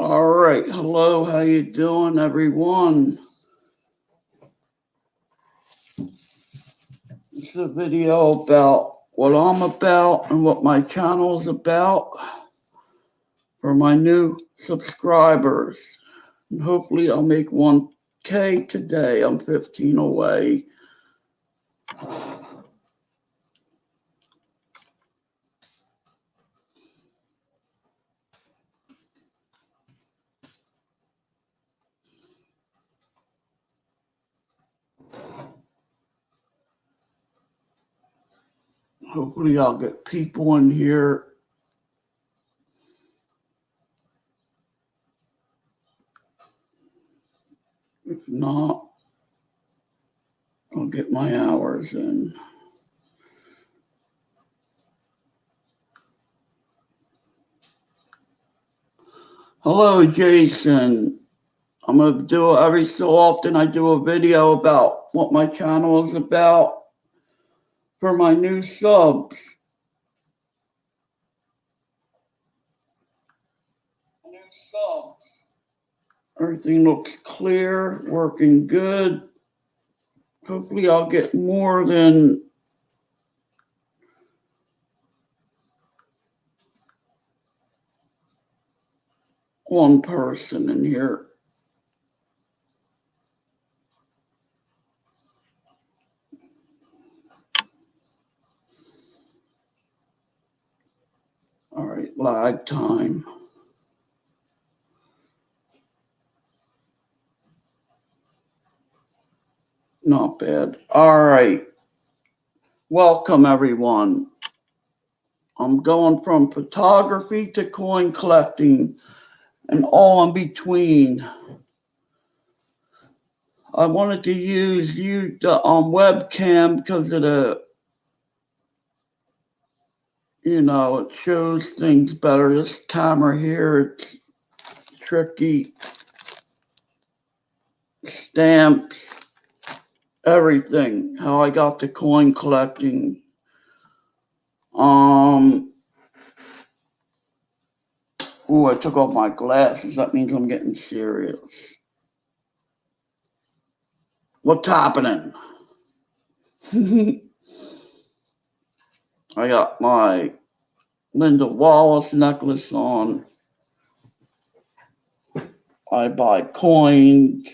All right, hello, how you doing, everyone? It's a video about what I'm about and what my channel is about for my new subscribers. And hopefully I'll make 1K today. I'm 15 away. Hopefully I'll get people in here. If not, I'll get my hours in. Hello, Jason. I'm going to do every so often I do a video about what my channel is about for my new subs. Everything looks clear, working good. Hopefully I'll get more than one person in here. All right, lag time. Not bad. All right. Welcome, everyone. I'm going from photography to coin collecting and all in between. I wanted to use the webcam because of the, it shows things better. This camera here, it's tricky. Stamps, everything. How I got to coin collecting. I took off my glasses. That means I'm getting serious. What's happening? I got my Linda Wallace necklace on. I buy coins.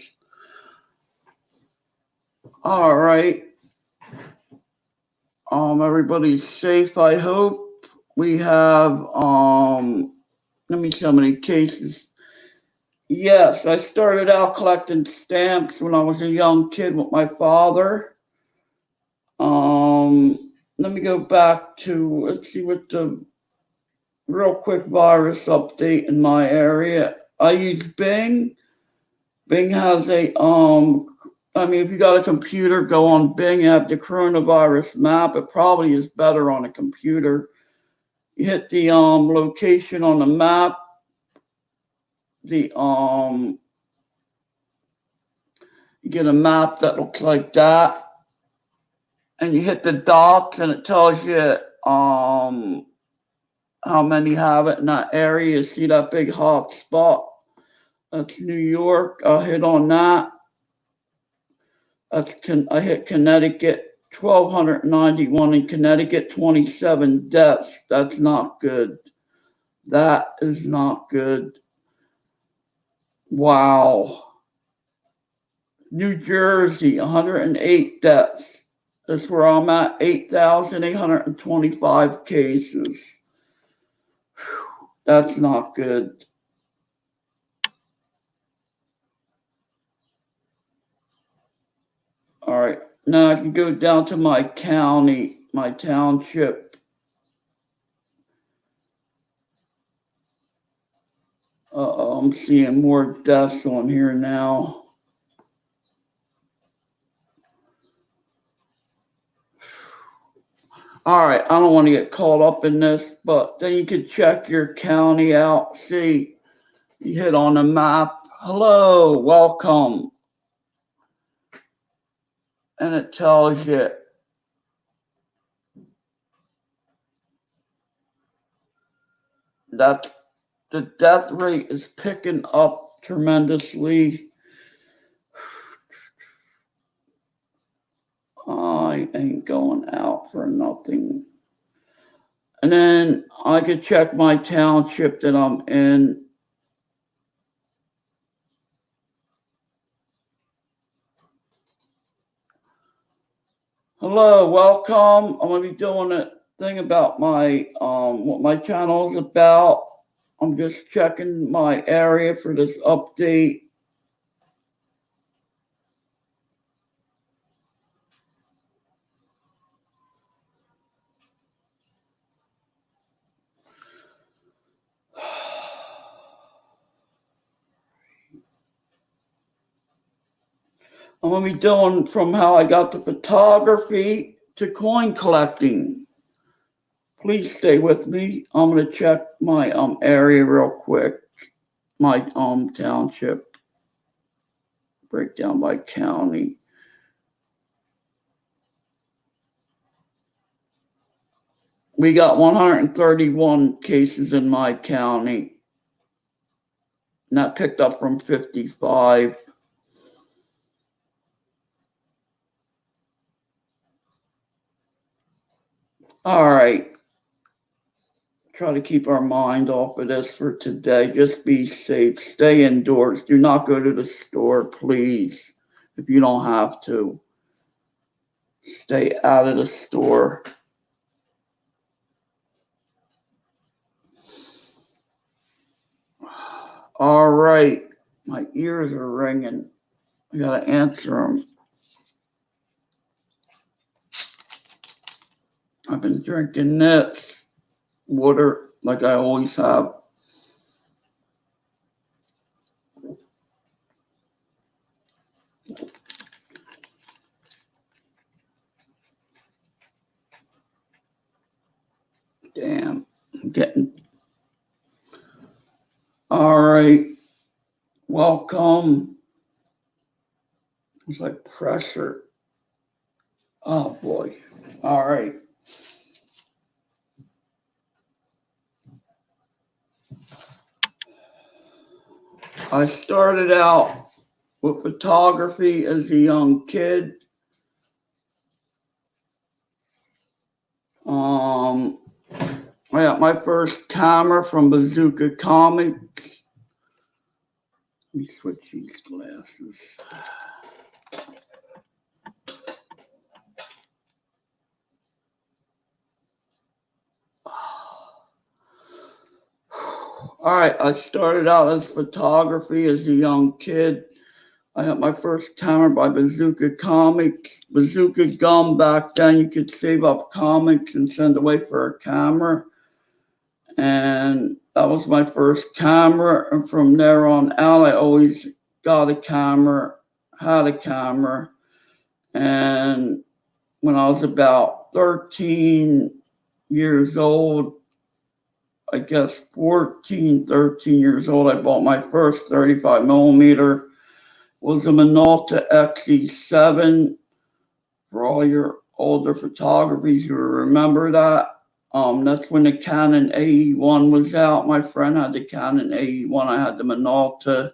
All right. Everybody's safe, I hope. We have, let me see how many cases. Yes, I started out collecting stamps when I was a young kid with my father. Let me go back to, let's see what the real quick virus update in my area. I use Bing. Bing has a, if you got a computer, go on Bing, you have the coronavirus map. It probably is better on a computer. You hit the location on the map, you get a map that looks like that, and you hit the dots and it tells you how many have it in that area. You see that big hot spot? That's New York. I'll hit on that. I hit Connecticut, 1,291 in Connecticut, 27 deaths. That's not good. That is not good. Wow. New Jersey, 108 deaths. That's where I'm at, 8,825 cases. That's not good. All right, now I can go down to my county, my township. I'm seeing more deaths on here now. All right, I don't want to get caught up in this, but then you could check your county out. See, you hit on the map. Hello, welcome. And it tells you that's the death rate is picking up tremendously. I ain't going out for nothing. And then I could check my township that I'm in. Hello, welcome. I'm gonna be doing a thing about my what my channel is about. I'm just checking my area for this update. I'm gonna be doing from how I got to photography to coin collecting. Please stay with me. I'm gonna check my area real quick. My township breakdown by county. We got 131 cases in my county. And that picked up from 55. All right. Try to keep our mind off of this for today. Just be safe. Stay indoors. Do not go to the store, please, if you don't have to. Stay out of the store. All right. My ears are ringing. I got to answer them. I've been drinking this water like I always have. Damn, I'm getting. All right. Welcome. It's like pressure. Oh boy. All right. I started out with photography as a young kid. I got my first camera from Bazooka Comics. Let me switch these glasses. All right, I started out as photography as a young kid. I got my first camera by Bazooka Comics. Bazooka Gum back then, you could save up comics and send away for a camera. And that was my first camera. And from there on out, I always got a camera, had a camera. And when I was about 13 years old, I guess 13 years old, I bought my first 35 millimeter. Was a Minolta XE7. For all your older photographers, you remember that. That's when the Canon AE1 was out. My friend had the Canon AE1. I had the Minolta.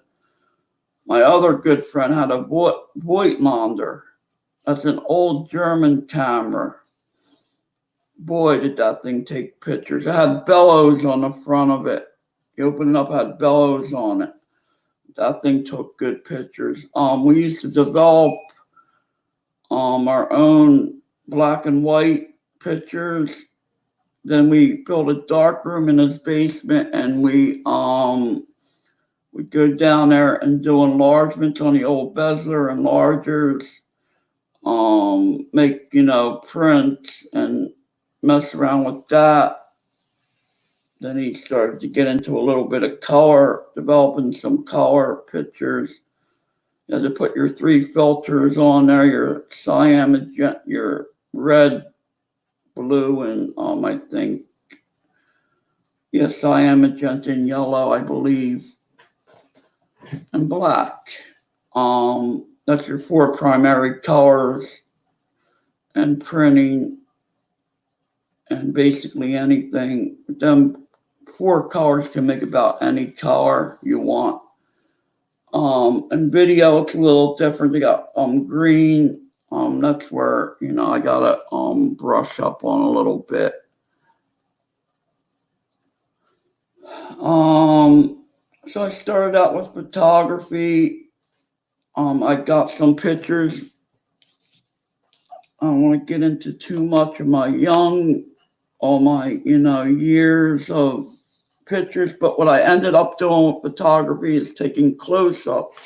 My other good friend had a Voigtlander. That's an old German camera. Boy, did that thing take pictures. It had bellows on the front of it. You open it up, it had bellows on it. That thing took good pictures. We used to develop our own black and white pictures. Then we built a dark room in his basement, and we would go down there and do enlargements on the old Bezier enlargers, make prints and mess around with that. Then he started to get into a little bit of color, developing some color pictures. You had to put your 3 filters on there, your cyan, your red, blue, and I think, yes, cyan, magenta, and yellow, I believe, and black. That's your 4 primary colors, and printing, and basically anything. Them 4 colors can make about any color you want. In video, it's a little different. They got green. That's where, you know, I gotta brush up on a little bit. So I started out with photography. I got some pictures. I don't want to get into too much of all my, you know, years of pictures, but what I ended up doing with photography is taking close-ups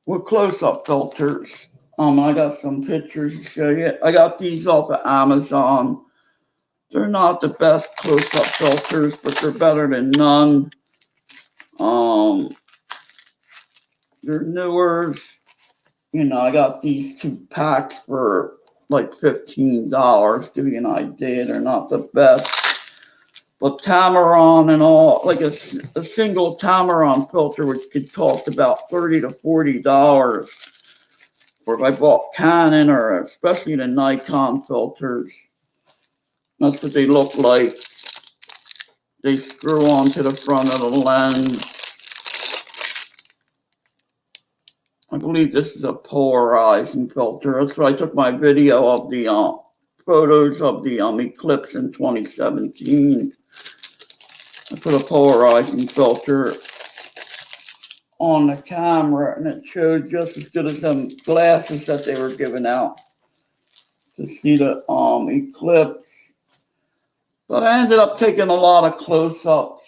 with close-up filters. I got some pictures to show you. I got these off of Amazon. They're not the best close-up filters, but they're better than none. They're newer. You know, I got these 2 packs for like $15. Give you an idea, they're not the best. But Tamron and all, like a single Tamron filter, which could cost about $30 to $40. Or if I bought Canon or especially the Nikon filters, that's what they look like. They screw onto the front of the lens. I believe this is a polarizing filter. That's why I took my video of the photos of the eclipse in 2017. I put a polarizing filter on the camera, and it showed just as good as some glasses that they were giving out to see the eclipse. But I ended up taking a lot of close-ups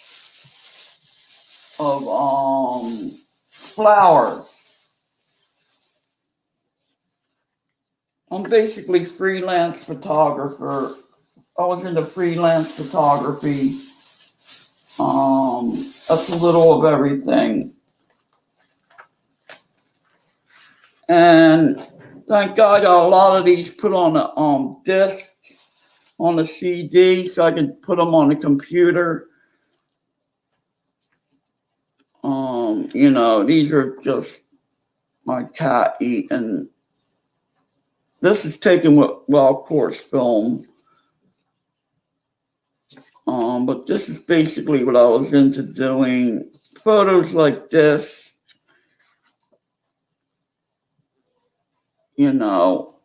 of flowers. I'm basically freelance photographer. I was into freelance photography. That's a little of everything. And thank God I got a lot of these put on a disc, on a CD, so I can put them on the computer. You know, these are just my cat eating. This is taken with, well, of course, film. But this is basically what I was into doing. Photos like this, you know,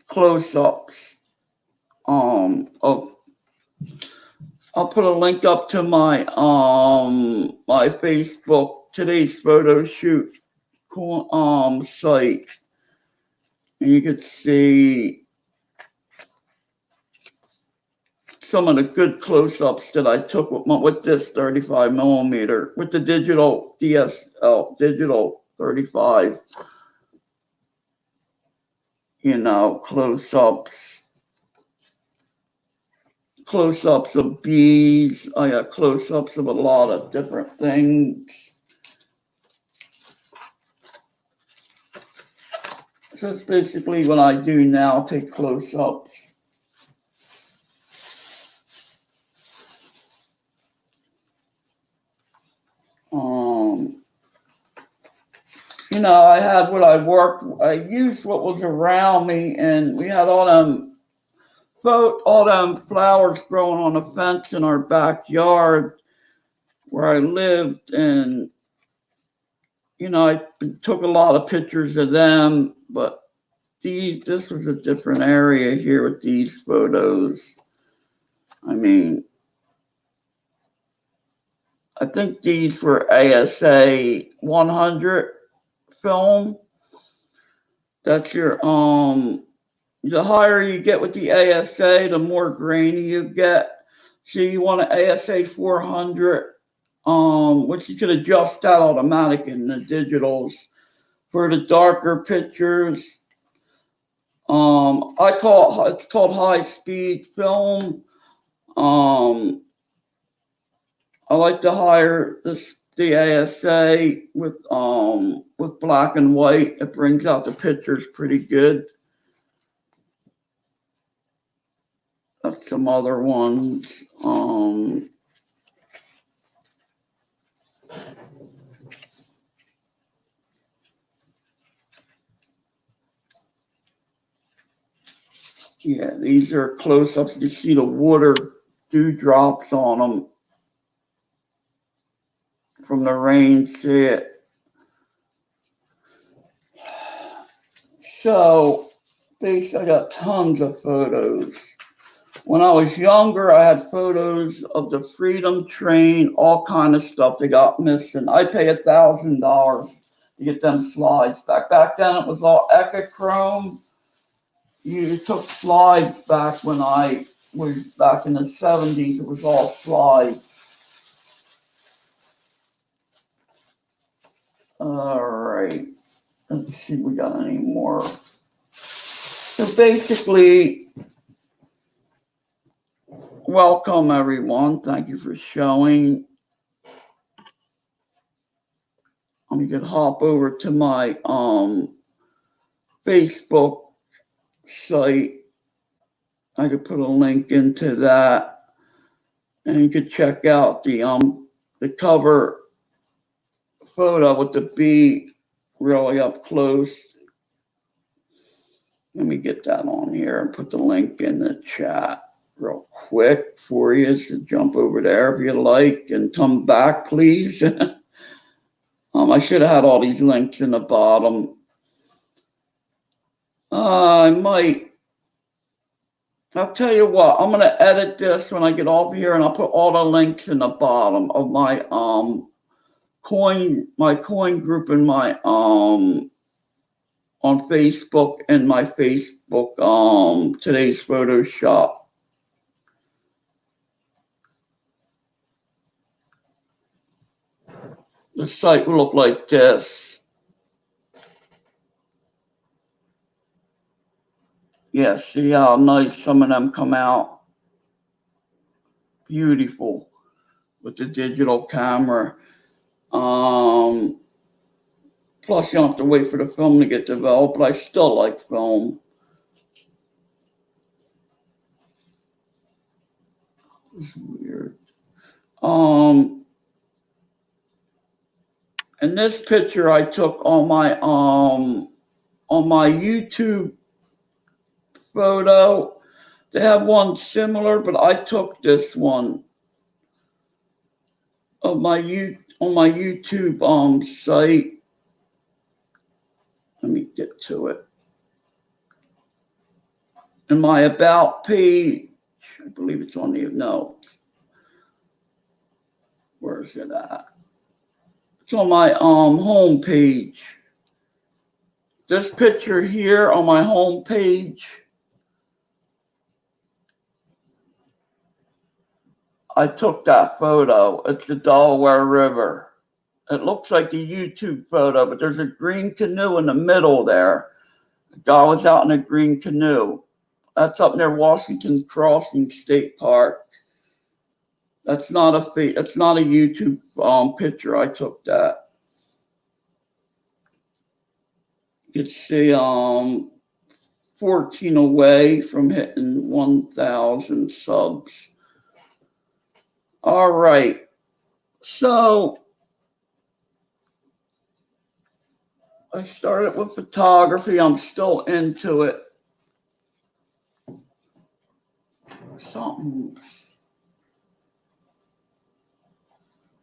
close-ups of. I'll put a link up to my my Facebook today's photo shoot site, and you could see some of the good close-ups that I took with this 35 millimeter, with the digital digital 35, you know, close-ups of bees. I got close-ups of a lot of different things. So it's basically what I do now, take close-ups. You know, I used what was around me, and we had all them flowers growing on a fence in our backyard where I lived, and you know, I took a lot of pictures of them, but this was a different area here with these photos. I mean, I think these were ASA 100 film. That's your the higher you get with the ASA, the more grainy you get. So you want an ASA 400, which you could adjust that automatic in the digitals for the darker pictures. It's called high speed film. I like to hire the ASA with black and white. It brings out the pictures pretty good. That's some other ones. Yeah, these are close-ups. You see the water dewdrops on them from the rain. See it? So basically, I got tons of photos. When I was younger, I had photos of the Freedom Train, all kind of stuff that got missing. I pay $1,000 to get them slides back. Back then, it was all Echochrome. You took slides back when I was back in the 70s. It was all slides. All right. Let's see if we got any more. So basically, welcome everyone. Thank you for showing. You can hop over to my Facebook site. I could put a link into that, and you could check out the cover photo with the bee really up close. Let me get that on here and put the link in the chat real quick for you. So jump over there if you like and come back, please. I should have had all these links in the bottom. I might. I'll tell you what. I'm gonna edit this when I get off here, and I'll put all the links in the bottom of my coin group and my on Facebook and my Facebook today's Photoshop. The site will look like this. Yeah, see how nice some of them come out. Beautiful with the digital camera. Plus, you don't have to wait for the film to get developed, but I still like film. It's weird. And this picture I took on my YouTube photo. They have one similar, but I took this one of my on my YouTube site. Let me get to it. In my about page, I believe it's on the notes. Where is it at? It's on my home page. This picture here on my home page, I took that photo. It's the Delaware River. It looks like a YouTube photo, but there's a green canoe in the middle there. The guy was out in a green canoe. That's up near Washington Crossing State Park. That's not a YouTube picture. I took that. You can see 14 away from hitting 1,000 subs. All right. So I started with photography. I'm still into it. Something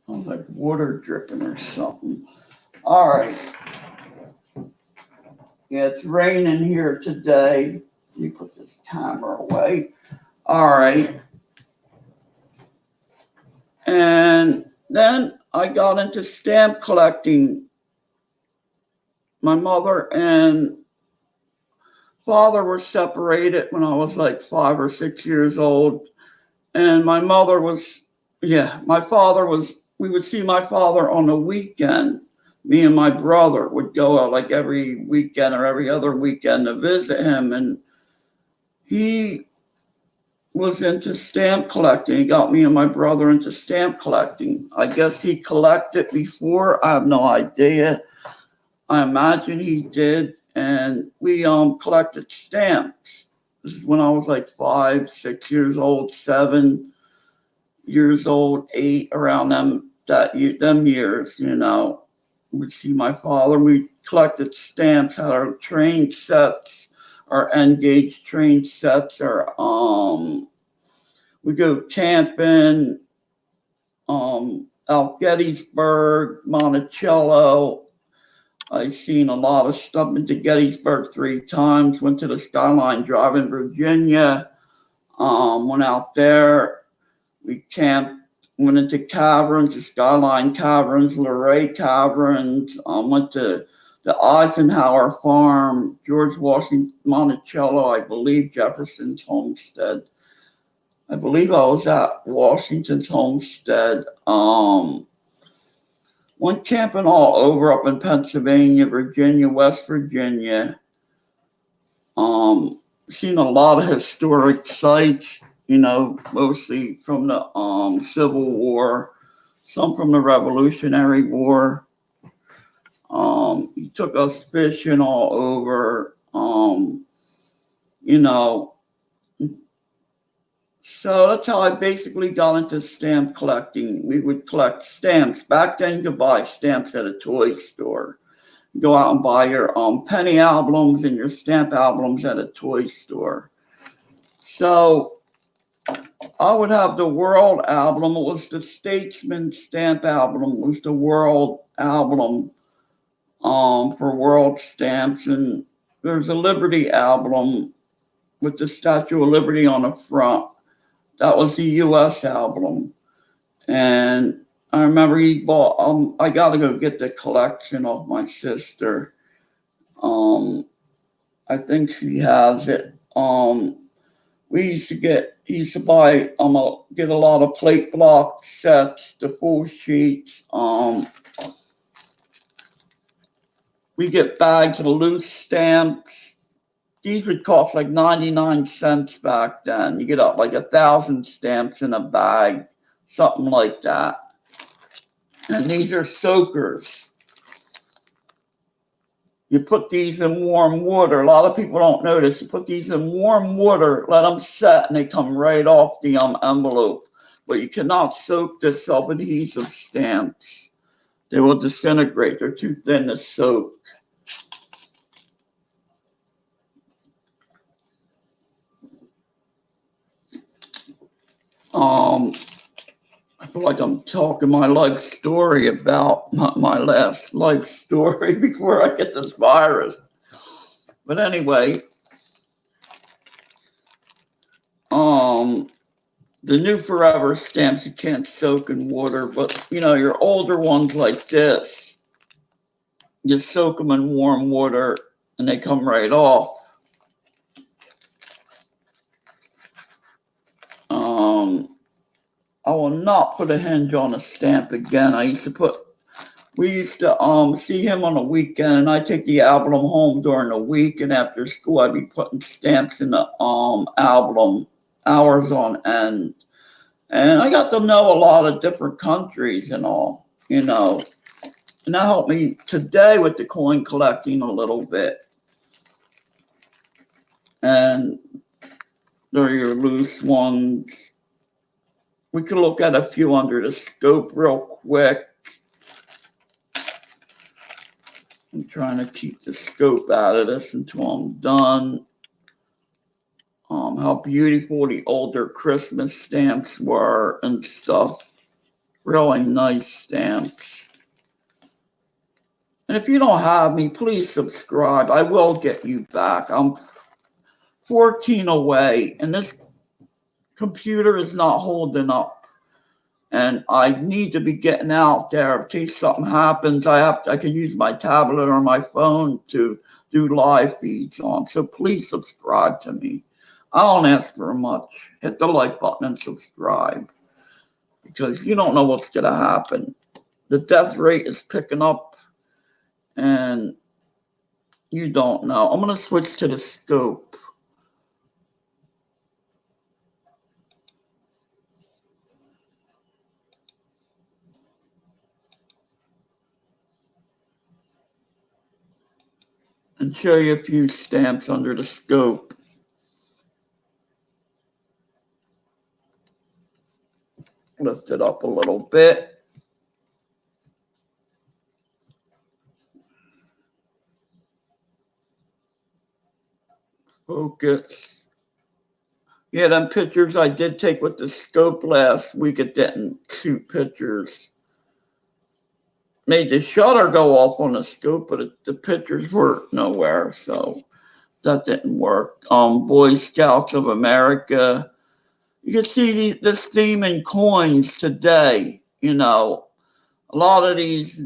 sounds like water dripping or something. All right. Yeah, it's raining here today. Let me put this camera away. All right. And then I got into stamp collecting. My mother and father were separated when I was like 5 or 6 years old. And my mother was, we would see my father on the weekend. Me and my brother would go out like every weekend or every other weekend to visit him. And he was into stamp collecting. He got me and my brother into stamp collecting. I guess he collected before. I have no idea. I imagine he did. And we collected stamps. This is when I was like 5, 6 years old, 7 years old, 8, around them years, you know. We'd see my father. We collected stamps, had our train sets, our N-gauge train sets, our We go camping, out Gettysburg, Monticello. I've seen a lot of stuff. Been to Gettysburg 3 times. Went to the Skyline Drive in Virginia. Went out there. We camped. Went into caverns, the Skyline Caverns, Luray Caverns. Went to the Eisenhower Farm, George Washington, Monticello, I believe Jefferson's homestead. I believe I was at Washington's homestead. Went camping all over up in Pennsylvania, Virginia, West Virginia. Seen a lot of historic sites, mostly from the Civil War, some from the Revolutionary War. He took us fishing all over, So that's how I basically got into stamp collecting. We would collect stamps. Back then, you could buy stamps at a toy store. Go out and buy your penny albums and your stamp albums at a toy store. So I would have the World album. It was the Statesman stamp album. It was the World album for World stamps. And there's a Liberty album with the Statue of Liberty on the front. That was the U.S. album. And I remember he bought, I got to go get the collection of my sister. I think she has it. He used to buy, get a lot of plate block sets, the full sheets. We get bags of loose stamps. These would cost like 99 cents back then. You get up like 1,000 stamps in a bag, something like that. And these are soakers. You put these in warm water. A lot of people don't know this. You put these in warm water, let them set, and they come right off the envelope. But you cannot soak the self-adhesive stamps. They will disintegrate. They're too thin to soak. I feel like I'm talking my life story about my last life story before I get this virus. But anyway, the new Forever stamps you can't soak in water, but your older ones like this, you soak them in warm water and they come right off. I will not put a hinge on a stamp again. We used to see him on a weekend, and I take the album home during the week, and after school I'd be putting stamps in the album hours on end. And I got to know a lot of different countries and all, and that helped me today with the coin collecting a little bit. And there are your loose ones. We could look at a few under the scope real quick. I'm trying to keep the scope out of this until I'm done. How beautiful the older Christmas stamps were and stuff. Really nice stamps. And if you don't have me, please subscribe. I will get you back. I'm 14 away, and this computer is not holding up. And I need to be getting out there in case something happens. I can use my tablet or my phone to do live feeds on. So please subscribe to me. I don't ask for much. Hit the like button and subscribe, because you don't know what's going to happen. The death rate is picking up, and you don't know. I'm going to switch to the scope. And show you a few stamps under the scope. Lift it up a little bit. Focus. Yeah, them pictures I did take with the scope last week, it didn't shoot pictures. Made the shutter go off on the scope, but the pictures were nowhere, so that didn't work. Boy Scouts of America. You can see this theme in coins today. You know, a lot of these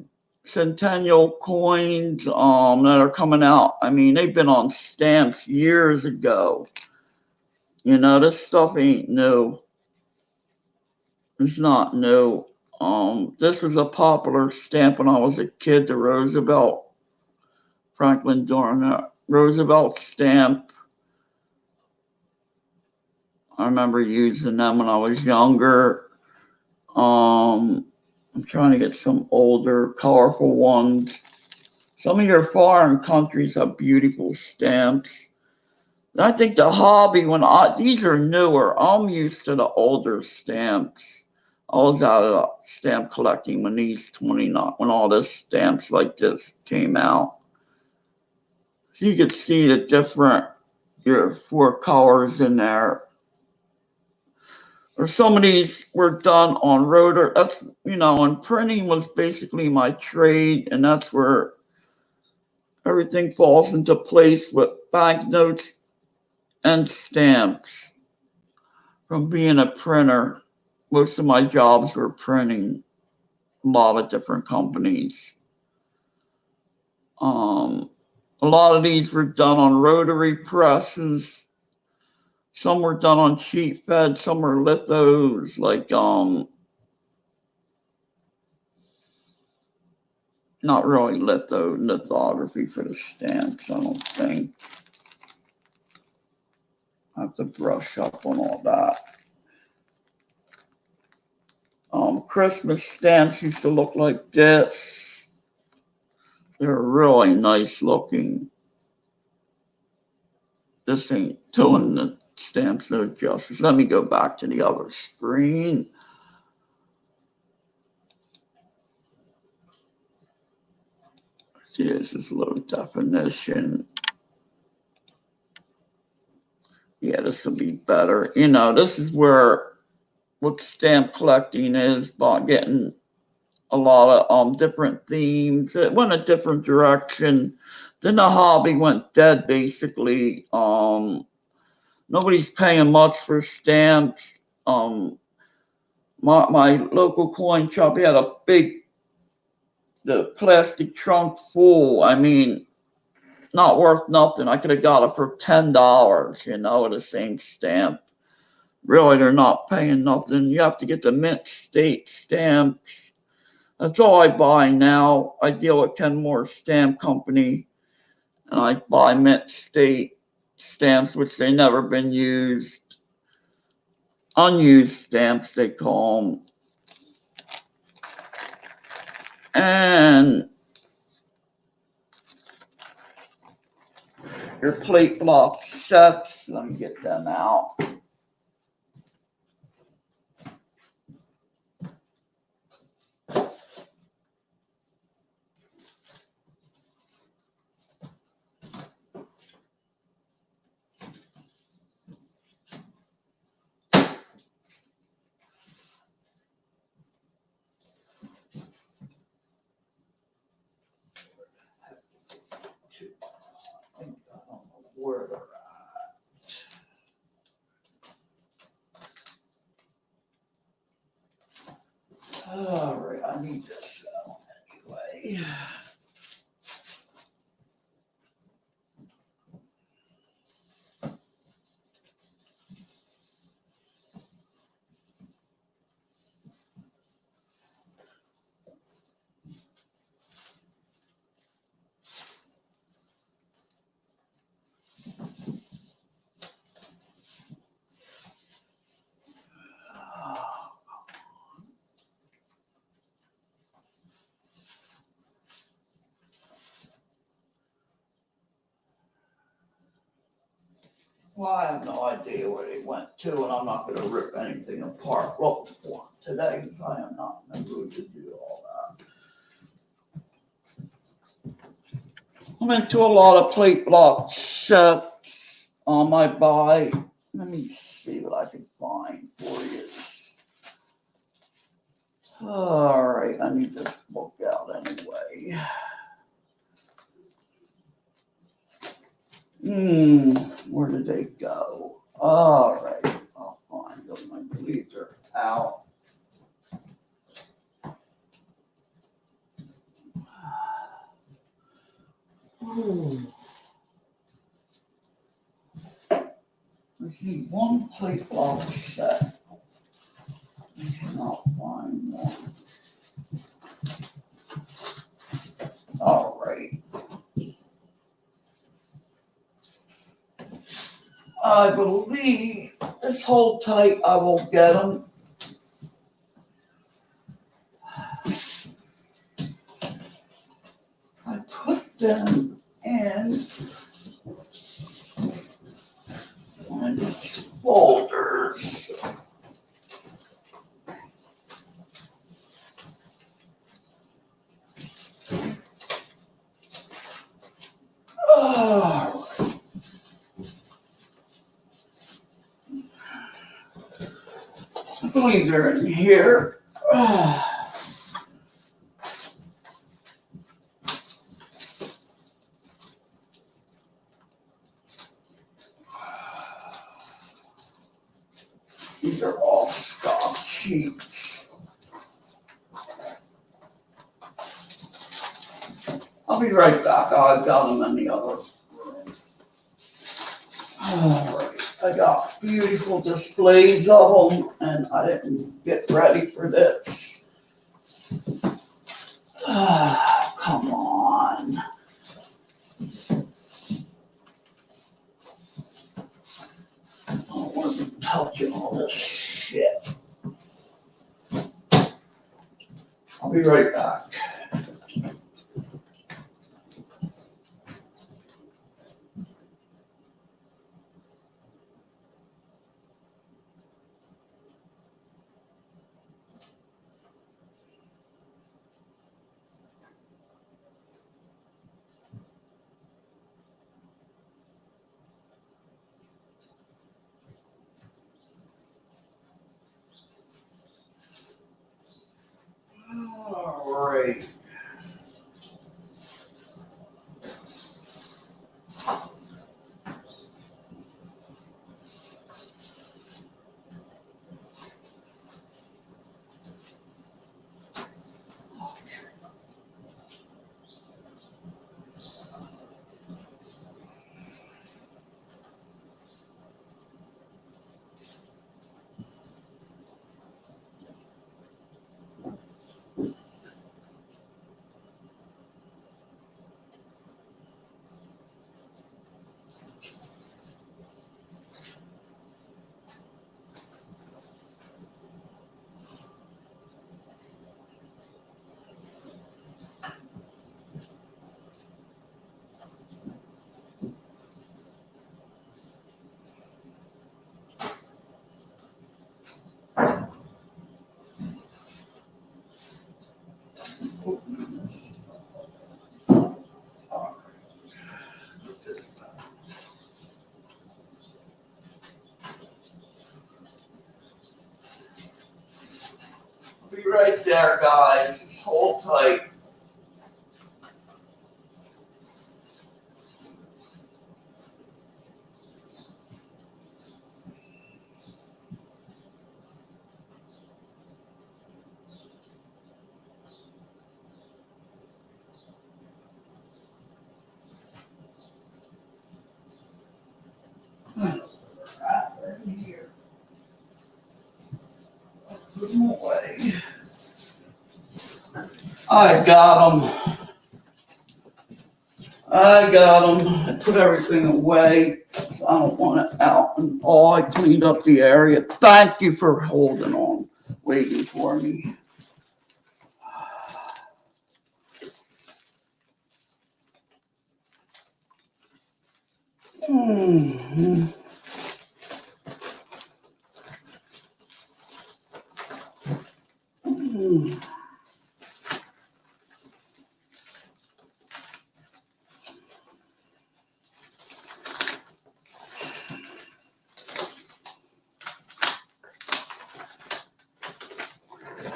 centennial coins that are coming out. I mean, they've been on stamps years ago. You know, this stuff ain't new. It's not new. This was a popular stamp when I was a kid, the Roosevelt, Franklin Delano Roosevelt stamp. I remember using them when I was younger. I'm trying to get some older, colorful ones. Some of your foreign countries have beautiful stamps. I think the hobby, these are newer, I'm used to the older stamps. I was out of stamp collecting when when all this stamps like this came out. So you could see the different, your 4 colors in there. Or some of these were done on rotary. That's, and printing was basically my trade, and that's where everything falls into place with banknotes and stamps. From being a printer, most of my jobs were printing a lot of different companies. A lot of these were done on rotary presses. Some were done on sheet fed, some were lithos, like not really lithography for the stamps, I don't think. I have to brush up on all that. Christmas stamps used to look like this. They're really nice looking. This ain't doing the stamps no justice. Let me go back to the other screen. See, this is low definition. Yeah, this will be better. This is what stamp collecting is, by getting a lot of different themes. It went a different direction. Then the hobby went dead, basically. Nobody's paying much for stamps. My local coin shop, he had the plastic trunk full. I mean, not worth nothing. I could have got it for $10, with the same stamp. Really, they're not paying nothing. You have to get the Mint State stamps. That's all I buy now. I deal with Kenmore Stamp Company, and I buy Mint State stamps, which they never been used. Unused stamps, they call them. And your plate block sets, let me get them out. Where they're at. All right, I need this anyway. Well, I have no idea where they went to, and I'm not going to rip anything apart. Well, today, I am not in the mood to do all that. I'm into a lot of plate block sets. I buy. Let me see. All right, I need this book out anyway. Where did they go? All right, I'll find them. I believe they're out. Ooh. I see one plate box set. I cannot find one. All right. I believe, just hold tight, I will get them. I put them in one of these folders. All right. I believe they're in here. These are all stock sheets. I'll be right back. I've got them in the other room. All right. I got beautiful displays of them, and I didn't get ready for this. Come on. I don't want to be touching all this shit. I'll be right back. All right. I'll be right there, guys. Just hold tight. Right in here. Put them away. I got them. I put everything away. I don't want it out. And I cleaned up the area. Thank you for holding on, waiting for me. Mm-hmm. Mm.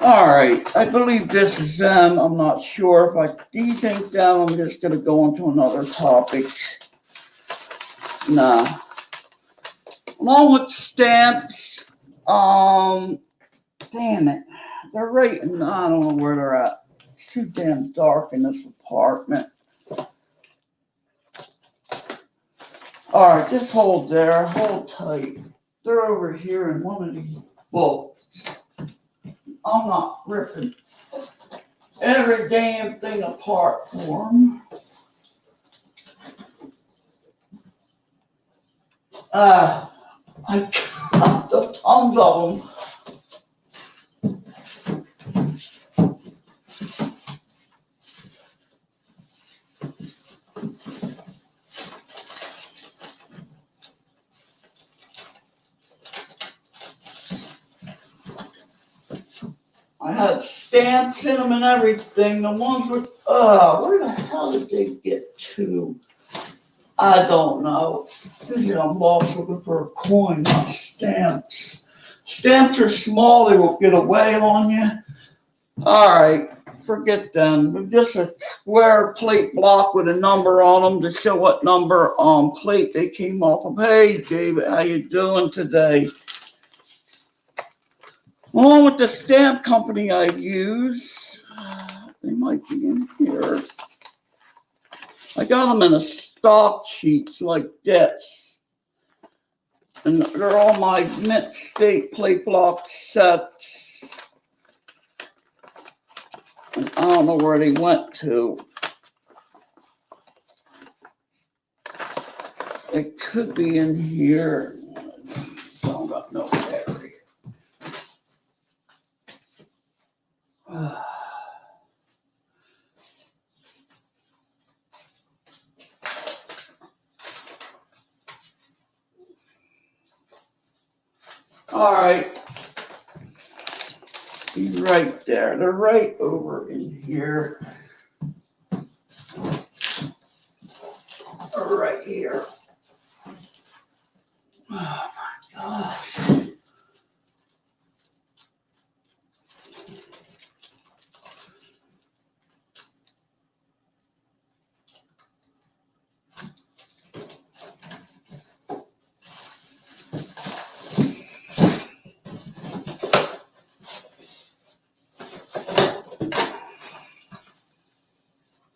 All right, I believe this is them. I'm not sure if these ain't them. I'm just gonna go on to another topic. Nah. Along with stamps, damn it. They're right, I don't know where they're at. It's too damn dark in this apartment. All right, just hold there, hold tight. They're over here in one of these books. I'm not ripping every damn thing apart for them. I got the tons of them. I had stamps in them and everything. The ones with, where the hell did they get to? I don't know. Usually I'm lost looking for a coin, not stamps. Stamps are small, they will get away on you. All right, forget them. They're just a square plate block with a number on them to show what number plate they came off of. Hey, David, how you doing today? Along with the stamp company I use, they might be in here. I got them in a stock sheets like this. And they're all my mint state plate block sets. And I don't know where they went to. It could be in here. I don't got no battery. All right. He's right there. They're right over in here. Or right here. Oh my gosh.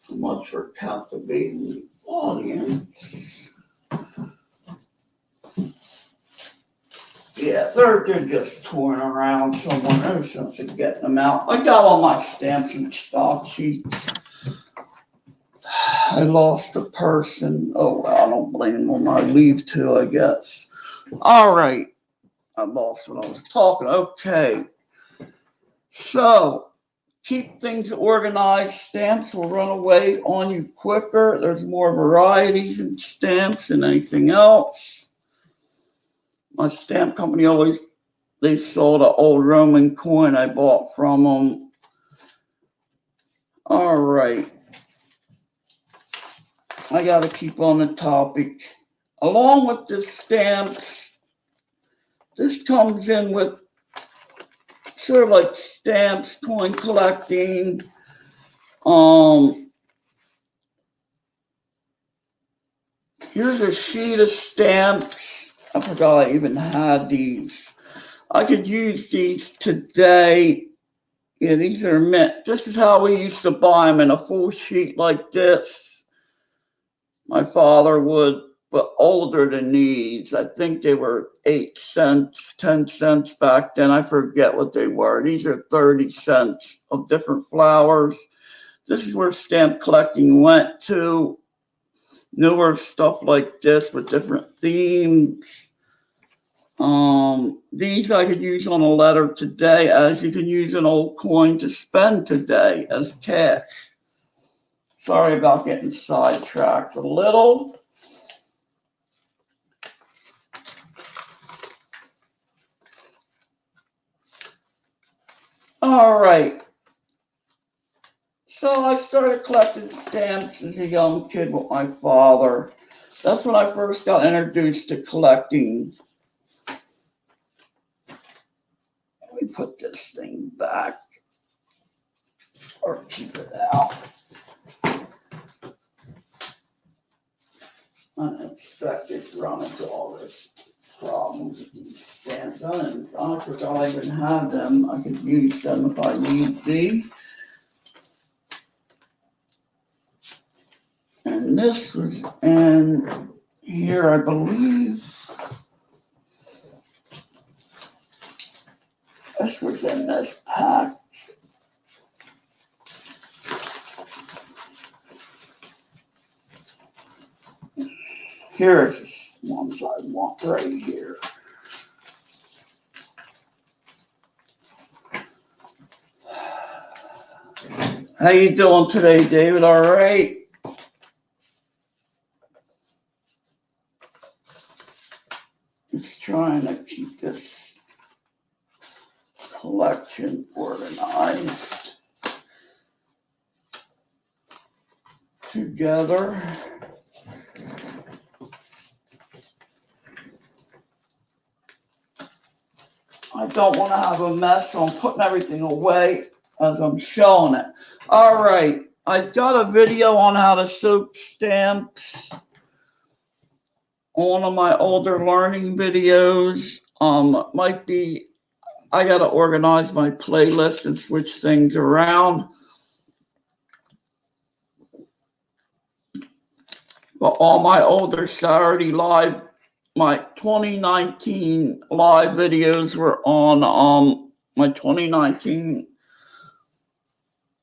Much for captivating the audience. Yeah, they're just touring around somewhere. No sense of getting them out. I got all my stamps and stock sheets. I lost a person. Oh, well, I don't blame them. I leave too, I guess. All right. I lost what I was talking. Okay. So, keep things organized. Stamps will run away on you quicker. There's more varieties in stamps than anything else. My stamp company they sold an old Roman coin I bought from them. All right. I got to keep on the topic. Along with the stamps, this comes in with sort of like stamps, coin collecting. Here's a sheet of stamps. I forgot I even had these. I could use these today. Yeah, these are mint. This is how we used to buy them in a full sheet like this. My father would, but older than these. I think they were 8 cents, 10 cents back then. I forget what they were. These are 30 cents of different flowers. This is where stamp collecting went to. Newer stuff like this with different themes. These I could use on a letter today, as you can use an old coin to spend today as cash. Sorry about getting sidetracked a little. All right. So I started collecting stamps as a young kid with my father. That's when I first got introduced to collecting. Let me put this thing back. or keep it out. Unexpected run into all this problems with these stamps. I forgot I even had them. I could use them if I need be. And this was in here, I believe. This was in this pack. Here's the ones I want right here. How you doing today, David? All right? Just trying to keep this collection organized together. I don't want to have a mess, so I'm putting everything away as I'm showing it. All right, I got a video on how to soak stamps on one of my older learning videos. Might be, I got to organize my playlist and switch things around. But all my older Saturday Live, my 2019 live videos were on my 2019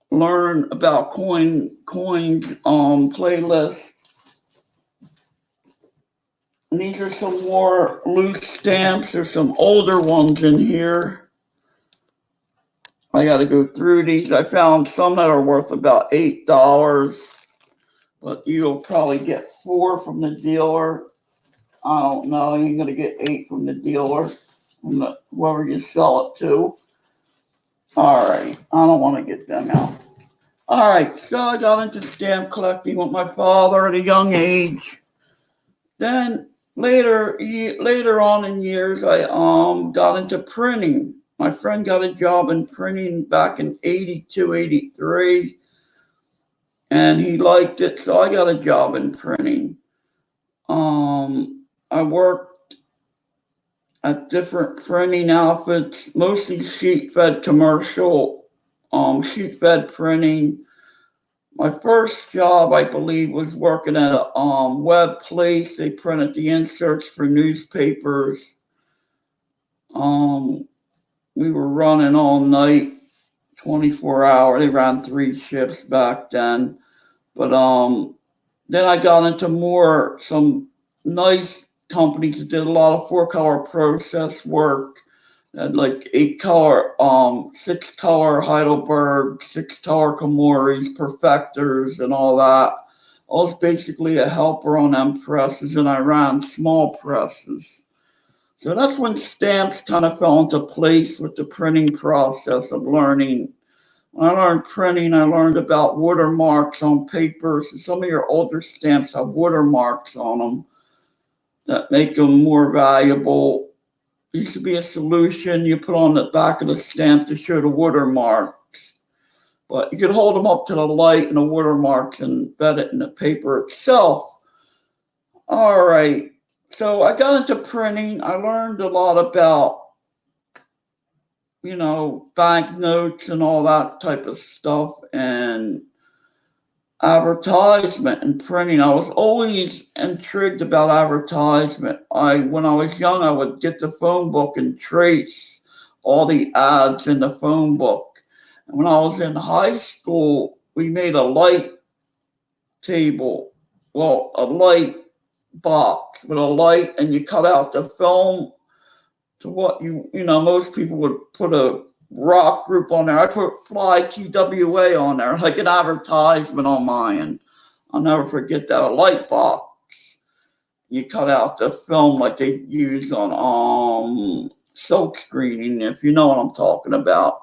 Learn About Coins playlist. And these are some more loose stamps. There's some older ones in here. I got to go through these. I found some that are worth about $8, but you'll probably get 4 from the dealer. I don't know. You're going to get 8 from the dealer, from whoever you sell it to. All right. I don't want to get them out. All right. So I got into stamp collecting with my father at a young age. Then later on in years, I got into printing. My friend got a job in printing back in 82, 83. And he liked it, so I got a job in printing. I worked at different printing outfits, mostly sheet-fed commercial, sheet-fed printing. My first job, I believe, was working at a web place. They printed the inserts for newspapers. We were running all night, 24 hours. They ran 3 shifts back then. But then I got into some nice companies that did a lot of 4-color process work. Had like 8-color, 6-color Heidelberg, 6-color Komoris, Perfectors, and all that. I was basically a helper on them presses, and I ran small presses. So that's when stamps kind of fell into place with the printing process of learning. When I learned printing, I learned about watermarks on papers. Some of your older stamps have watermarks on them that make them more valuable. There used to be a solution you put on the back of the stamp to show the watermarks. But you could hold them up to the light and the watermarks and embed it in the paper itself. All right. So I got into printing. I learned a lot about banknotes and all that type of stuff, and advertisement and printing. I was always intrigued about advertisement. When I was young, I would get the phone book and trace all the ads in the phone book. And when I was in high school, we made a light table, a light box with a light, and you cut out the film to what most people would put a rock group on there. I put Fly TWA on there, like an advertisement on mine. I'll never forget that. A light box. You cut out the film like they use on silk screening, if you know what I'm talking about.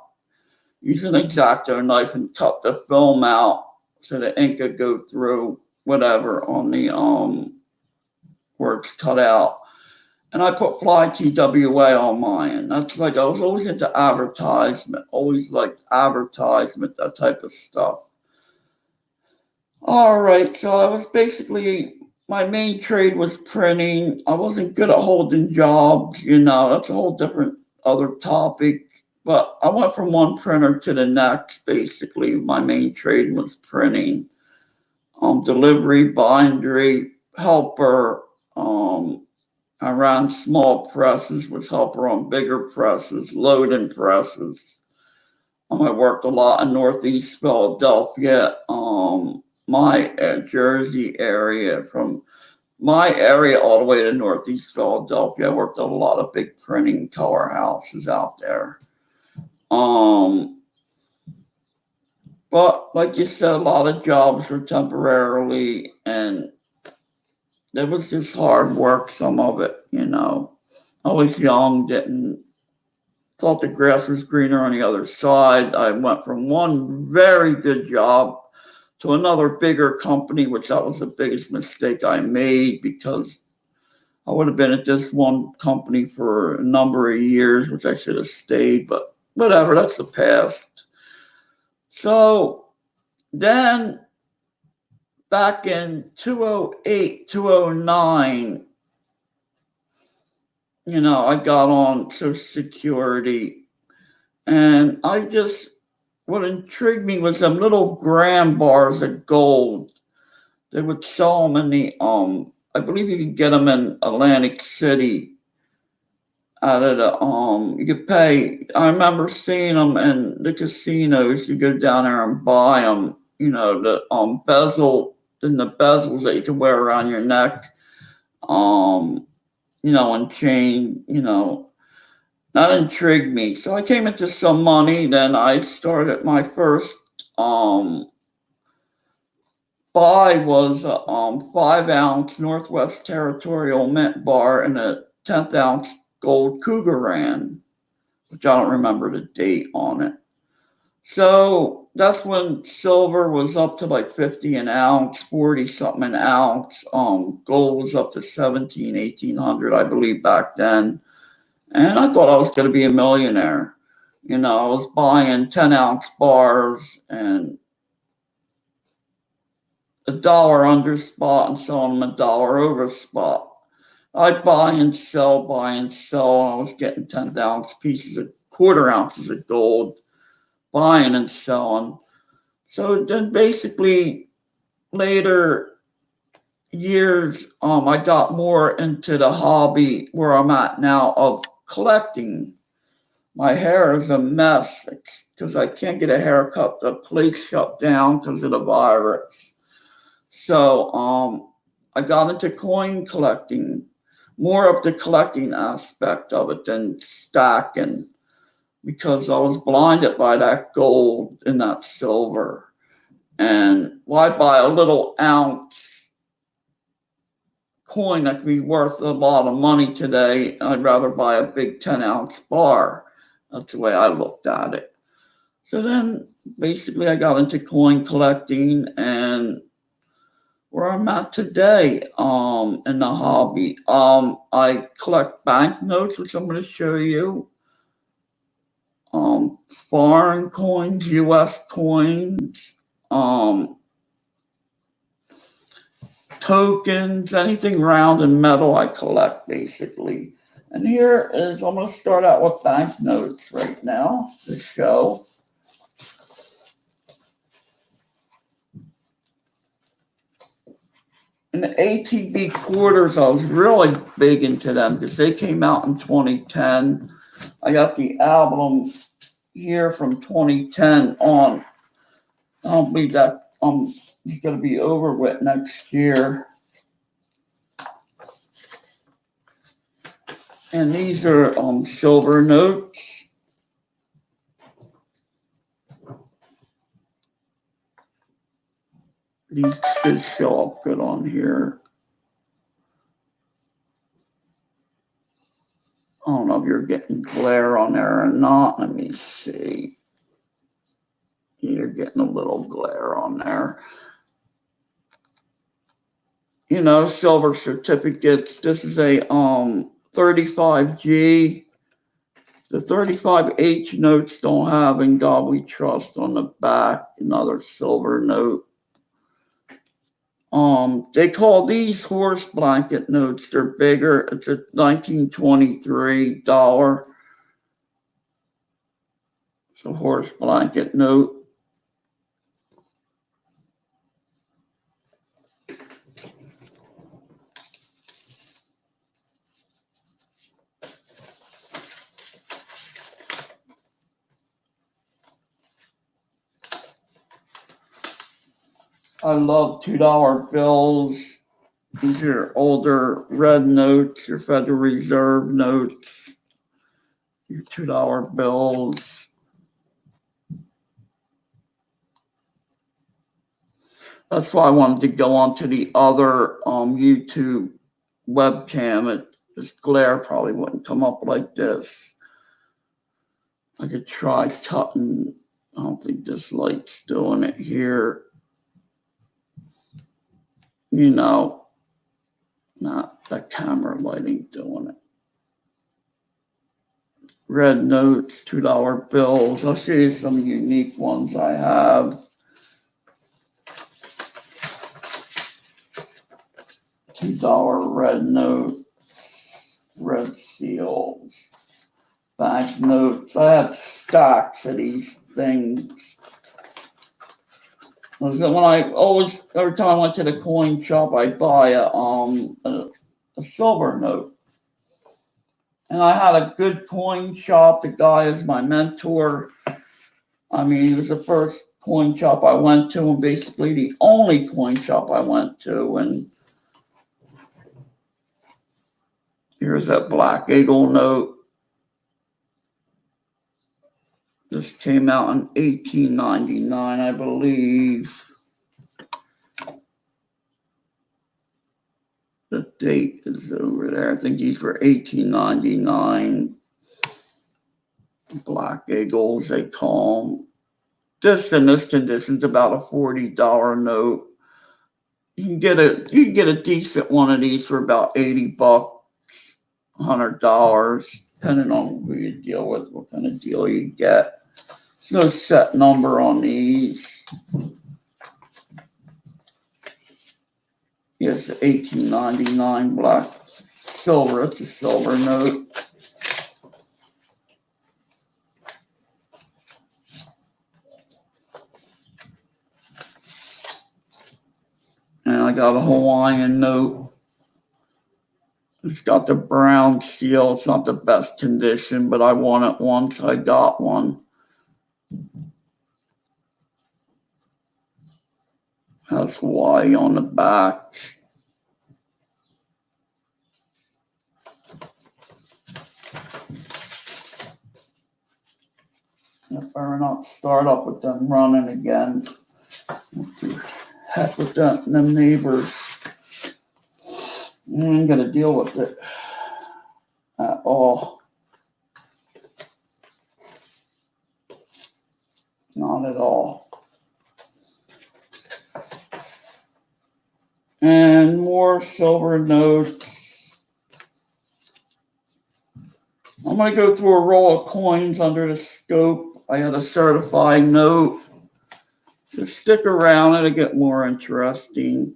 Use an X-Acto knife and cut the film out so the ink could go through whatever on the where it's cut out. And I put Fly TWA on mine. That's like, I was always into advertisement, always like advertisement, that type of stuff. All right, so I was basically, my main trade was printing. I wasn't good at holding jobs, that's a whole different other topic. But I went from one printer to the next, basically. My main trade was printing, delivery, bindery, helper. I ran small presses, was helper on bigger presses, loading presses. I worked a lot in Northeast Philadelphia, my Jersey area, from my area all the way to Northeast Philadelphia. I worked at a lot of big printing color houses out there. But like you said, a lot of jobs were temporarily, and it was just hard work, some of it. I was young, didn't thought the grass was greener on the other side. I went from one very good job to another bigger company, which that was the biggest mistake I made, because I would have been at this one company for a number of years, which I should have stayed, but whatever, that's the past. So then back in 2008, 2009, I got on Social Security, and what intrigued me was them little gram bars of gold. They would sell them in the, I believe you could get them in Atlantic City out of the, you could pay. I remember seeing them in the casinos. You go down there and buy them, the bezel, and the bezels that you can wear around your neck, and chain, that intrigued me. So I came into some money. Then I started my first buy was a 5-ounce Northwest Territorial mint bar and a 10th ounce gold Cougaran, which I don't remember the date on it. So that's when silver was up to like 50 an ounce, 40 something an ounce. Gold was up to 17, 1800, I believe, back then. And I thought I was going to be a millionaire. I was buying 10-ounce bars and $1 under spot and selling them $1 over spot. I'd buy and sell, and I was getting 10th-ounce pieces of quarter ounces of gold, buying and selling. So then basically later years, I got more into the hobby where I'm at now of collecting. My hair is a mess because I can't get a haircut. The place shut down because of the virus. So I got into coin collecting, more of the collecting aspect of it than stacking, because I was blinded by that gold and that silver. And why buy a little ounce coin that could be worth a lot of money today? I'd rather buy a big 10-ounce bar. That's the way I looked at it. So then basically I got into coin collecting, and where I'm at today in the hobby, I collect banknotes, which I'm going to show you, foreign coins, US coins, tokens, anything round and metal I collect, basically. And here is, I'm going to start out with banknotes right now to show. And the ATB quarters, I was really big into them because they came out in 2010. I got the album here from 2010 on. I don't believe that is going to be over with next year. And these are silver notes. These should show up good on here. I don't know if you're getting glare on there or not. Let me see. You're getting a little glare on there. Silver certificates. This is a 35G. The 35H notes don't have "In God We Trust" on the back, another silver note. They call these horse blanket notes. They're bigger. It's a 1923 dollar. It's a horse blanket note. I love $2 bills. These are older red notes, your Federal Reserve notes, your $2 bills. That's why I wanted to go onto the other YouTube webcam. This glare probably wouldn't come up like this. I could try cutting. I don't think this light's doing it here. You know, not that camera lighting doing it. Red notes, $2 bills. I'll show you some unique ones I have. $2 red notes, red seals, bank notes. I have stacks of these things. When every time I went to the coin shop, I'd buy a silver note. And I had a good coin shop. The guy is my mentor. I mean, he was the first coin shop I went to, and basically the only coin shop I went to. And here's that Black Eagle note. This came out in 1899, I believe. The date is over there. I think these were 1899. Black Eagles, they call them. This in this condition is about a $40 note. You can get a decent one of these for about $80, $100, depending on who you deal with, what kind of deal you get. There's no set number on these. Yes, 1899 black silver. It's a silver note. And I got a Hawaiian note. It's got the brown seal. It's not the best condition, but I won it once. I got one. Has Hawaii on the back. I better not start up with them running again. What the heck with them neighbors? I ain't gonna deal with it at all. Not at all. And more silver notes. I'm going to go through a roll of coins under the scope. I had a certified note. Just stick around, it'll get more interesting.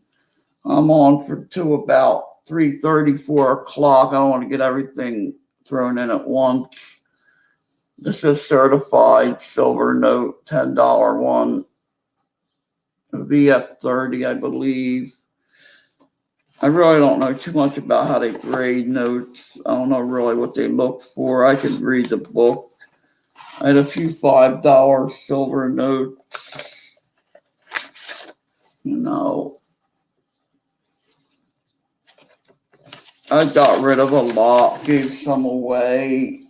I'm on to about 3:30, 4 o'clock. I don't want to get everything thrown in at once. This is certified silver note, $10 one. VF30, I believe. I really don't know too much about how they grade notes. I don't know really what they look for. I could read the book. I had a few $5 silver notes. You know, I got rid of a lot, gave some away.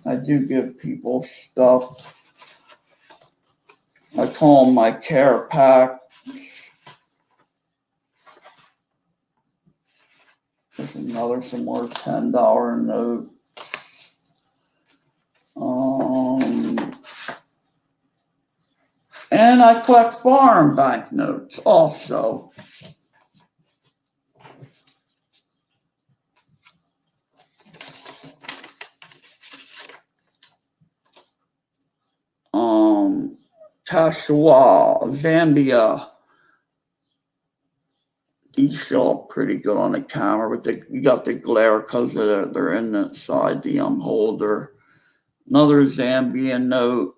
I do give people stuff. I call them my care packs. There's some more $10 notes. And I collect foreign banknotes also. Kashawa, Zambia. These show up pretty good on the camera, but you got the glare because they're inside the holder. Another Zambian note.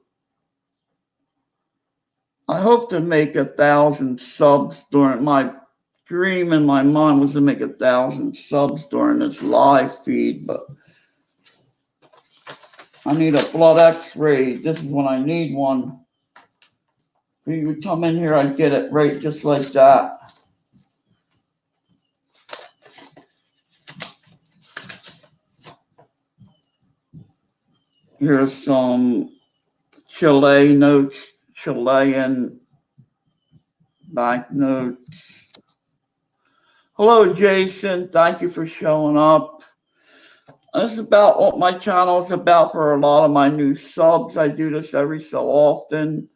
I hope to make 1,000 subs during my dream in my mind was to make 1,000 subs during this live feed, but I need a blood x-ray. This is when I need one. If you would come in here, I'd get it right just like that. Here's some Chilean notes, Chilean banknotes. Hello, Jason. Thank you for showing up. This is about what my channel is about for a lot of my new subs. I do this every so often,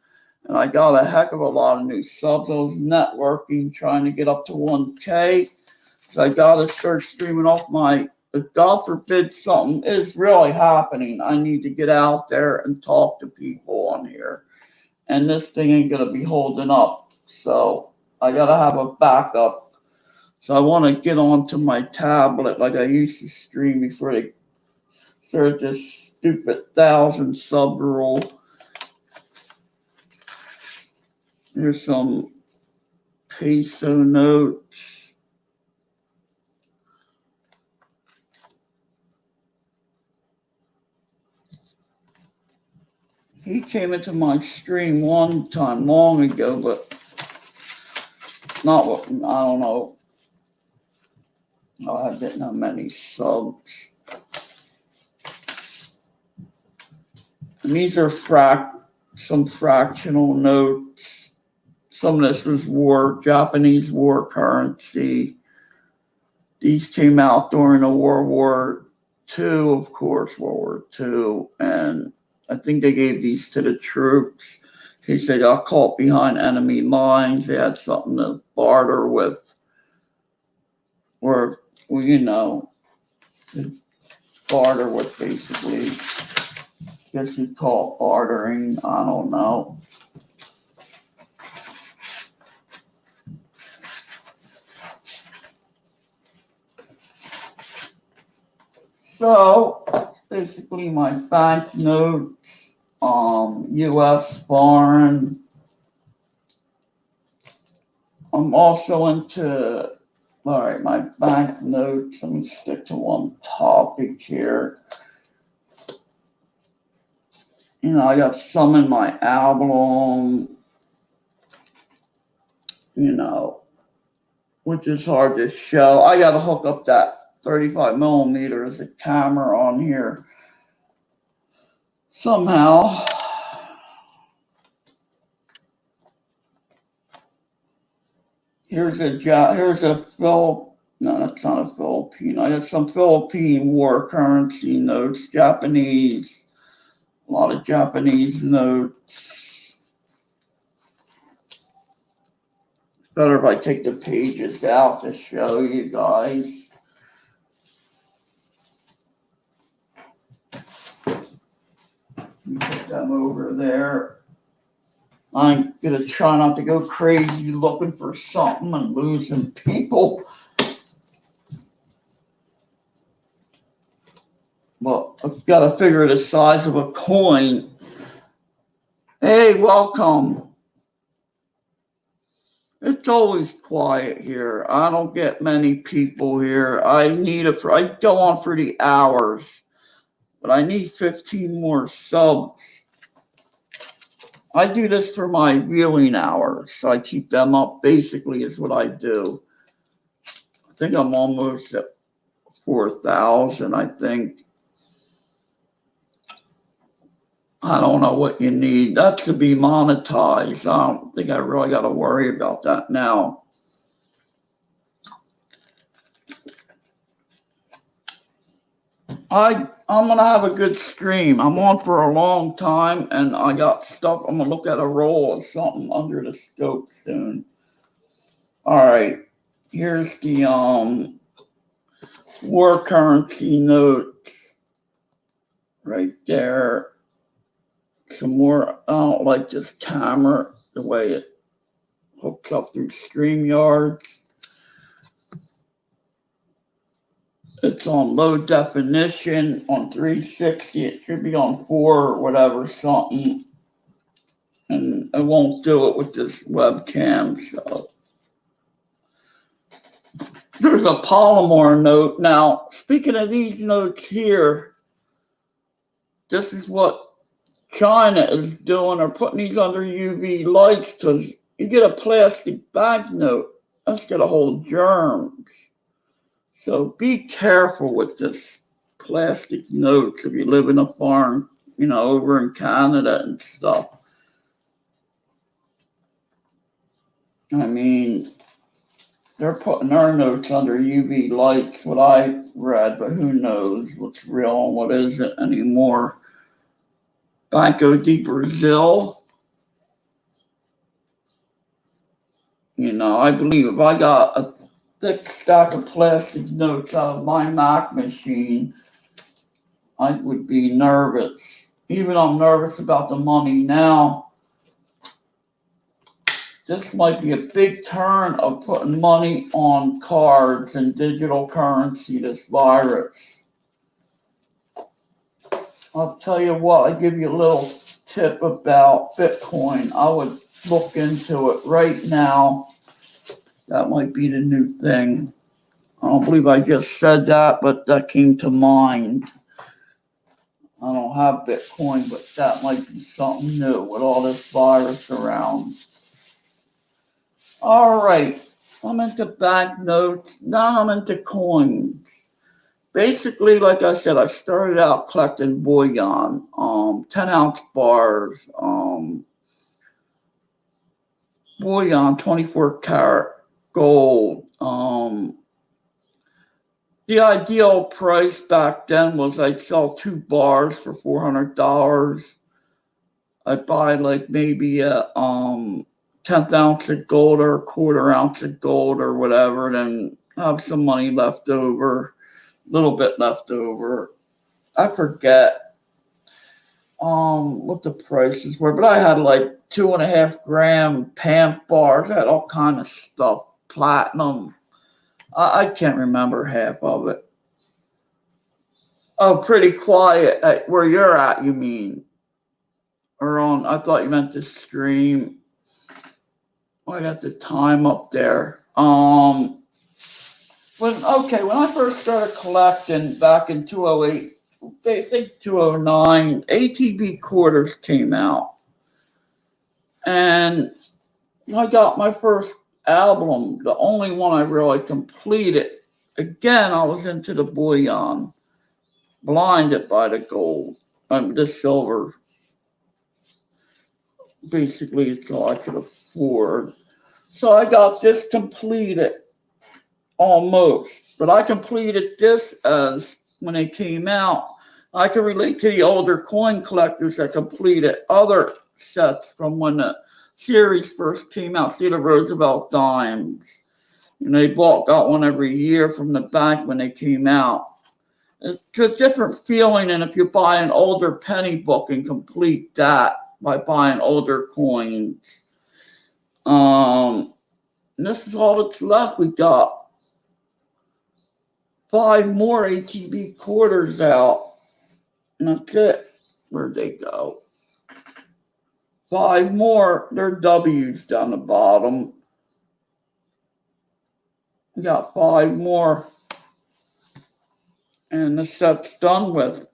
and I got a heck of a lot of new subs. I was networking, trying to get up to 1K. So I got to start streaming off my, if God forbid something is really happening, I need to get out there and talk to people on here. And this thing ain't going to be holding up. So I got to have a backup. So I want to get onto my tablet like I used to stream before they started this stupid 1,000 sub rule. Here's some peso notes. He came into my stream one time long ago, but not what, I don't know. I didn't have many subs. And these are some fractional notes. Some of this was Japanese war currency. These came out during the World War II, of course, World War II. And I think they gave these to the troops in case they got caught behind enemy lines. They had something to barter with. Or, well, you know, barter with basically. I guess you'd call it bartering. I don't know. So basically my banknotes, US foreign. I'm also into, all right, my banknotes. Let me stick to one topic here. You know, I got some in my album, you know, which is hard to show. I got to hook up that 35 millimeter as a camera on here somehow. Here's a no, that's not a Philippine. I got some Philippine war currency notes, Japanese, a lot of Japanese notes. It's better if I take the pages out to show you guys. Put them over there. I'm gonna try not to go crazy looking for something and losing people. Well, I've got to figure the size of a coin. Hey, welcome. It's always quiet here. I don't get many people here. I go on for the hours, but I need 15 more subs. I do this for my viewing hours, so I keep them up basically is what I do. I think I'm almost at 4,000, I think. I don't know what you need. That's to be monetized. I don't think I really got to worry about that now. I'm going to have a good stream. I'm on for a long time, and I got stuff. I'm going to look at a roll of something under the scope soon. All right. Here's the war currency notes right there. some more. I don't like this camera, the way it hooks up through StreamYard. It's on low definition on 360. It should be on 4 or whatever, something. And I won't do it with this webcam, so. There's a Palomar note. Now, speaking of these notes here, this is what China is doing. They're putting these under UV lights because you get a plastic banknote, that's going to hold germs. So be careful with this plastic notes if you live in a foreign, over in Canada and stuff. I mean, they're putting our notes under UV lights, what I read, but who knows what's real and what isn't anymore. Banco de Brazil. I believe if I got a thick stack of plastic notes out of my Mac machine, I would be nervous. Even though I'm nervous about the money now, this might be a big turn of putting money on cards and digital currency, this virus. I'll tell you what, I give you a little tip about Bitcoin. I would look into it right now. That might be the new thing. I don't believe I just said that, but that came to mind. I don't have Bitcoin, but that might be something new with all this virus around. All right, I'm into banknotes. Now I'm into coins. Basically, like I said, I started out collecting bullion, 10-ounce bars, bullion, 24 karat gold. The ideal price back then was I'd sell 2 bars for $400. I'd buy like maybe a 10th ounce of gold or a quarter ounce of gold or whatever, then have some money left over, a little bit left over. I forget what the prices were, but I had like 2.5 gram PAMP bars. I had all kind of stuff, platinum. I can't remember half of it. Oh, pretty quiet at where you're at, you mean? Or on, I thought you meant the stream. I got the time up there. When I first started collecting back in 2008, I think 2009, ATV quarters came out. And I got my first album, the only one I really completed. Again, I was into the bullion, blinded by the gold, the silver. Basically, it's all I could afford. So I got this completed, almost. But I completed this as when it came out. I can relate to the older coin collectors that completed other sets from when the series first came out. See the Roosevelt dimes. They got one every year from the bank when they came out. It's a different feeling than if you buy an older penny book and complete that by buying older coins. And this is all that's left. We got 5 more ATV quarters out. And that's it. Where'd they go? 5 more. They're W's down the bottom. We got 5 more. And the set's done with.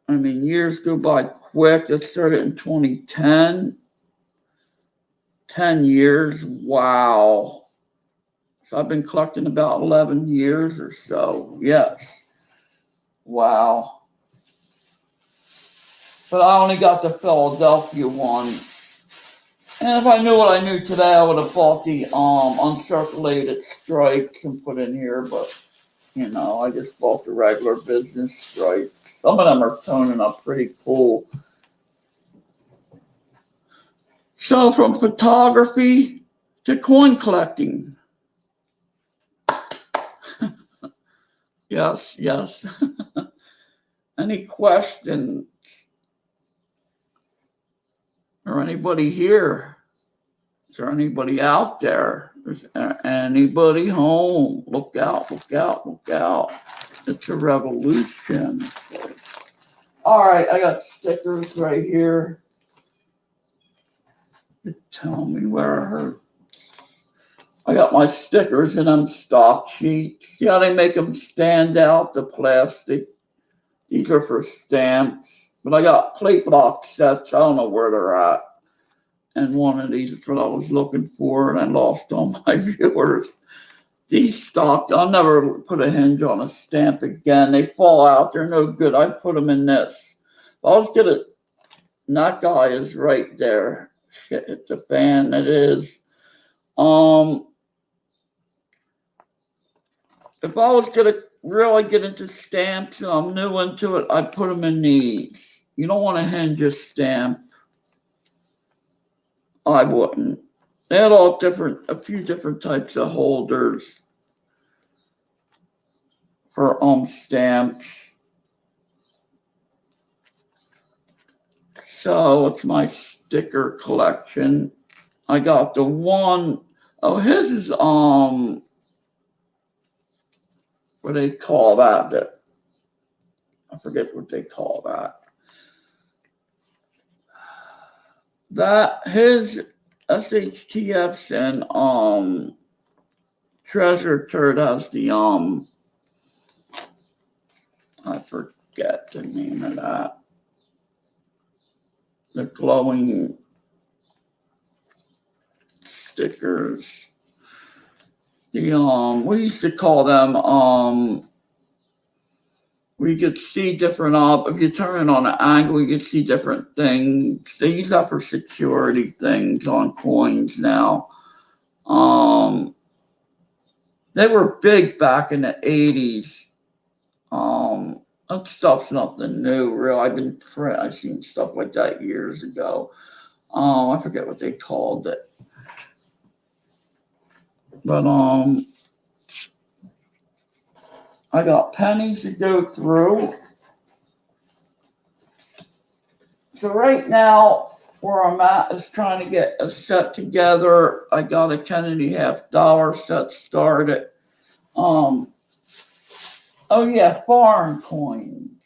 I mean, years go by quick. It started in 2010. 10 years. Wow. So I've been collecting about 11 years or so. Yes. Wow. But I only got the Philadelphia one. And if I knew what I knew today, I would have bought the uncirculated stripes and put in here. But, I just bought the regular business stripes. Some of them are toning up pretty cool. So from photography to coin collecting. Yes. Any questions? or anybody here? Is there anybody out there? Is there anybody home? Look out, look out, look out. It's a revolution. All right, I got stickers right here. Tell me where I heard. I got my stickers in them stock sheets. See how they make them stand out, the plastic? These are for stamps. But I got plate box sets. I don't know where they're at. And one of these is what I was looking for, and I lost all my viewers. These stock, I'll never put a hinge on a stamp again. They fall out. They're no good. I put them in this. I'll just get it. And that guy is right there. Shit, it's a fan. It is. If I was gonna really get into stamps and I'm new into it, I'd put them in these. You don't want to hinge a stamp. I wouldn't. They had a few different types of holders for stamps. So it's my sticker collection. I got the one. Oh, his is what do they call that? I forget what they call that. That his SHTFs and Treasure Turd has the I forget the name of that. The glowing stickers. The we used to call them we could see different if you turn it on an angle, you could see different things. They use that for security things on coins now. They were big back in the 80s. That stuff's nothing new, really. I've seen stuff like that years ago. I forget what they called it. But I got pennies to go through. So right now, where I'm at is trying to get a set together. I got a $10.50 set started. Oh yeah, foreign coins.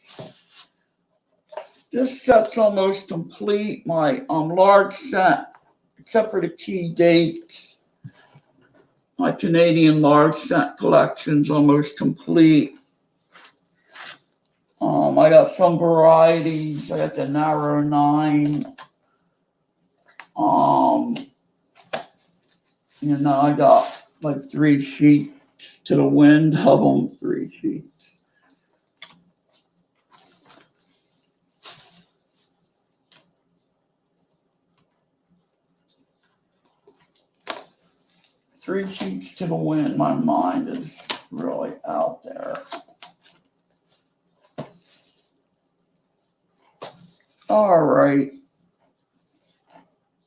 This set's almost complete. My large set, except for the key dates. My Canadian large set collection's almost complete. I got some varieties. I got the narrow 9. I got like 3 sheets to the wind of them, 3 sheets. Three sheets to the wind. My mind is really out there. All right.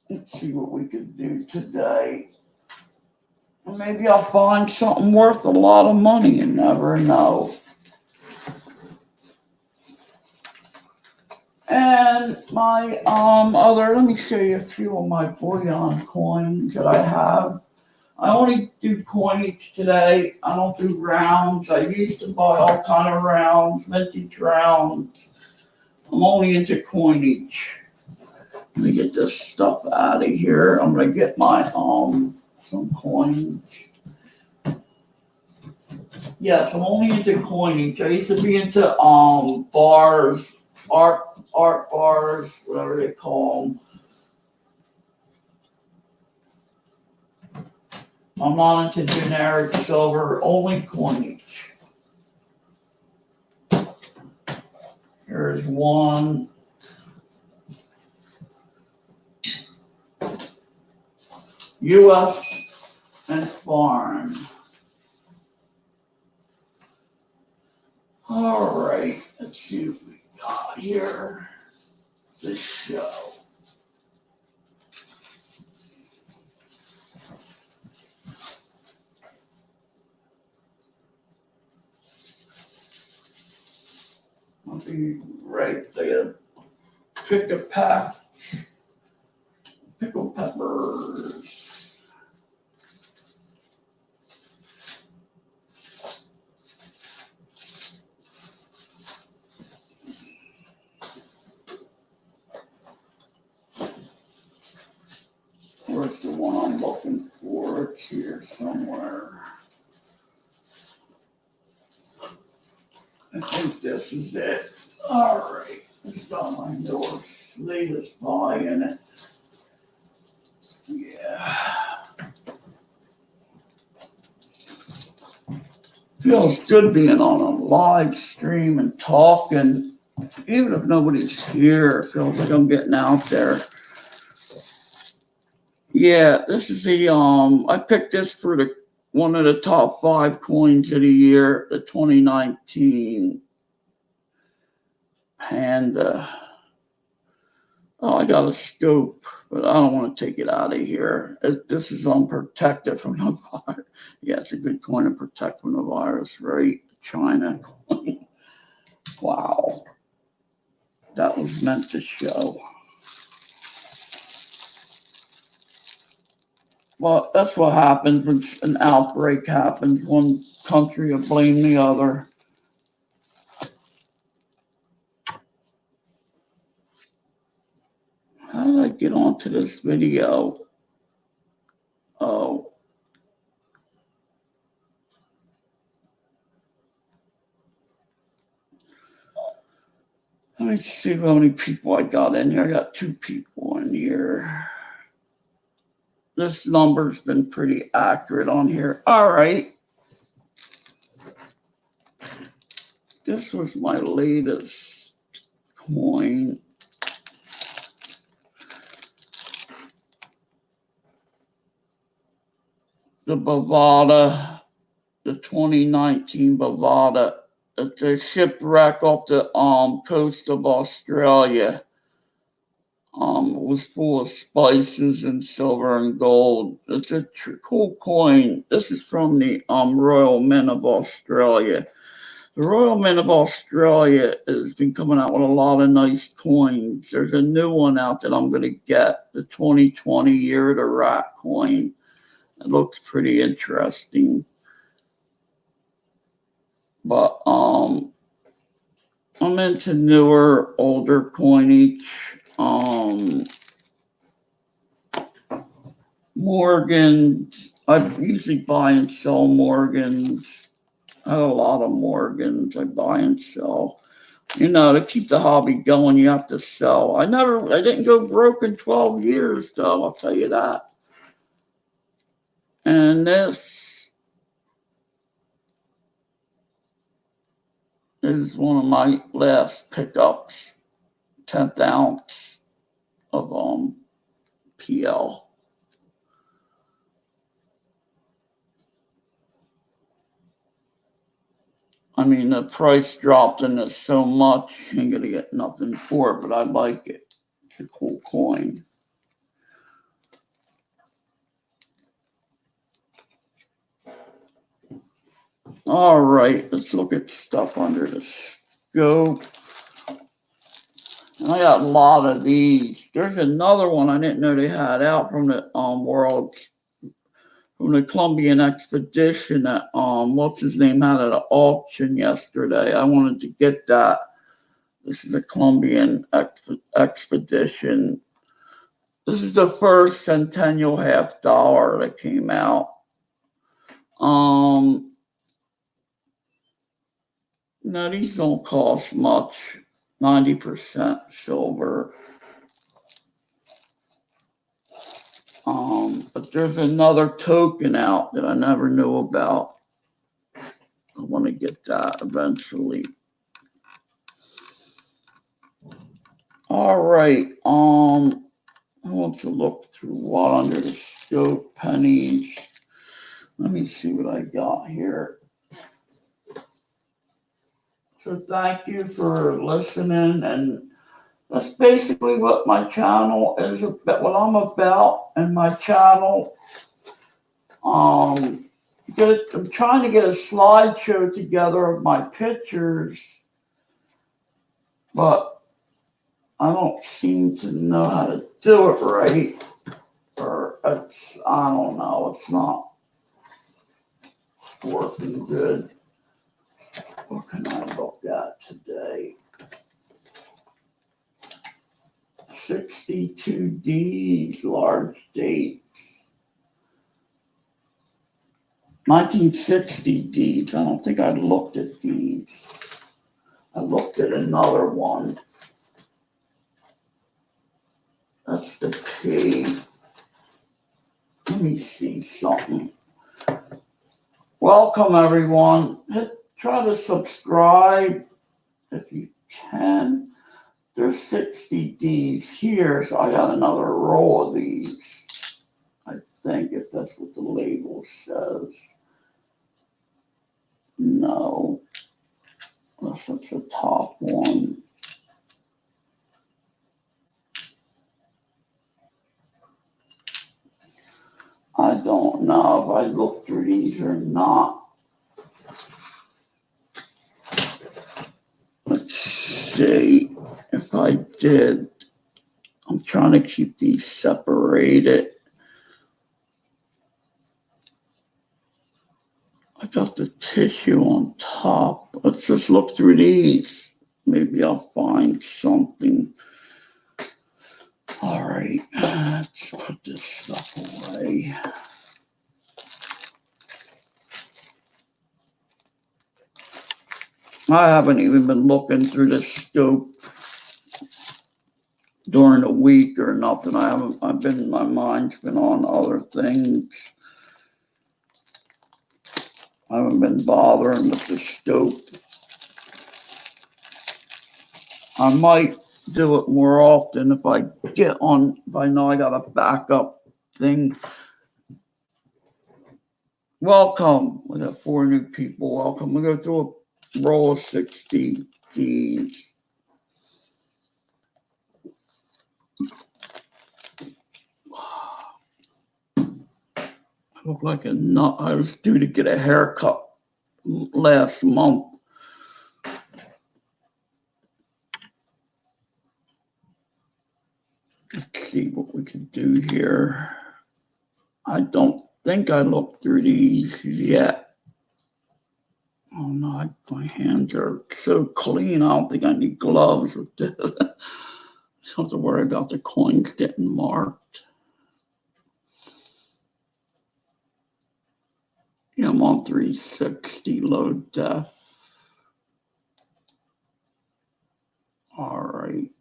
Let's see what we could do today. Maybe I'll find something worth a lot of money. You never know. And my let me show you a few of my bullion coins that I have. I only do coinage today. I don't do rounds. I used to buy all kind of rounds, vintage rounds. I'm only into coinage. Let me get this stuff out of here. I'm gonna get my some coins. Yes, I'm only into coinage. I used to be into bars, art bars, whatever they call them. I'm not into generic silver, only coinage. Here's one. U.S. and foreign. All right, let's see what we got here. This show. I'll be right there. Pick a pack looking for. It's here somewhere. I think this is it. All right. It's got my latest buy in it. Yeah. Feels good being on a live stream and talking. Even if nobody's here, it feels like I'm getting out there. Yeah, this is the I picked this for the one of the top 5 coins of the year, the 2019 Panda. Oh, I got a scope, but I don't want to take it out of here. This is unprotected from the virus. Yeah, it's a good coin to protect from the virus, right? China coin. Wow. That was meant to show. Well, that's what happens when an outbreak happens. One country will blame the other. How did I get onto this video? Oh. Let me see how many people I got in here. I got 2 people in here. This number's been pretty accurate on here. All right. This was my latest coin. The Bovada, the 2019 Bovada. It's a shipwreck off the coast of Australia. It was full of spices and silver and gold. It's a cool coin. This is from the Royal Mint of Australia. The Royal Mint of Australia has been coming out with a lot of nice coins. There's a new one out that I'm going to get, the 2020 Year of the Rat coin. It looks pretty interesting. But I'm into newer, older coinage. Morgans. I usually buy and sell Morgans. I have a lot of Morgans I buy and sell. You know, to keep the hobby going, you have to sell. I didn't go broke in 12 years, though, I'll tell you that. And this is one of my last pickups, 10th ounce of PL. I mean, the price dropped in this so much, you ain't gonna get nothing for it, but I like it. It's a cool coin. All right, let's look at stuff under the scope. And I got a lot of these. There's another one I didn't know they had out from the from the Columbian expedition that what's his name had at an auction yesterday. I wanted to get that. This is a Columbian expedition. This is the first Centennial $50 that came out. No, these don't cost much. 90% silver. But there's another token out that I never knew about. I want to get that eventually. All right. I want to look through what under the scope pennies. Let me see what I got here. So thank you for listening, and that's basically what my channel is about, what I'm about, and my channel. I'm trying to get a slideshow together of my pictures, but I don't seem to know how to do it right. Or I don't know, it's not working good. What can I look at today? 62 Ds, large dates. 1960 deeds. I don't think I looked at these. I looked at another one. That's the P. Let me see something. Welcome, everyone. Try to subscribe if you can. There's 60 Ds here, so I got another row of these. I think if that's what the label says. No. Unless that's the top one. I don't know if I looked through these or not. Let's see if I did. I'm trying to keep these separated. I got the tissue on top. Let's just look through these. Maybe I'll find something. All right, let's put this stuff away. I haven't even been looking through the scope during the week or nothing. My mind's been on other things. I haven't been bothering with the scope. I might do it more often if I know I got a backup thing. Welcome. We got 4 new people. Welcome. We go through a roll of 60 keys. I look like a nut. I was due to get a haircut last month. Let's see what we can do here. I don't think I looked through these yet. Oh no, my hands are so clean. I don't think I need gloves with this. Don't have to worry about the coins getting marked. Yeah, I'm on 360 low def. All right.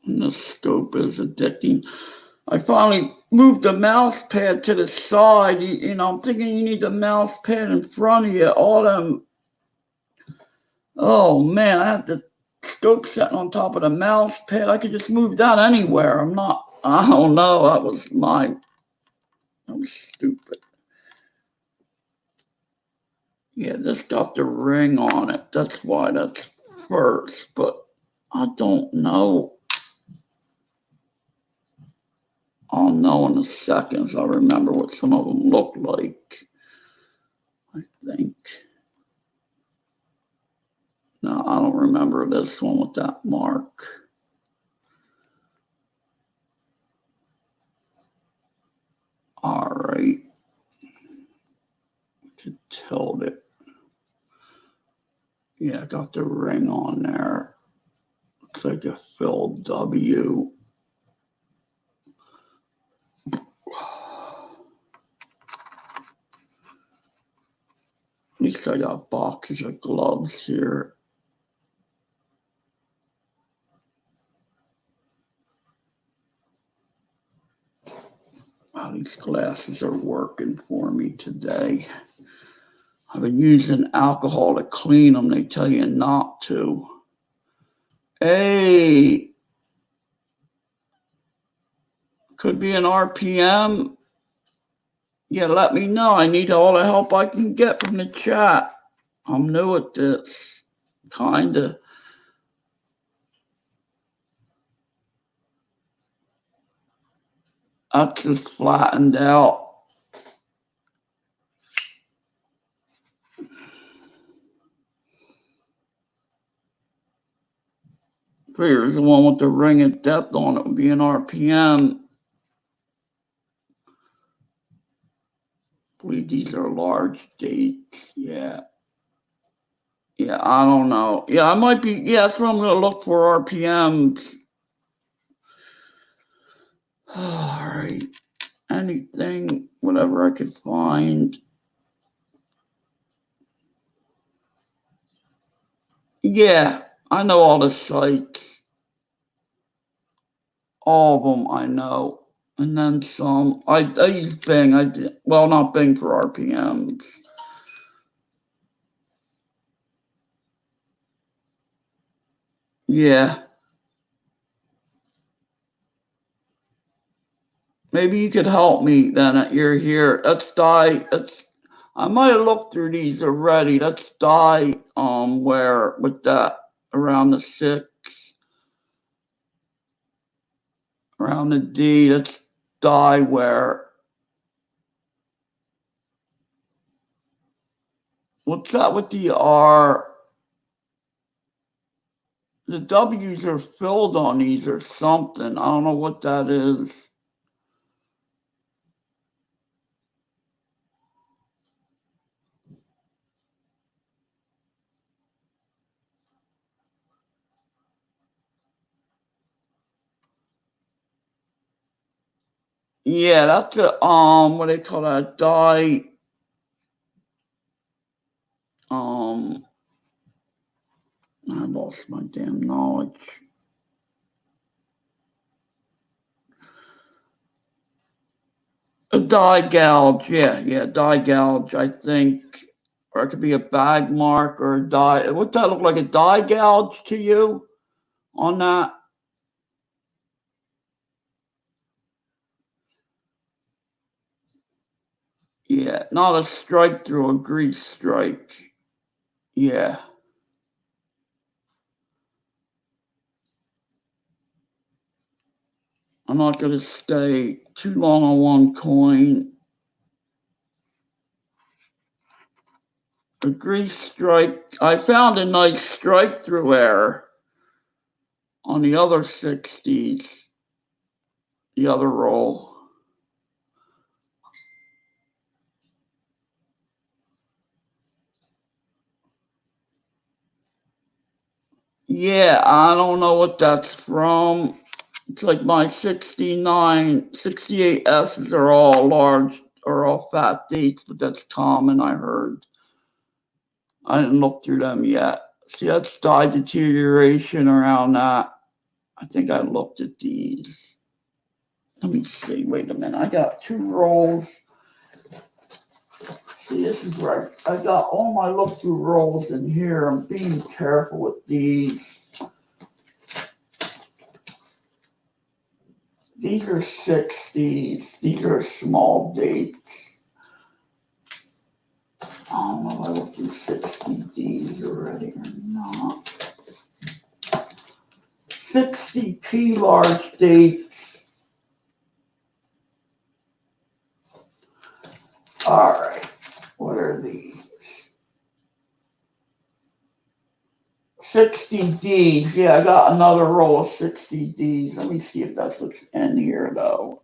And the scope is addicting. I finally moved the mouse pad to the side. You know, I'm thinking you need the mouse pad in front of you. All them. Oh man, I had the scope sitting on top of the mouse pad. I could just move that anywhere. I don't know. That was stupid. Yeah, this got the ring on it. That's why that's first. But I don't know. I'll know in a second. So I remember what some of them look like. I think. No, I don't remember this one with that mark. All right. To tilt it. Yeah, I got the ring on there. Looks like a Phil W. At least I got boxes of gloves here. Wow, these glasses are working for me today. I've been using alcohol to clean them. They tell you not to. Hey, could be an RPM. Yeah, let me know. I need all the help I can get from the chat. I'm new at this. Kinda. That's just flattened out. Here's the one with the ring of death on it. Would be an RPM. I believe these are large dates. Yeah. Yeah, I don't know. Yeah, I might be. Yeah, that's what I'm going to look for, RPMs. All right. anything, whatever I could find. Yeah, I know all the sites. All of them I know. And then some. I use Bing. Well, not Bing for RPMs. Yeah. Maybe you could help me then. You're here. I might have looked through these already. Let's die where with that around the 6, around the D. Let's die where. What's that with the R? The W's are filled on these or something. I don't know what that is. Yeah, that's a what do they call that? Die. I lost my damn knowledge. A die gouge, yeah, die gouge, I think. Or it could be a bag mark or a die. Would that look like a die gouge to you on that? Yeah, not a strike through, a grease strike. Yeah. I'm not going to stay too long on one coin. A grease strike. I found a nice strike through error on the other 60s, the other roll. Yeah, I don't know what that's from. It's like my 69, 68 S's are all large, are all fat dates, but that's common, I heard. I didn't look through them yet. See, that's die deterioration around that. I think I looked at these. Let me see. Wait a minute. I got 2 rolls. See, this is right. I got all my look through rolls in here. I'm being careful with these. These are 60s. These are small dates. I don't know if I looked through 60Ds already or not. 60P large dates. All right. What are these? 60Ds. Yeah, I got another roll of 60Ds. Let me see if that's what's in here, though.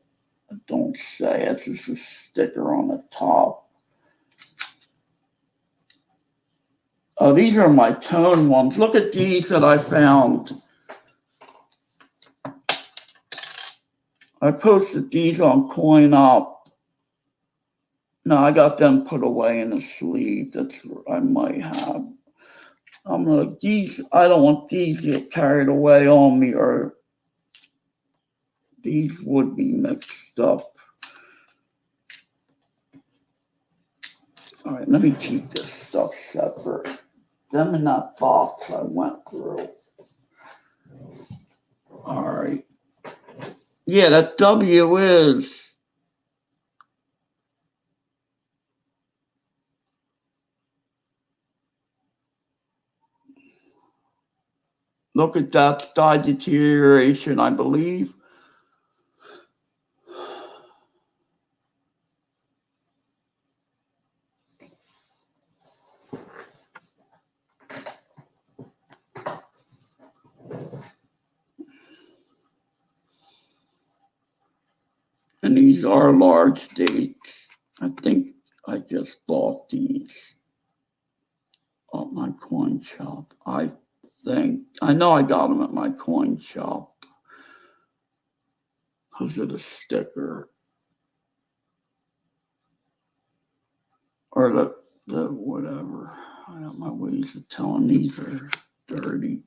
Don't say it's just a sticker on the top. Oh, these are my tone ones. Look at these that I found. I posted these on CoinOp. No, I got them put away in the sleeve. That's what I might have. These, I don't want these to get carried away on me, or these would be mixed up. All right, let me keep this stuff separate. Them in that box I went through. All right. Yeah, that W is. Look at that, die deterioration, I believe. And these are large dates. I think I just bought these at my coin shop. I know I got them at my coin shop because of the sticker. or the whatever. I got my ways of telling these are dirty.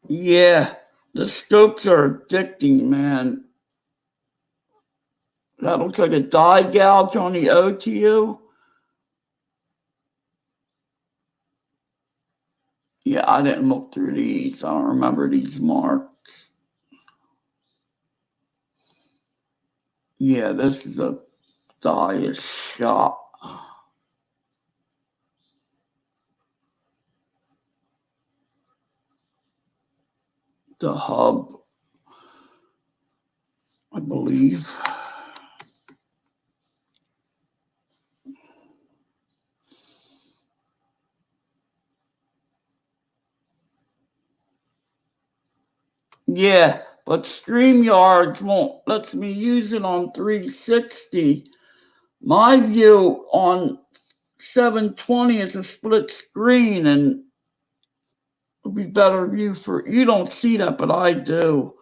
Yeah, the scopes are addicting, man. That looks like a dye gouge on the OTU. Yeah, I didn't look through these. I don't remember these marks. Yeah, this is a dye shot. The hub, I believe. Yeah, but StreamYards won't let me use it on 360. My view on 720 is a split screen, and it'll be better view for you. Don't see that, but I do.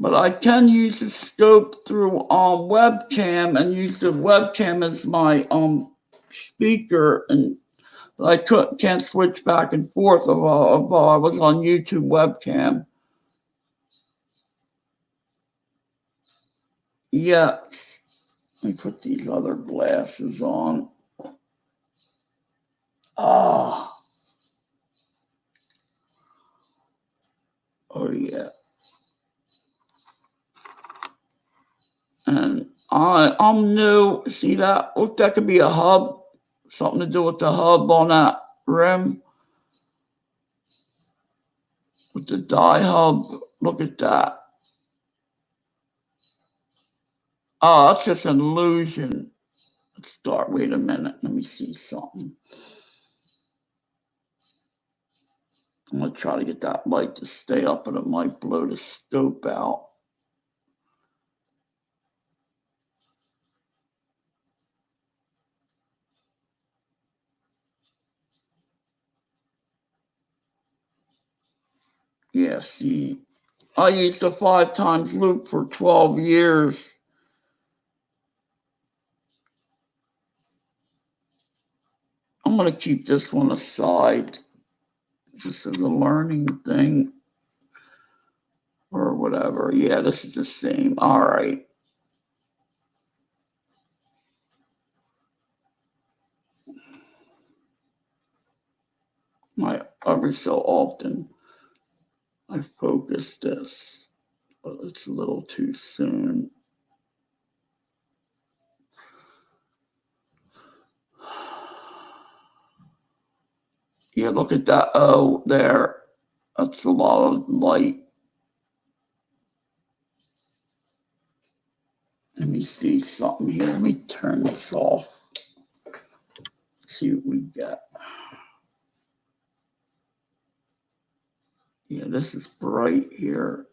But I can use the scope through webcam and use the webcam as my speaker, and I can't switch back and forth if I was on YouTube webcam. Yeah, let me put these other glasses on. Ah, oh yeah. And I'm new. See that? Look, that could be a hub. Something to do with the hub on that rim. With the dye hub. Look at that. Oh, that's just an illusion. Let's start. Wait a minute. Let me see something. I'm going to try to get that light to stay up, and it might blow the scope out. Yeah, see, I used a 5 times loop for 12 years. I'm going to keep this one aside just as a learning thing or whatever. Yeah, this is the same. All right. Every so often I focus this, but it's a little too soon. Yeah, look at that O there. That's a lot of light. Let me see something here. Let me turn this off. See what we get. Yeah, this is bright here.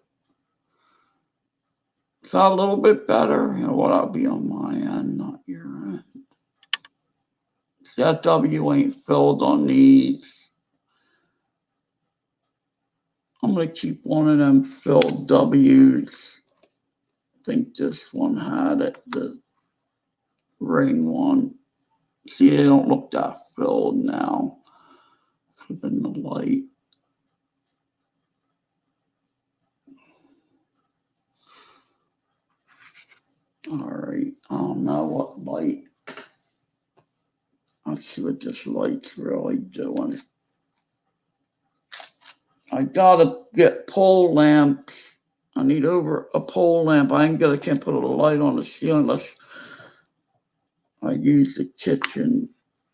It's a little bit better. You know what? I'll be on my end, not your end. See, that W ain't filled on these. I'm going to keep one of them filled W's. I think this one had it, the ring one. See, they don't look that filled now. Keeping the light. All right, I don't know what light. Let's see what this light's really doing. I gotta get pole lamps. I need over a pole lamp. Can't put a light on the ceiling unless I use the kitchen,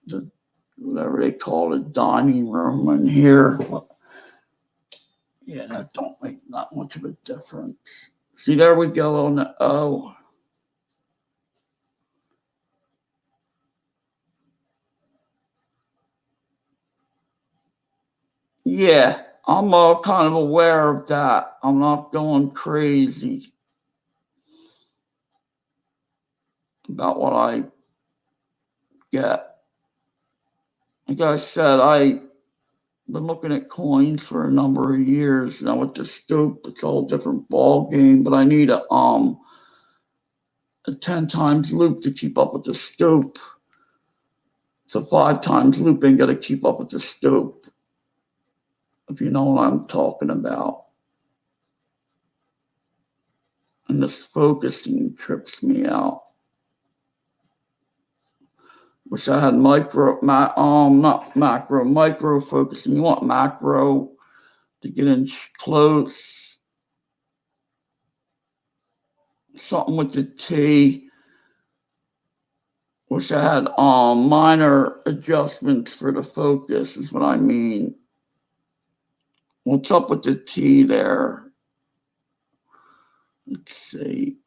the whatever they call it, dining room in here. Yeah, that don't make not much of a difference. See, there we go on the O. Yeah, I'm kind of aware of that. I'm not going crazy about what I get. like I said, I've been looking at coins for a number of years now. With the scope, it's all a different ball game. But I need a 10 times loop to keep up with the scope. So 5 times loop ain't got to keep up with the scope. If you know what I'm talking about. And this focusing trips me out. Wish I had not macro, micro focusing. You want macro to get in close. Something with the T. Wish I had minor adjustments for the focus is what I mean. What's up with the T there? Let's see.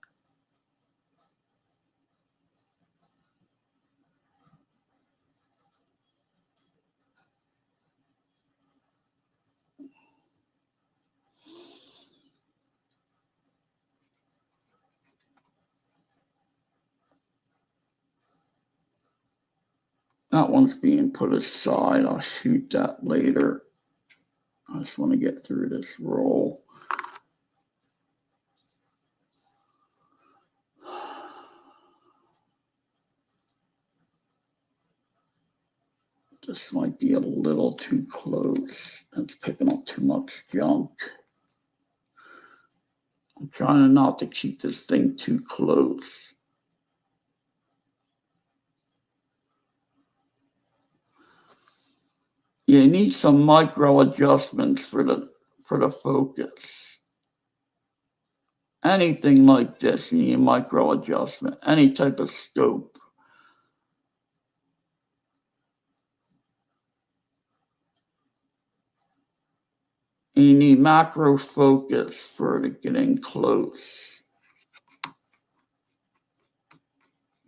That one's being put aside. I'll shoot that later. I just want to get through this roll. This might be a little too close. It's picking up too much junk. I'm trying not to keep this thing too close. You need some micro adjustments for the focus. Anything like this, you need a micro adjustment. Any type of scope. And you need macro focus for it to get in close.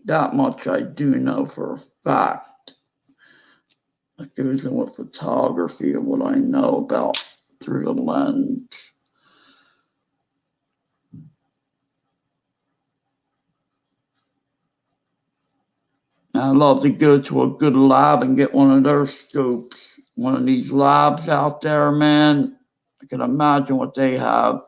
That much I do know for a fact. That goes in with photography and what I know about through the lens. I'd love to go to a good lab and get one of their scopes. One of these labs out there, man. I can imagine what they have.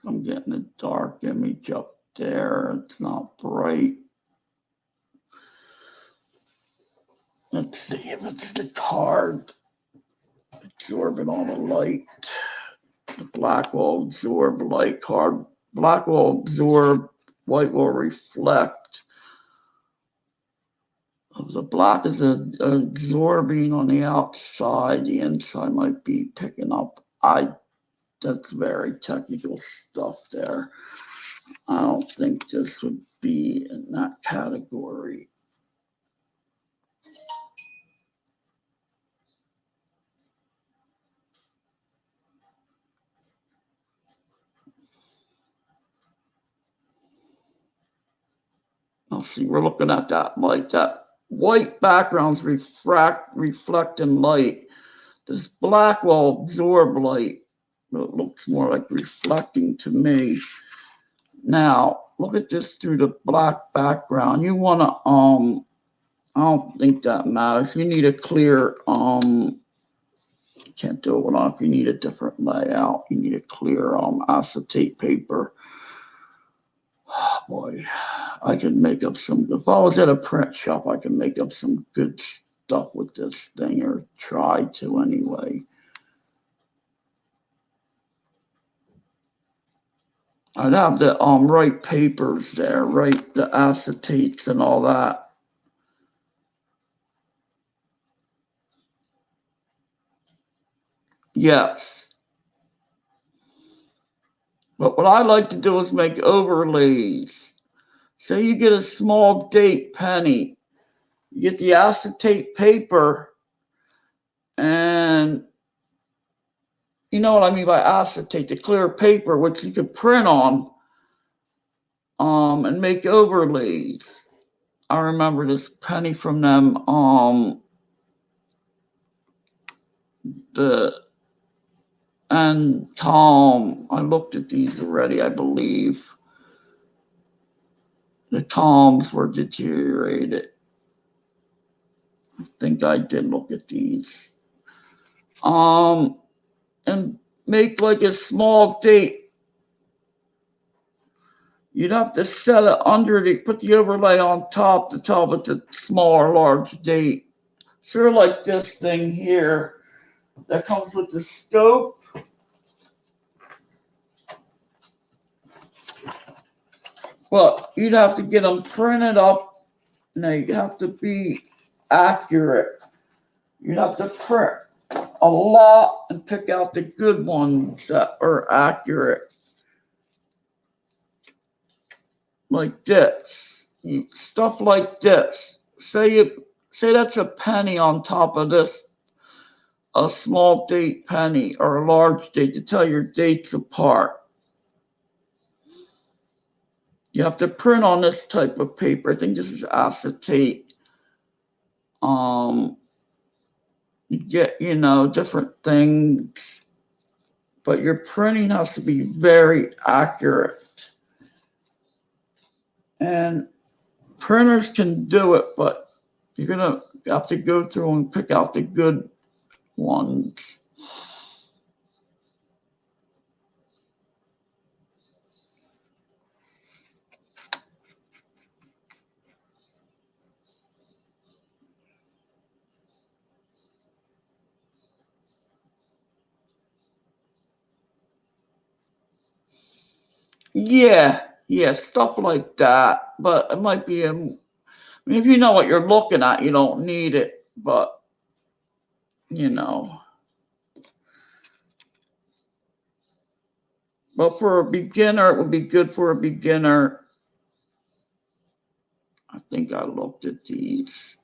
I'm getting a dark image up there. It's not bright. Let's see if it's the card absorbing all the light. The black will absorb light. Card black will absorb, white will reflect. If the black is absorbing on the outside, the inside might be picking up. That's very technical stuff there. I don't think this would be in that category. Now see, we're looking at that light. That white background's reflecting light. This black will absorb light. It looks more like reflecting to me. Now, look at this through the black background. You want to, I don't think that matters. You need a clear, can't do it without, if you need a different layout, you need a clear acetate paper. Oh boy, I could make up some, if I was at a print shop, I could make up some good stuff with this thing, or try to anyway. I'd have the right papers there, right, the acetates and all that. Yes. But what I like to do is make overlays. Say you get a small date penny. You get the acetate paper, and you know what I mean by acetate, the clear paper, which you could print on, and make overlays. I remember this penny from them, I looked at these already, I believe. The columns were deteriorated. I think I did look at these. And make like a small date. You'd have to set it under put the overlay on top to tell if it's a small or large date. Sure, like this thing here that comes with the scope. But you'd have to get them printed up, and they have to be accurate. You'd have to print a lot and pick out the good ones that are accurate. Like this. Stuff like this. Say that's a penny on top of this, a small date penny or a large date, to tell your dates apart. You have to print on this type of paper. I think this is acetate. You get, different things, but your printing has to be very accurate. And printers can do it, but you're going to have to go through and pick out the good ones. Yeah, stuff like that. But it might be, if you know what you're looking at, you don't need it. But, But for a beginner, it would be good for a beginner. I think I looked at these.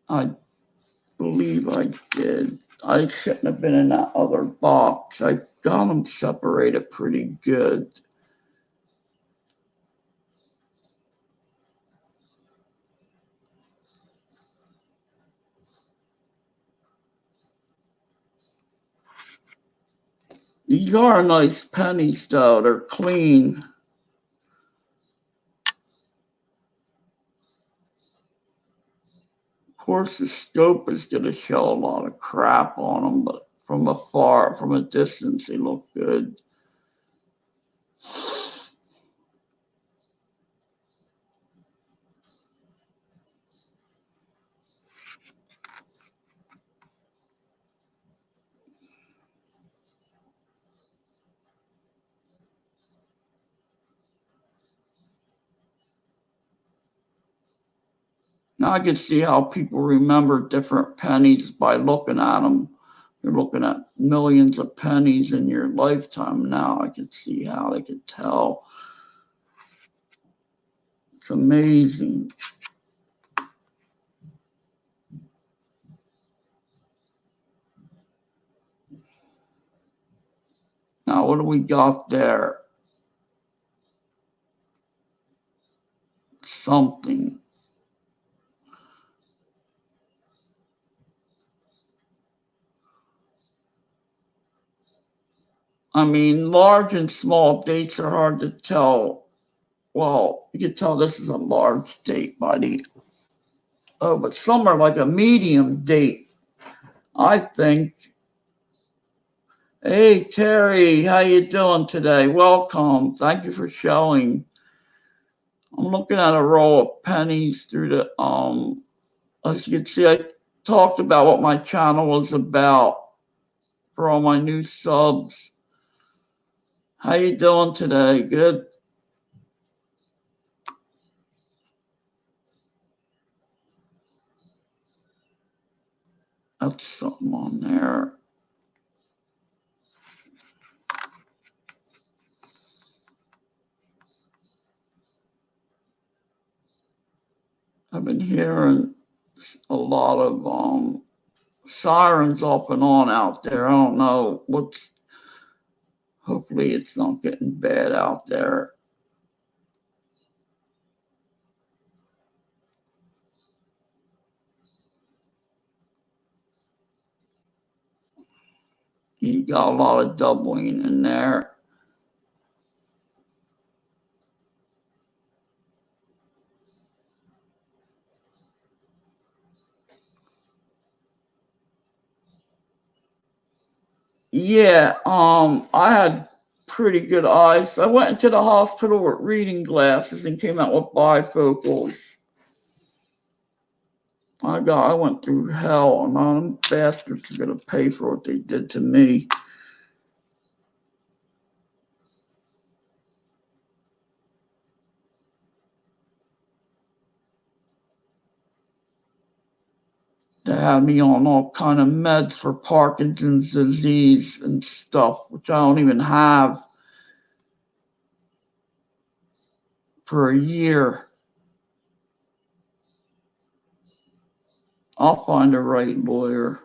I believe I did. I shouldn't have been in that other box. I got them separated pretty good. These are nice pennies, though. They're clean. Of course, the scope is going to show a lot of crap on them, but from a distance, they look good. Now I can see how people remember different pennies by looking at them. You're looking at millions of pennies in your lifetime now. I can see how they could tell. It's amazing. Now, what do we got there? Something. I mean, large and small dates are hard to tell. Well, you can tell this is a large date by but some are like a medium date, I think. Hey, Terry, how you doing today? Welcome. Thank you for showing. I'm looking at a row of pennies through the, as you can see, I talked about what my channel was about for all my new subs. How you doing today? Good? That's something on there. I've been hearing a lot of sirens off and on out there. I don't know what's. Hopefully, it's not getting bad out there. You got a lot of doubling in there. Yeah, I had pretty good eyes. I went into the hospital with reading glasses and came out with bifocals. I went through hell, and them bastards are gonna pay for what they did to me. They had me on all kind of meds for Parkinson's disease and stuff, which I don't even have, for a year. I'll find a right lawyer.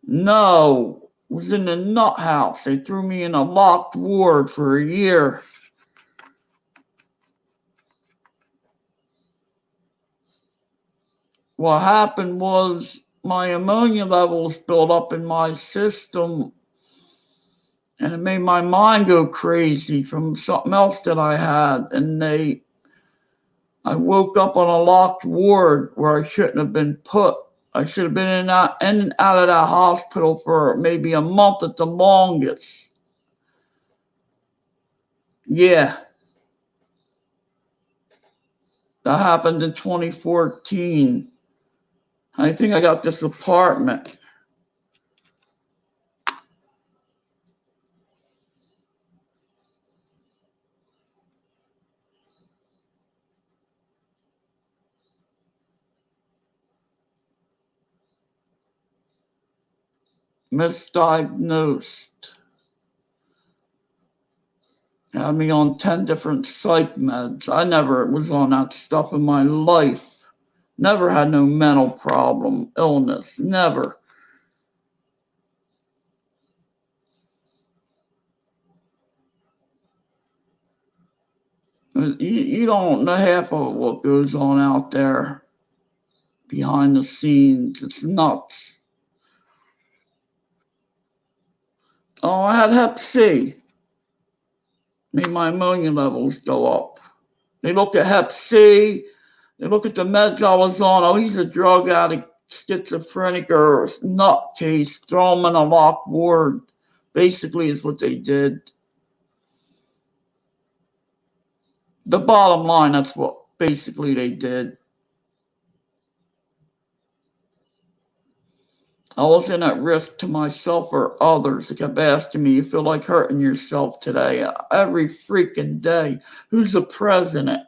No, it was in the nut house. They threw me in a locked ward for a year. What happened was my ammonia levels built up in my system, and it made my mind go crazy from something else that I had. And I woke up on a locked ward where I shouldn't have been put. I should have been in and out of that hospital for maybe a month at the longest. Yeah, that happened in 2014. I think I got this apartment. Misdiagnosed. Had me on 10 different psych meds. I never was on that stuff in my life. Never had no mental problem, illness. Never. You don't know half of what goes on out there behind the scenes. It's nuts. Oh, I had Hep C. Made my ammonia levels go up. They look at Hep C. They look at the meds I was on. Oh, he's a drug addict, schizophrenic, or nutcase. Throw him in a locked ward. Basically, is what they did. The bottom line, that's what basically they did. I wasn't at risk to myself or others. They kept asking me, you feel like hurting yourself today? Every freaking day. Who's the president?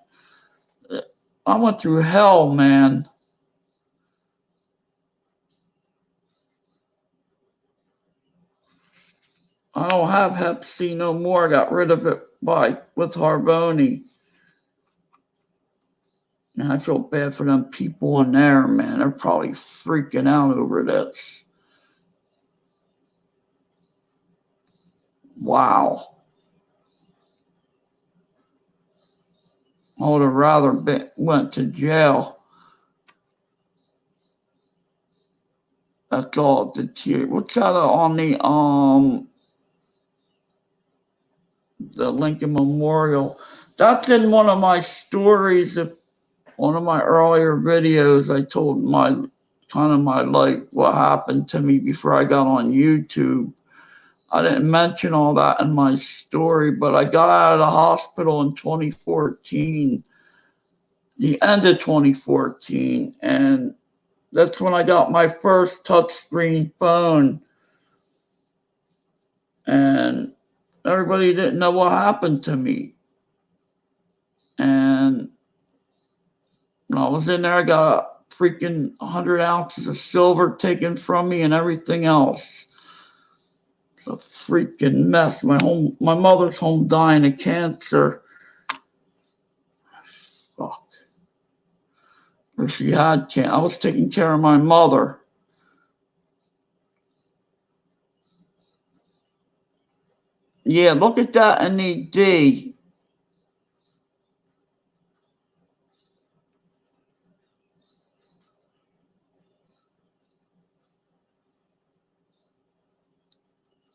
I went through hell, man. I don't have Hep C no more. I got rid of it with Harvoni. And I feel bad for them people in there, man. They're probably freaking out over this. Wow. I would have rather went to jail. That's all the tear. What's that on the Lincoln Memorial? That's in one of my stories. If one of my earlier videos, I told my life, what happened to me before I got on YouTube. I didn't mention all that in my story, but I got out of the hospital in 2014, the end of 2014, and that's when I got my first touchscreen phone. And everybody didn't know what happened to me. And when I was in there, I got freaking 100 ounces of silver taken from me and everything else. It's a freaking mess. My mother's home dying of cancer. Fuck. Or she had cancer. I was taking care of my mother. Yeah, look at that in the D.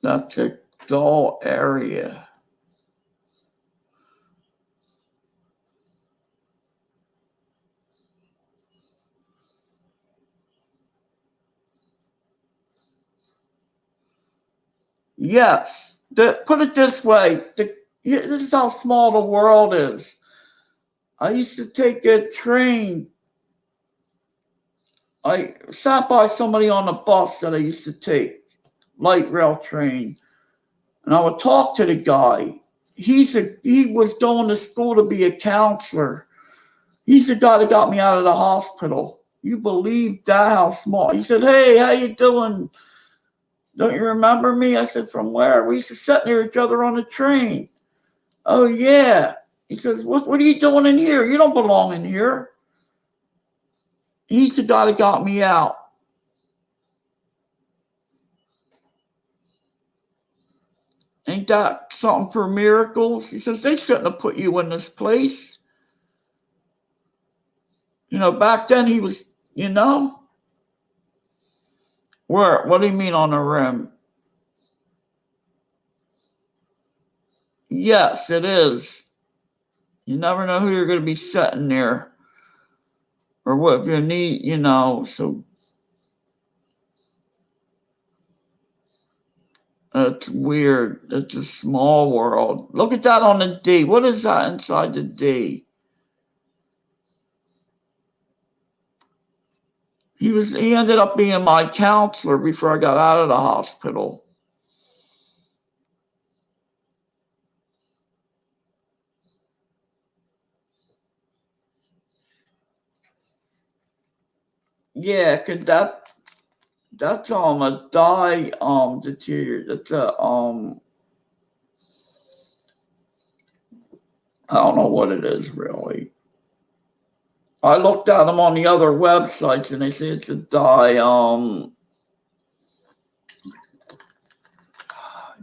That's a dull area. Yes. Put it this way. This is how small the world is. I used to take a train. I sat by somebody on a bus that I used to take, light rail train, and I would talk to the guy. He was going to school to be a counselor. He's the guy that got me out of the hospital. You believe that how small? He said, "Hey, how you doing? Don't you remember me?" I said, "From where?" "We used to sit near each other on the train." "Oh yeah." He says, "What are you doing in here? You don't belong in here." He's the guy that got me out. Ain't that something for miracles? He says, "They shouldn't have put you in this place." Back then he was, you know, where? What do you mean on the rim? Yes, it is. You never know who you're going to be sitting there, or what if you need, so it's weird. It's a small world. Look at that on the D. What is that inside the D? He ended up being my counselor before I got out of the hospital. Yeah, cause that's a dye deteriorate. That's a I don't know what it is really. I looked at them on the other websites and they say it's a dye I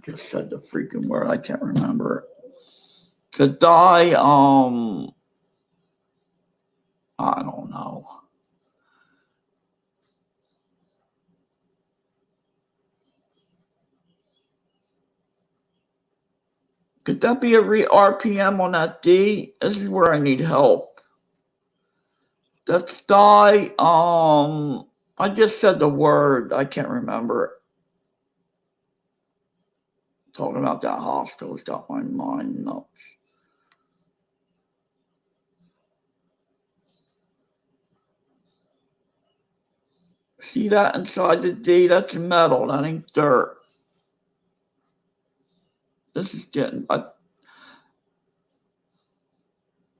just said the freaking word, I can't remember it. It's a dye I don't know. Could that be a RPM on that D? This is where I need help. That's dye. I just said the word. I can't remember it. Talking about that hospital's got my mind nuts. See that inside the D? That's metal. That ain't dirt. This is getting.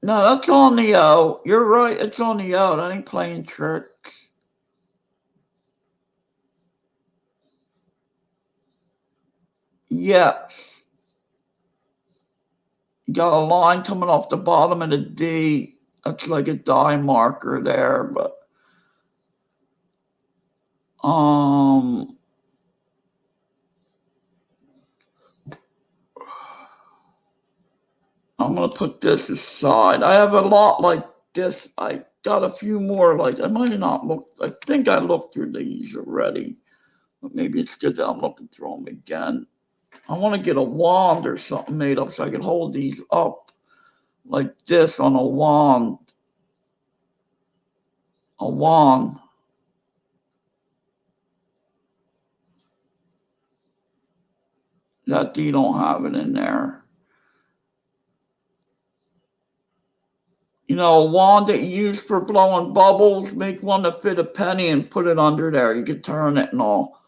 No, that's on the O. You're right. It's on the O. That ain't playing tricks. Yes. You got a line coming off the bottom of the D. That's like a dye marker there, but I'm gonna put this aside. I have a lot like this. I got a few more like I might have not looked. I think I looked through these already, but maybe it's good that I'm looking through them again. I want to get a wand or something made up so I can hold these up like this on a wand. A wand. That D don't have it in there. A wand that you use for blowing bubbles, make one to fit a penny and put it under there. You can turn it and all.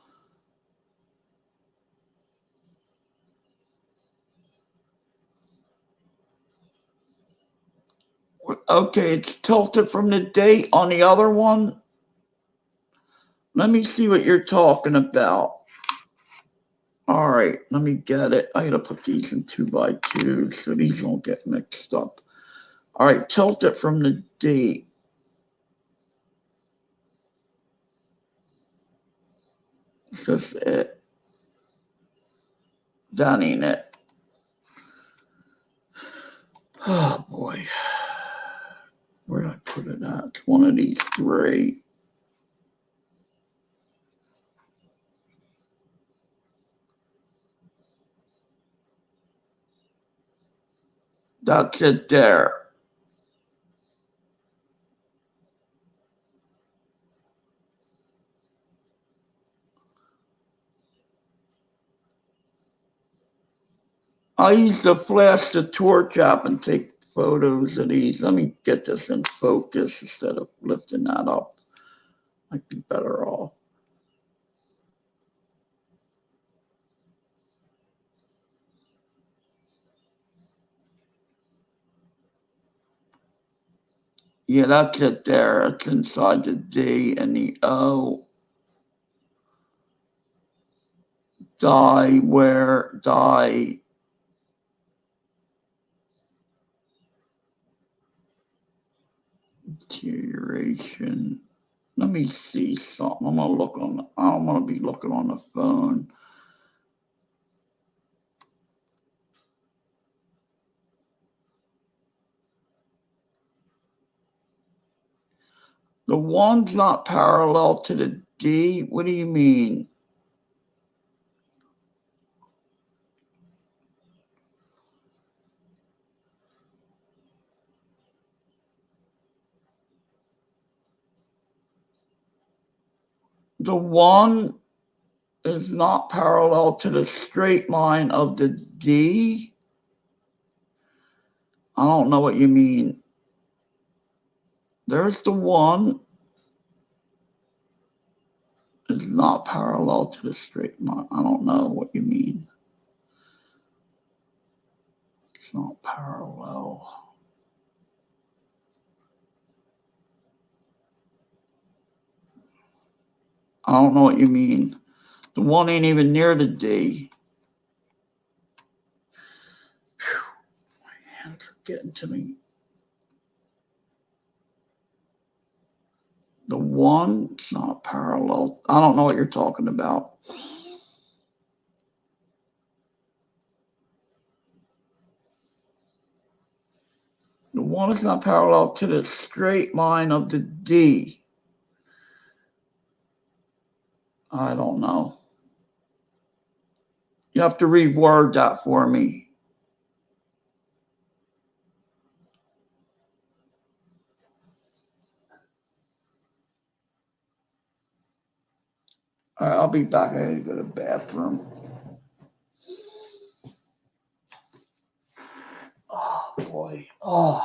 Okay, it's tilted from the date on the other one. Let me see what you're talking about. All right, let me get it. I gotta put these in 2x2 so these won't get mixed up. All right, tilt it from the date. Is this it? That ain't it. Oh boy. Where did I put it at? It's one of these three. That's it there. I used to flash the torch app and take photos of these. Let me get this in focus instead of lifting that up. I'd be better off. Yeah, that's it there. It's inside the D and the O. Die, where, die. Deterioration. Let me see something. I'm gonna look on. I don't want to be looking on the phone. The one's not parallel to the D. What do you mean? The one is not parallel to the straight line of the D. I don't know what you mean. There's the one. Is not parallel to the straight line. I don't know what you mean. It's not parallel. I don't know what you mean. The one ain't even near the D. Whew, my hands are getting to me. The one, it's not parallel. I don't know what you're talking about. The one is not parallel to the straight line of the D. I don't know. You have to reword that for me. All right, I'll be back. I gotta go to the bathroom. Oh boy. Oh.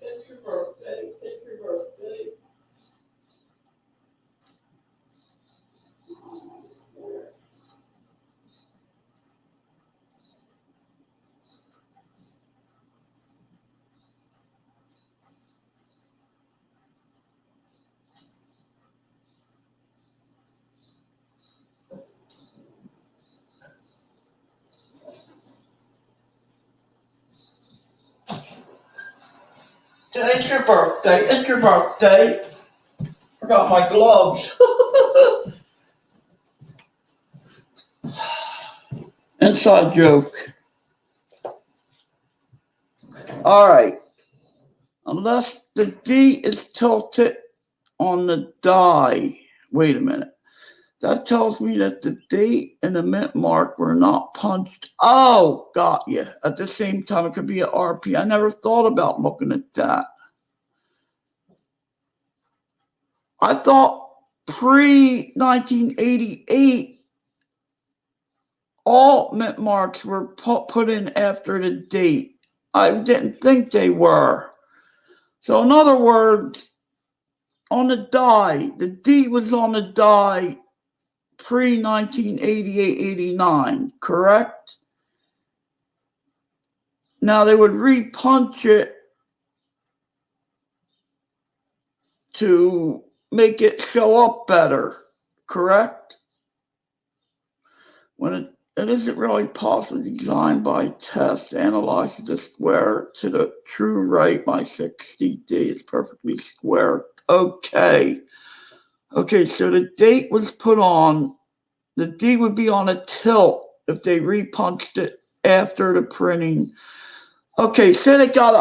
It's your birthday. It's your birthday. Today's your birthday. It's your birthday. Forgot my gloves. Inside joke. All right. Unless the D is tilted on the die. Wait a minute. That tells me that the date and the mint mark were not punched. Oh, got you. At the same time, it could be an RP. I never thought about looking at that. I thought pre 1988, all mint marks were put in after the date. I didn't think they were. So, in other words, on the die, the D was on the die pre 1988-89, correct? Now they would repunch it to make it show up better, correct? When it isn't really possible to design by test, analyze the square to the true right by 60D is perfectly square. Okay, so the date was put on, the D would be on a tilt if they repunched it after the printing. Okay, say they got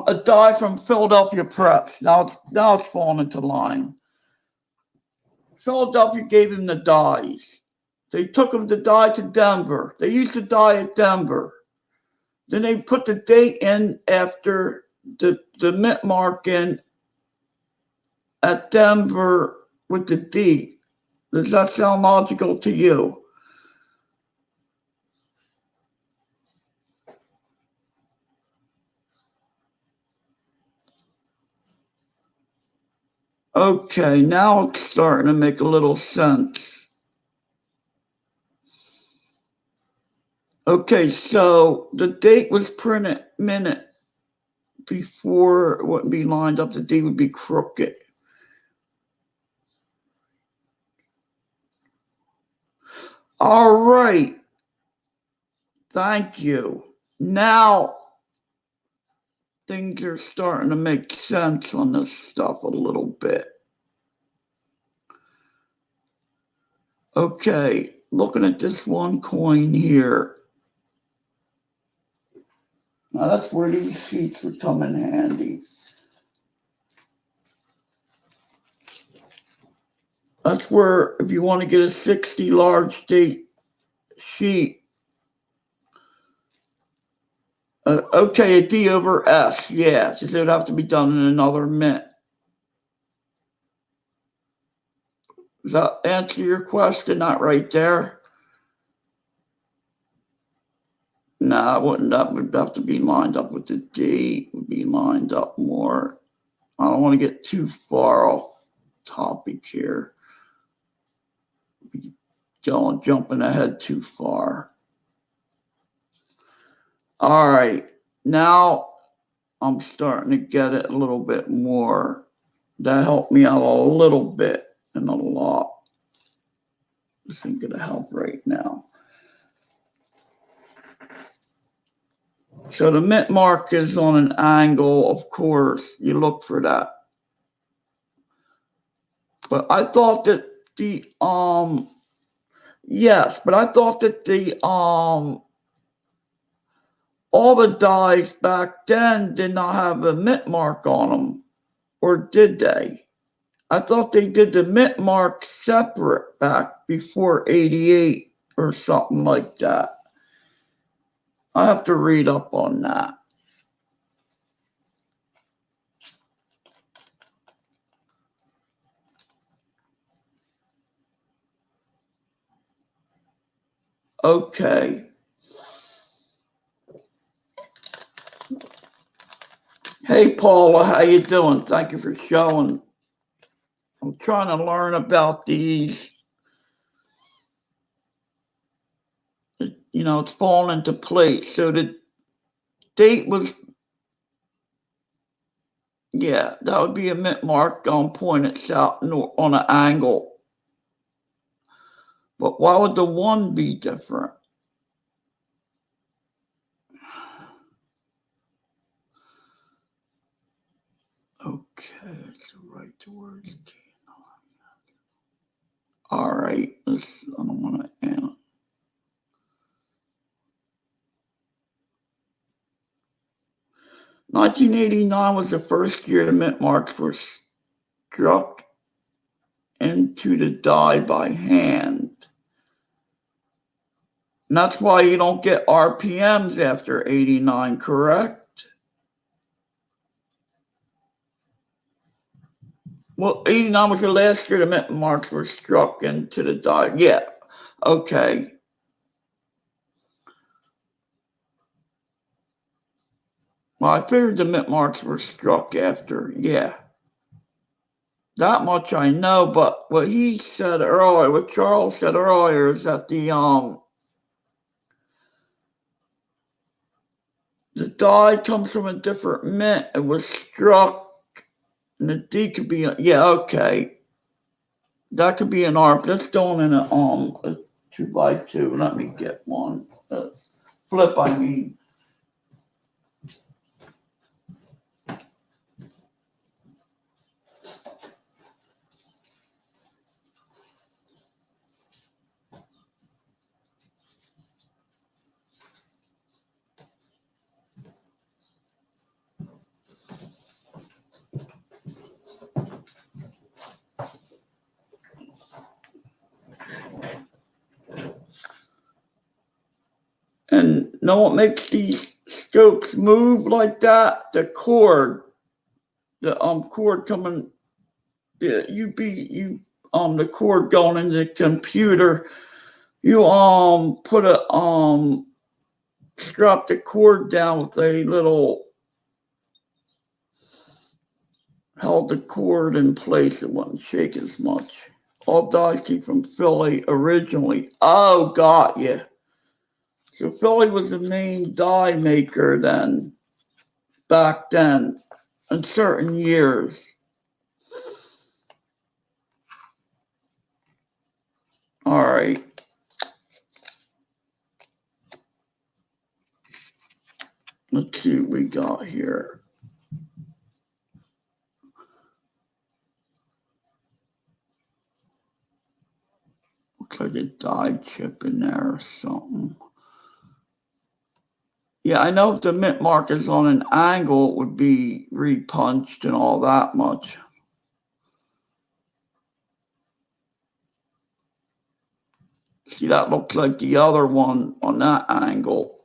a die from Philadelphia Press. Now it's falling into line. Philadelphia gave him the dies. They took him the die to Denver. They used the die at Denver. Then they put the date in after the mint mark in at Denver with the D. Does that sound logical to you? Okay, now it's starting to make a little sense. Okay, so the date was printed minute before it wouldn't be lined up. The D would be crooked. All right. Thank you. Now things are starting to make sense on this stuff a little bit. Okay, looking at this one coin here. Now that's where these sheets would come in handy. That's where, if you want to get a 60 large date sheet, okay, a D over S, yeah, because it would have to be done in another mint. Does that answer your question? Not right there? No, it wouldn't. That would have to be lined up with the D. It would be lined up more. I don't want to get too far off topic here. Jumping ahead too far. All right, now I'm starting to get it a little bit more. That helped me out a little bit and a lot. This ain't gonna help right now. So the mint mark is on an angle, of course. You look for that. But I thought that yes, but I thought that all the dies back then did not have a mint mark on them, or did they? I thought they did the mint mark separate back before 88 or something like that. I have to read up on that. Okay. Hey Paula, how you doing? Thank you for showing. I'm trying to learn about these. It's falling into place. So the date was, yeah, that would be a mint mark pointed south on an angle. But why would the one be different? Okay, that's the right words. All right, I don't want to end. 1989 was the first year the mint marks were struck into the die by hand. And that's why you don't get RPMs after 89, correct? Well, 89 was the last year the mint marks were struck into the die. Yeah, okay. Well, I figured the mint marks were struck after, yeah. That much I know, but what he said earlier, what Charles said earlier, is that the die comes from a different mint. It was struck, and the D could be, yeah, okay. That could be an ARP. That's going in a 2x2. Let me get one. Flip, I mean. And know what makes these scopes move like that? The cord. The cord coming, the cord going into the computer. You put a strap the cord down with a little, held the cord in place. It wouldn't shake as much. All dies came from Philly originally. Oh, got you. So Philly was the main die maker then, back then, in certain years. All right. Let's see what we got here. Looks like a die chip in there or something. Yeah, I know if the mint mark is on an angle, it would be repunched and all that much. See, that looks like the other one on that angle.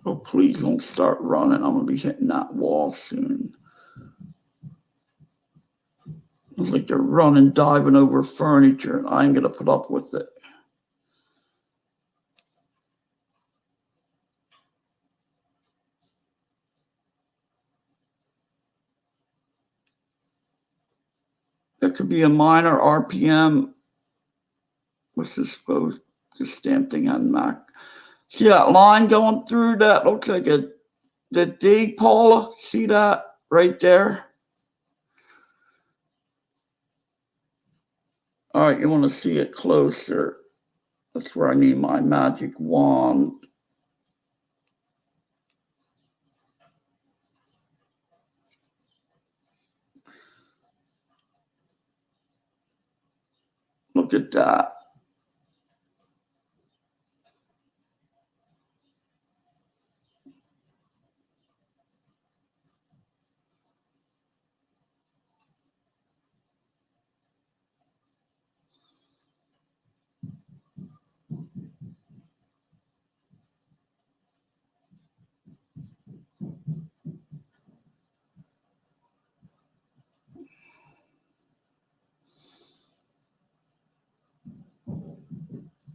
Oh, please don't start running. I'm going to be hitting that wall soon. It's like they're running, diving over furniture, and I ain't going to put up with it. There could be a minor RPM. What's this supposed to stamp thing on Mac? See that line going through that? Looks like the D, Paula. See that right there? All right, you want to see it closer. That's where I need my magic wand. Look at that.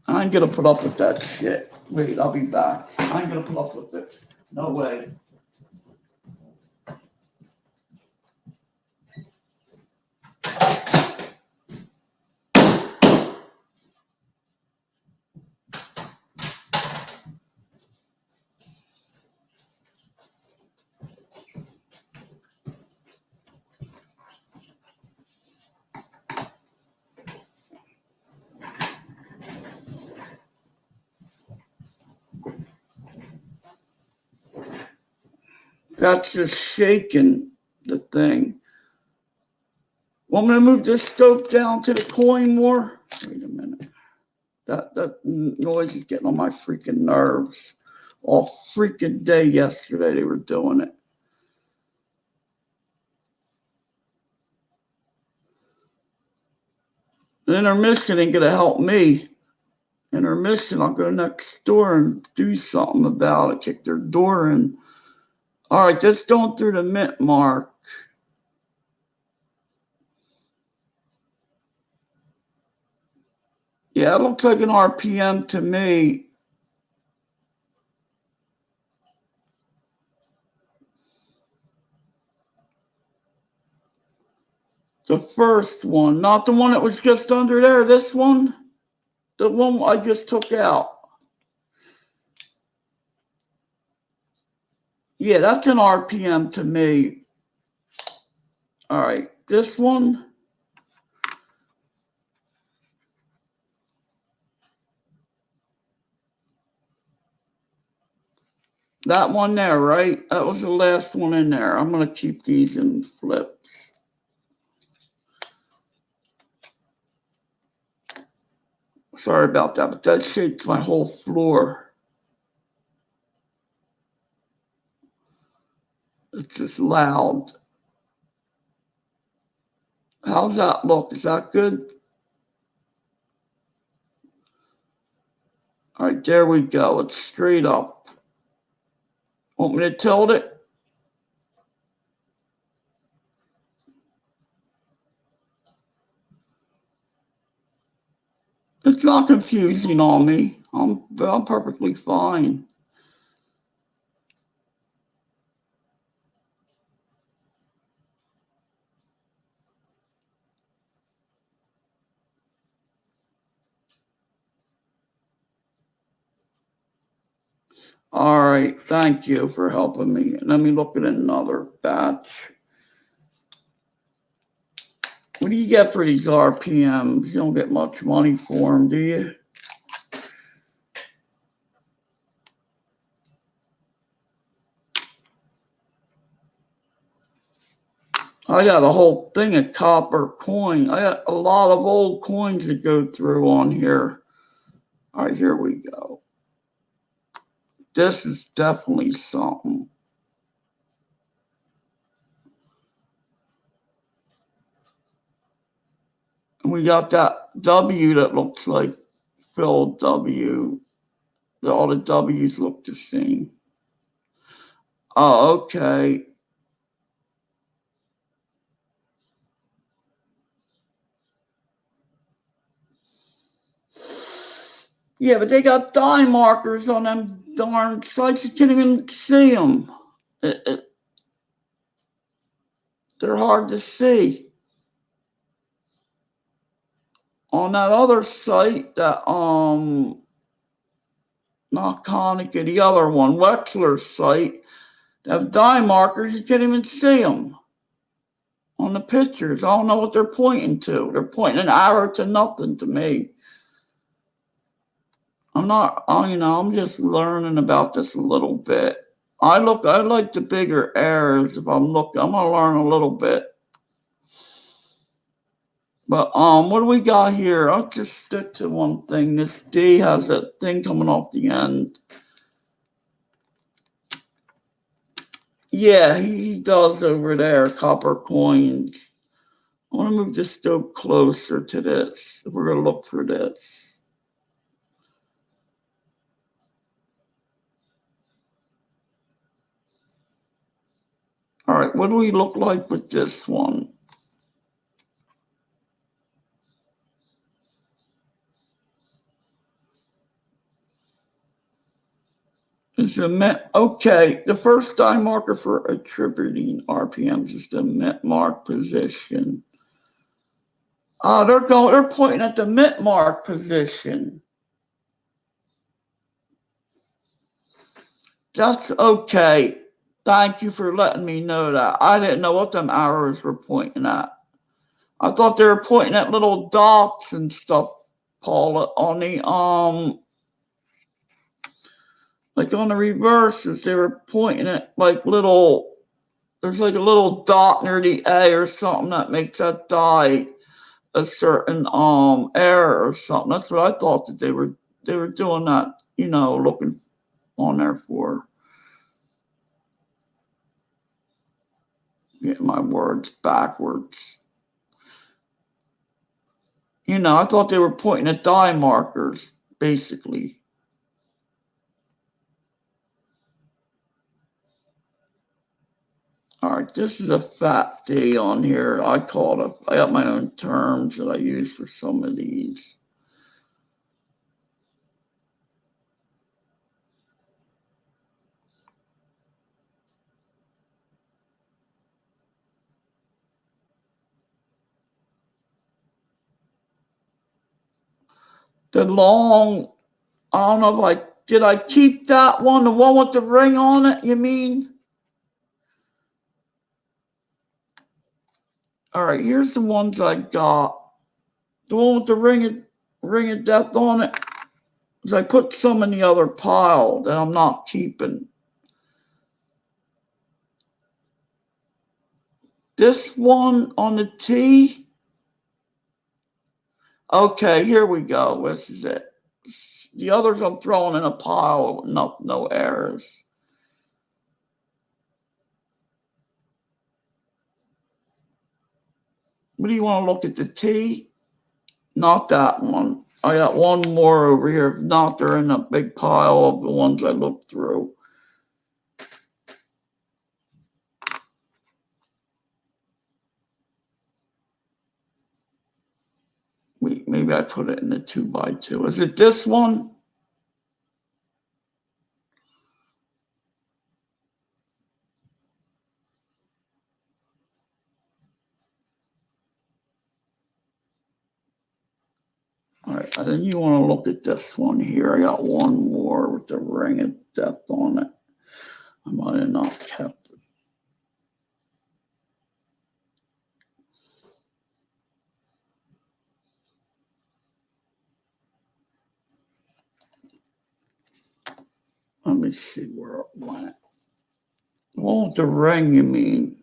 I ain't gonna put up with that shit. Wait, I'll be back. I ain't gonna put up with it. No way. That's just shaking the thing. Want me to move this scope down to the coin more? Wait a minute. That noise is getting on my freaking nerves. All freaking day yesterday they were doing it. The intermission ain't gonna help me. Intermission, I'll go next door and do something about it. Kick their door in. All right, just going through the mint mark. Yeah, it looks like an RPM to me. The first one, not the one that was just under there. This one, the one I just took out. Yeah, that's an RPM to me. All right, this one. That one there, right? That was the last one in there. I'm going to keep these in flips. Sorry about that, but that shakes my whole floor. It's just loud. How's that look? Is that good? All right, there we go. It's straight up. Want me to tilt it? It's not confusing on me. I'm perfectly fine. All right, thank you for helping me. Let me look at another batch. What do you get for these RPMs? You don't get much money for them, do you? I got a whole thing of copper coin. I got a lot of old coins to go through on here. All right, here we go. This is definitely something. And we got that W that looks like Phil W. All the W's look the same. Oh, okay. Yeah, but they got dye markers on them darn sites. You can't even see them. They're hard to see. On that other site, that not Konica, the other one, Wexler's site, they have dye markers. You can't even see them on the pictures. I don't know what they're pointing to. They're pointing an arrow to nothing to me. I'm not, I'm just learning about this a little bit. I like the bigger arrows. If I'm looking, I'm gonna learn a little bit. But what do we got here? I'll just stick to one thing. This D has a thing coming off the end. Yeah, he does over there, copper coins. I want to move this scope closer to this. If we're going to look for this. All right, what do we look like with this one? Okay, the first dye marker for attributing RPMs is the mint mark position. They're pointing at the mint mark position. That's okay. Thank you for letting me know that. I didn't know what them arrows were pointing at. I thought they were pointing at little dots and stuff, Paula, on the like on the reverses, they were pointing at like there's like a little dot near the A or something that makes that dye a certain error or something. That's what I thought that they were doing that, looking on there for. Get my words backwards. I thought they were pointing at dye markers, basically. All right, this is a fat D on here. I got my own terms that I use for some of these. The long, I don't know if did I keep that one, the one with the ring on it, you mean? All right, here's the ones I got. The one with the ring of death on it. Because I put some in the other pile that I'm not keeping. This one on the T. Okay, here we go. This is it. The others I'm throwing in a pile, no errors. What do you want to look at? The T? Not that one. I got one more over here. If not, they're in a big pile of the ones I looked through. Maybe I put it in the 2x2. Is it this one? All right, and then you want to look at this one here. I got one more with the ring of death on it. I might have not kept it. Let me see where it went. The one with the ring, you mean?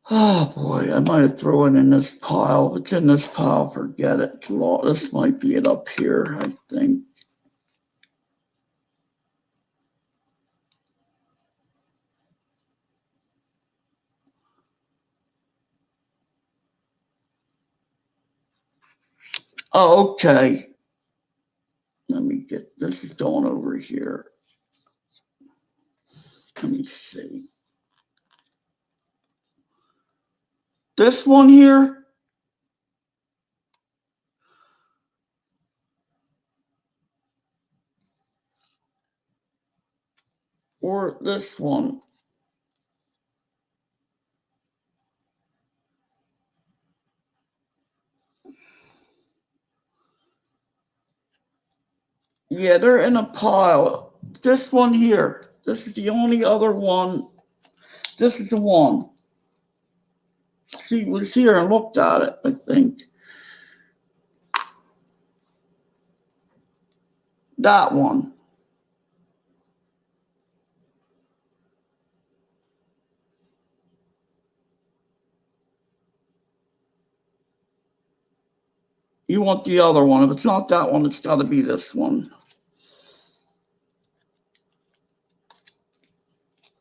Oh boy, I might have thrown it in this pile. If it's in this pile, forget it. This might be it up here, I think. Oh, okay. Let me get this is going over here. Let me see. This one here. Or this one. Yeah, they're in a pile. This one here. This is the only other one. This is the one. She was here and looked at it, I think. That one. You want the other one. If it's not that one, it's got to be this one.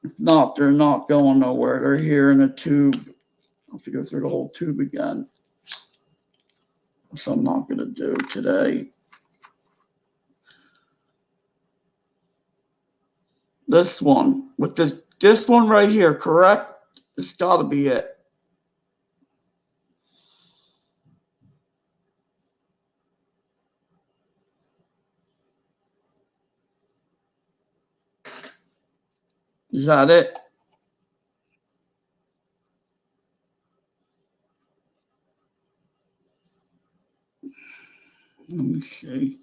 If not, they're not going nowhere. They're here in a tube. I'll have to go through the whole tube again. So I'm not going to do today. This one. With this one right here, correct? It's got to be it. Is that it? Let me see.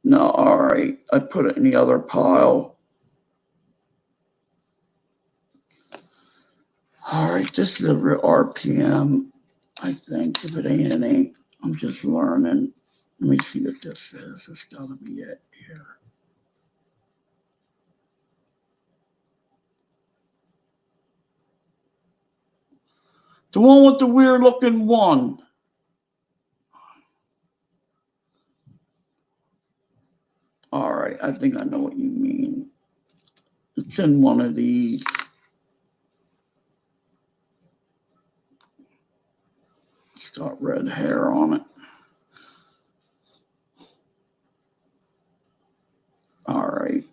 No, all right. I put it in the other pile. All right, this is a real RPM, I think. If it ain't, it ain't. I'm just learning. Let me see what this is. It's got to be it here. The one with the weird looking one. All right, I think I know what you mean. It's in one of these. It's got red hair on it. All right.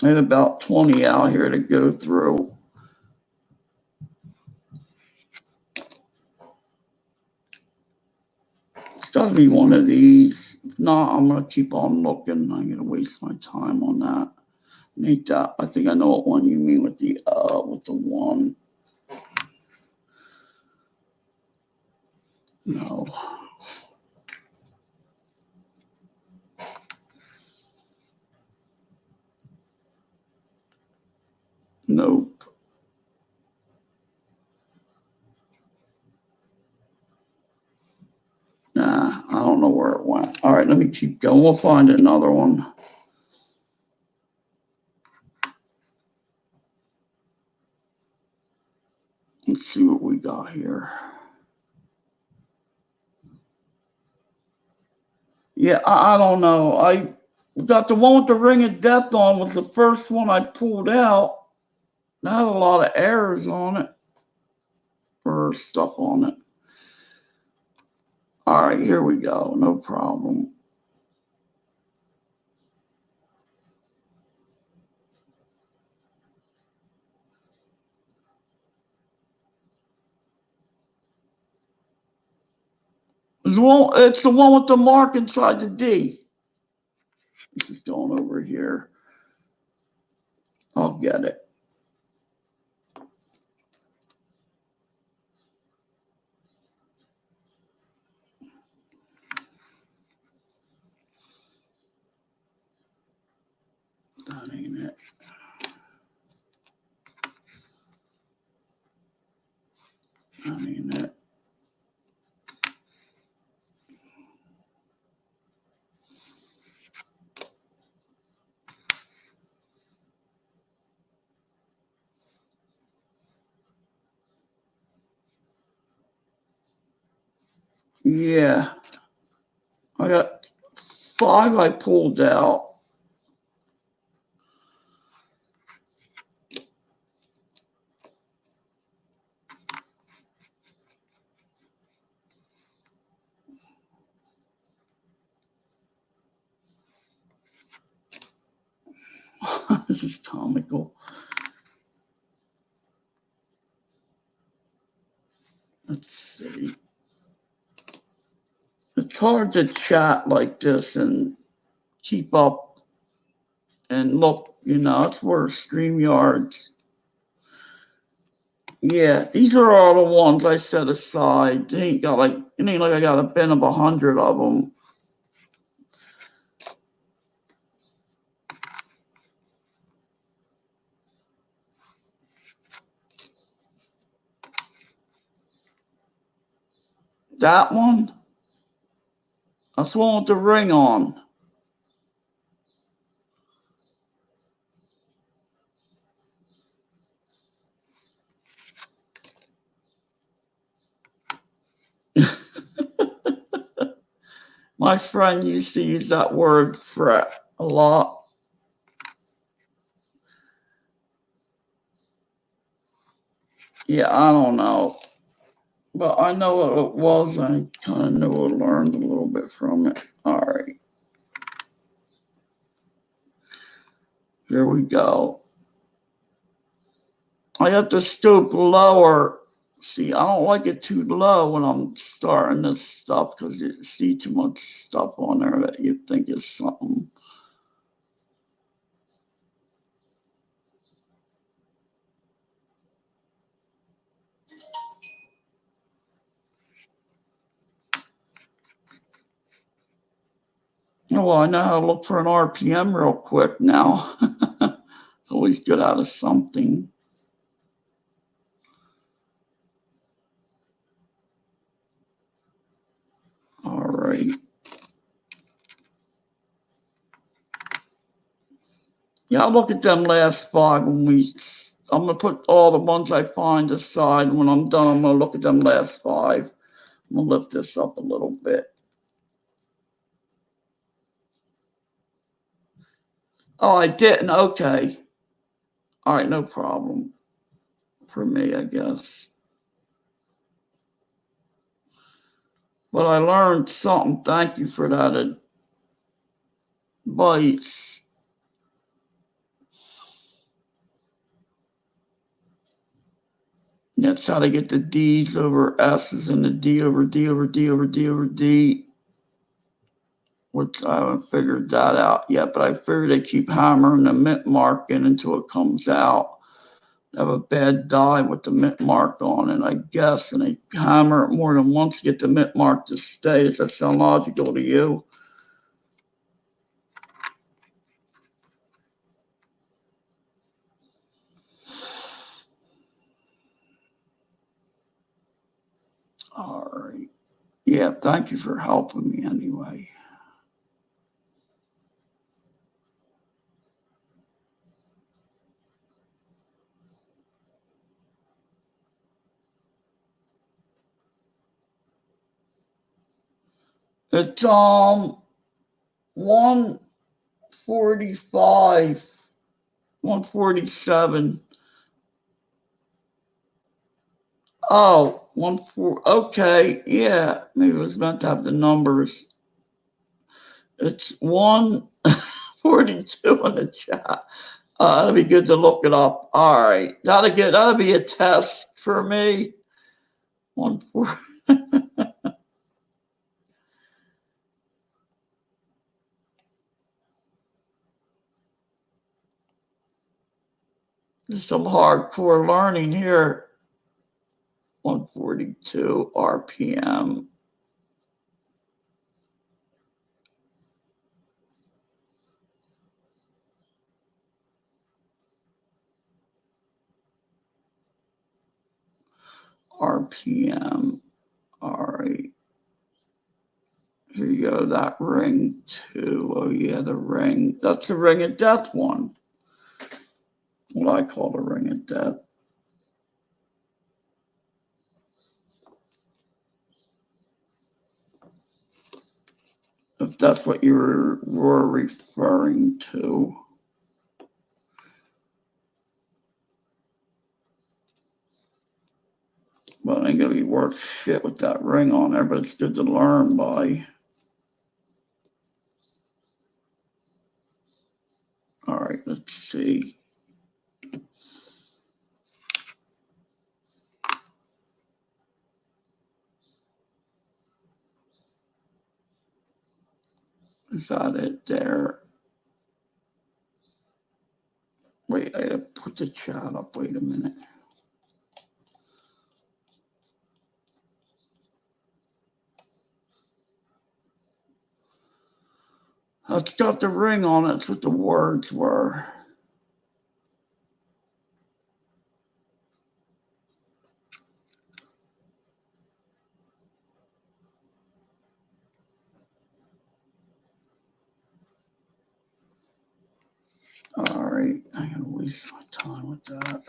I had about 20 out here to go through. It's got to be one of these. If not, I'm going to keep on looking. I'm going to waste my time on that. Make that. I think I know what one you mean with the one. No. Nope. Nah, I don't know where it went. All right, let me keep going. We'll find another one. Let's see what we got here. Yeah, I don't know. I got the one with the ring of death on was the first one I pulled out. It had a lot of errors on it or stuff on it. All right, here we go. No problem. It's the one with the mark inside the D. This is going over here. I'll get it. That ain't it. That ain't it. Yeah. I got 5 I pulled out. This is comical. Let's see. It's hard to chat like this and keep up and look, it's where StreamYard's Yeah, these are all the ones I set aside. It ain't like I got a bin of 100 of them. That one? That's the one with the ring on. My friend used to use that word fret a lot. Yeah, I don't know. But I know what it was. I kind of knew I learned a little bit from it. All right. Here we go. I have to stoop lower. See, I don't like it too low when I'm starting this stuff because you see too much stuff on there that you think is something. Oh, well, I know how to look for an RPM real quick now. It's always good out of something. All right. Yeah, I'll look at them last 5 when I'm gonna put all the ones I find aside. When I'm done, I'm gonna look at them last 5. I'm gonna lift this up a little bit. Oh, I didn't. Okay. All right, no problem for me, I guess. But I learned something. Thank you for that advice. That's how to get the D's over S's and the D over D over D over D over D, which I haven't figured that out yet, but I figured they keep hammering the mint mark in until it comes out. They have a bad die with the mint mark on it, I guess, and they hammer it more than once to get the mint mark to stay. Does that sound logical to you? All right. Yeah, thank you for helping me anyway. It's 145, 147. Oh, 14. Okay, yeah. Maybe it was meant to have the numbers. It's 142 in the chat. That'd be good to look it up. All right, that'll be a test for me. 140. Some hardcore learning here. 142 RPM. RPM. All right. Here you go. That ring too. Oh yeah, the ring. That's the ring of death one. What I call the ring of death. If that's what you were referring to. But I ain't gonna be worth shit with that ring on there, but it's good to learn by. All right, let's see. Is that it there? Wait, I gotta put the chat up. Wait a minute. It's got the ring on it. That's what the words were. All right, I'm gonna waste my time with that.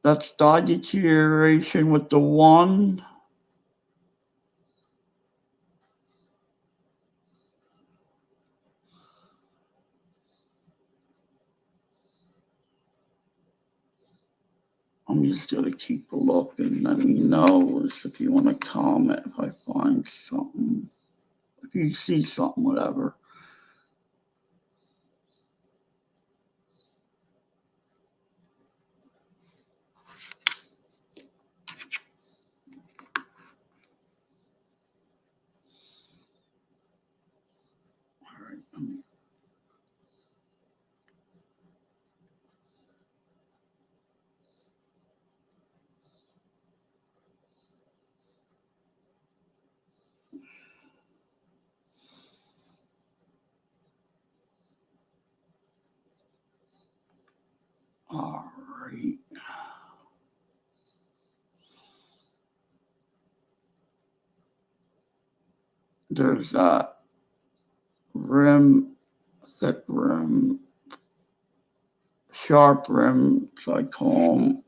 That's die deterioration with the 1. I'm just gonna keep looking. Let me know if you want to comment if I find something. If you see something, whatever. All right. All right. There's that rim, thick rim, sharp rim, so I call them.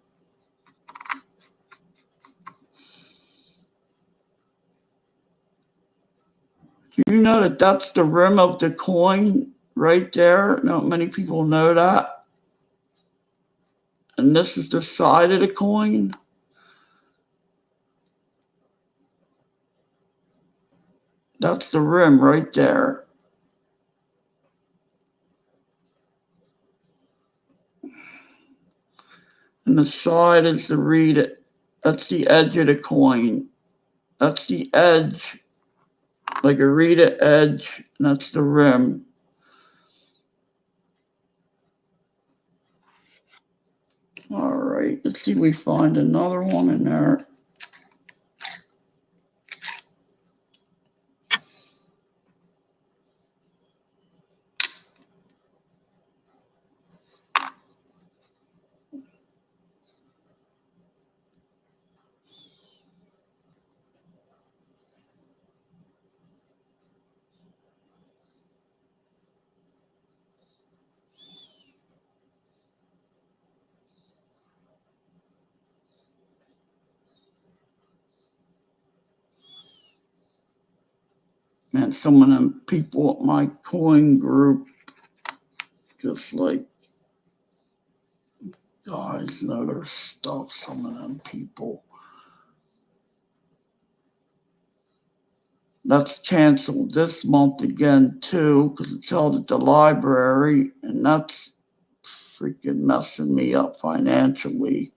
Do you know that that's the rim of the coin right there? Not many people know that. And this is the side of the coin. That's the rim right there. And the side is the reed. That's the edge of the coin. That's the edge, like a reed edge, and that's the rim. All right, let's see if we find another one in there. Man, some of them people at my coin group, just like, guys know their stuff, some of them people. That's canceled this month again, too, because it's held at the library, and that's freaking messing me up financially.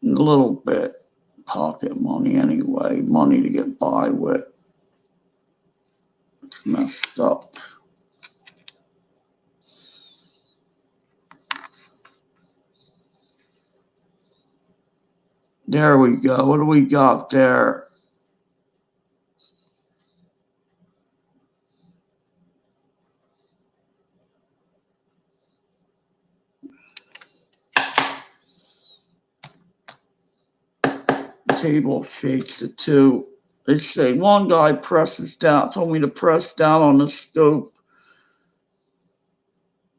A little bit. Pocket money anyway, money to get by with. It's messed up. There we go. What do we got there? Table shakes it too. They say one guy presses down, told me to press down on the scope.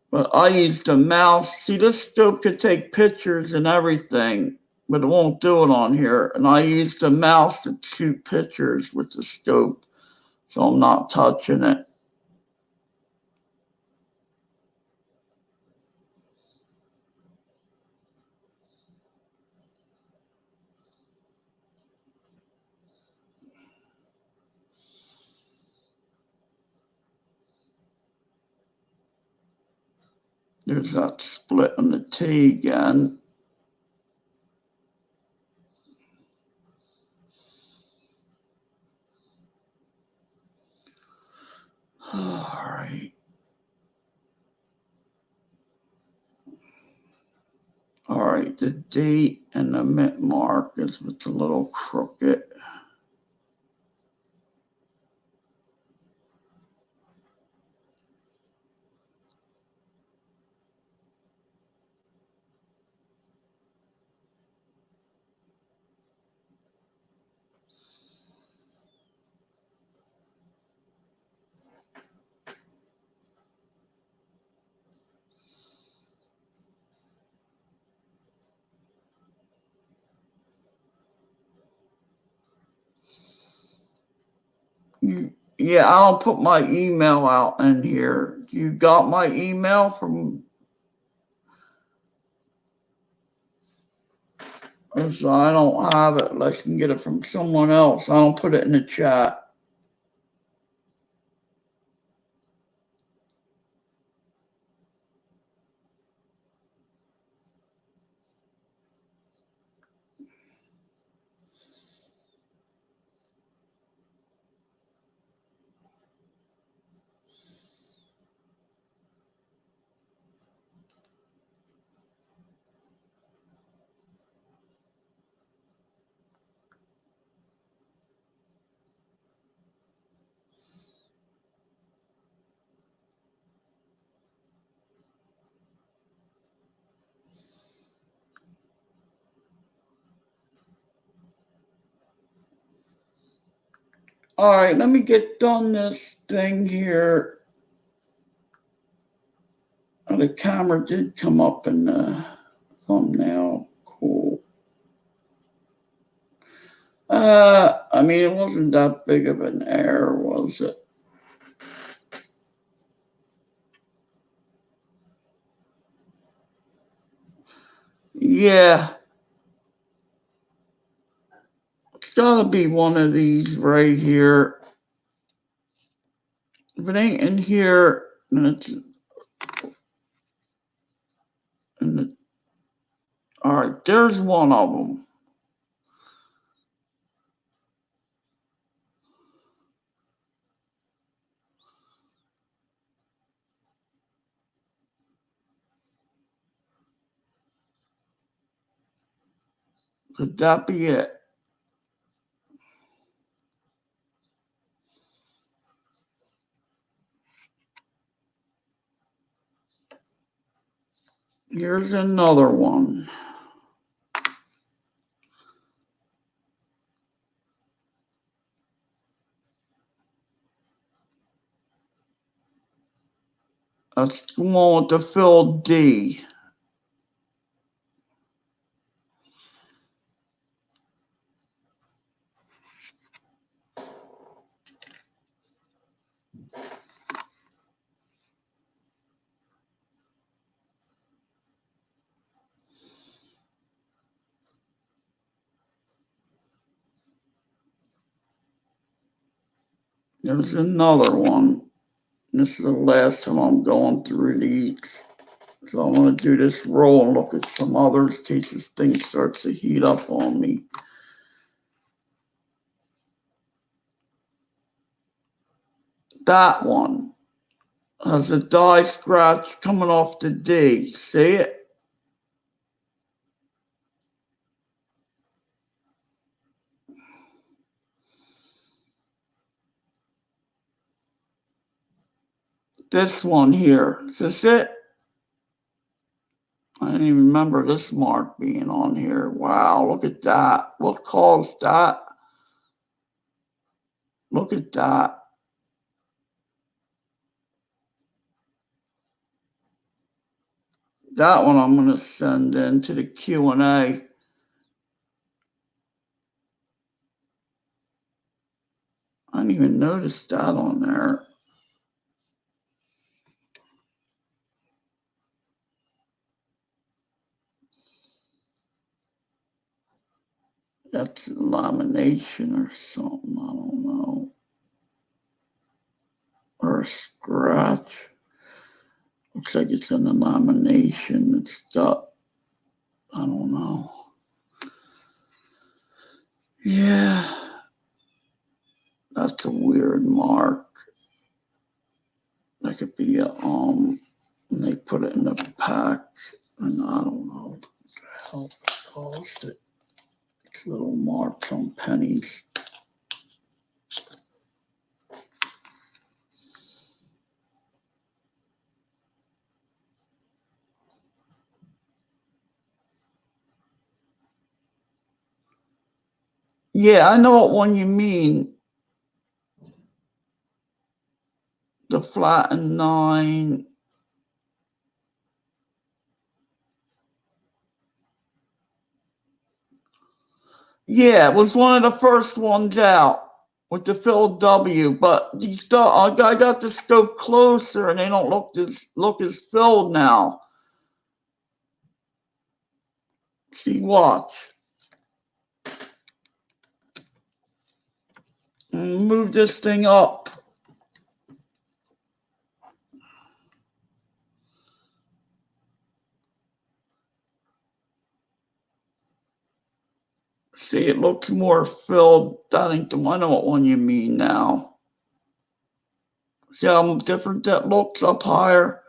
But I used a mouse. See, this scope could take pictures and everything, but it won't do it on here. And I used a mouse to shoot pictures with the scope, so I'm not touching it. There's that split on the T again. All the date and the mint mark is with a little crooked. Yeah, I don't put my email out in here. You got my email from? So I don't have it unless you can get it from someone else. I don't put it in the chat. All right, let me get done this thing here. Oh, the camera did come up in the thumbnail. Cool. I mean, it wasn't that big of an error, was it? Yeah. It's gotta be one of these right here. If it ain't in here, then it's in the. All right, there's one of them. Could that be it? Here's another one. That's the one with the filled D. There's another one. This is the last time I'm going through these. So I'm going to do this roll and look at some others in case this thing starts to heat up on me. That one has a die scratch coming off the D. See it? This one here. Is this it? I didn't even remember this mark being on here. Wow, look at that. What caused that? Look at that. That one I'm going to send into the Q&A. I didn't even notice that on there. That's lamination or something. I don't know. Or a scratch. Looks like it's in the lamination. It's got, I don't know. Yeah. That's a weird mark. That could be a, they put it in the pack, and I don't know. help caused it. It's little marks on pennies. Yeah, I know what one you mean. The flattened 9. Yeah, it was one of the first ones out with the Phil W. But these I got the scope closer, and they don't look as filled now. See, watch. Move this thing up. See, it looks more filled. That ain't the one. I know what one you mean now. See how different that looks up higher?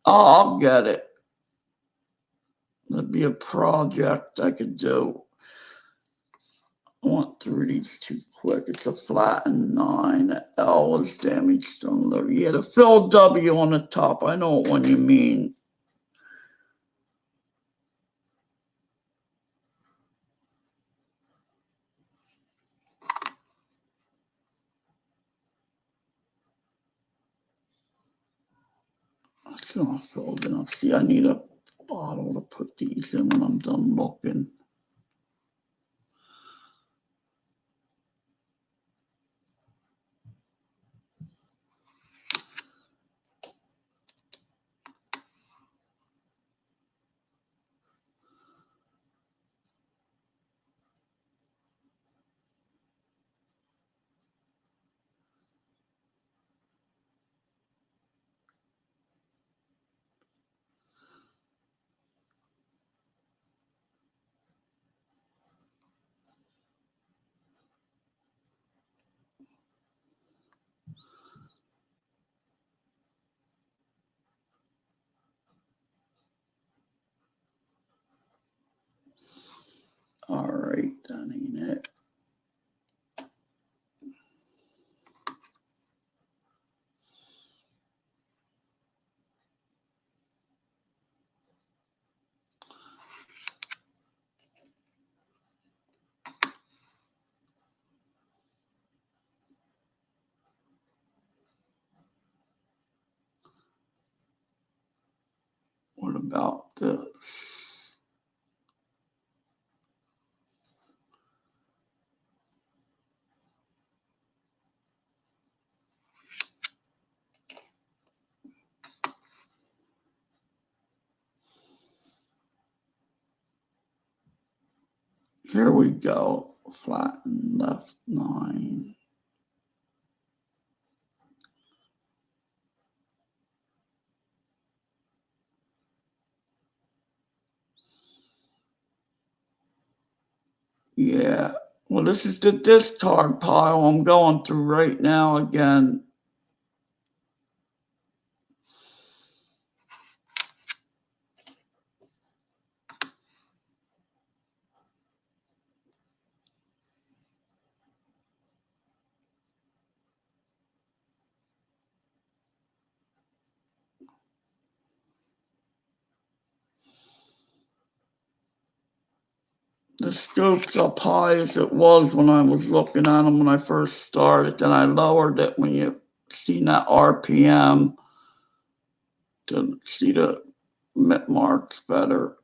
Oh, I'll get it. That'd be a project I could do. I went through these too quick. It's a flattened 9. The L was damaged on the. Yeah, the Phil W on the top. I know what one you mean. It's not filled enough. See, I need a bottle to put these in when I'm done looking. All right, that ain't it. What about this? Here we go. Flatten left 9. Yeah. Well, this is the discard pile I'm going through right now again. The scope's up high as it was when I was looking at them when I first started. Then I lowered it when you see that RPM to see the marks better.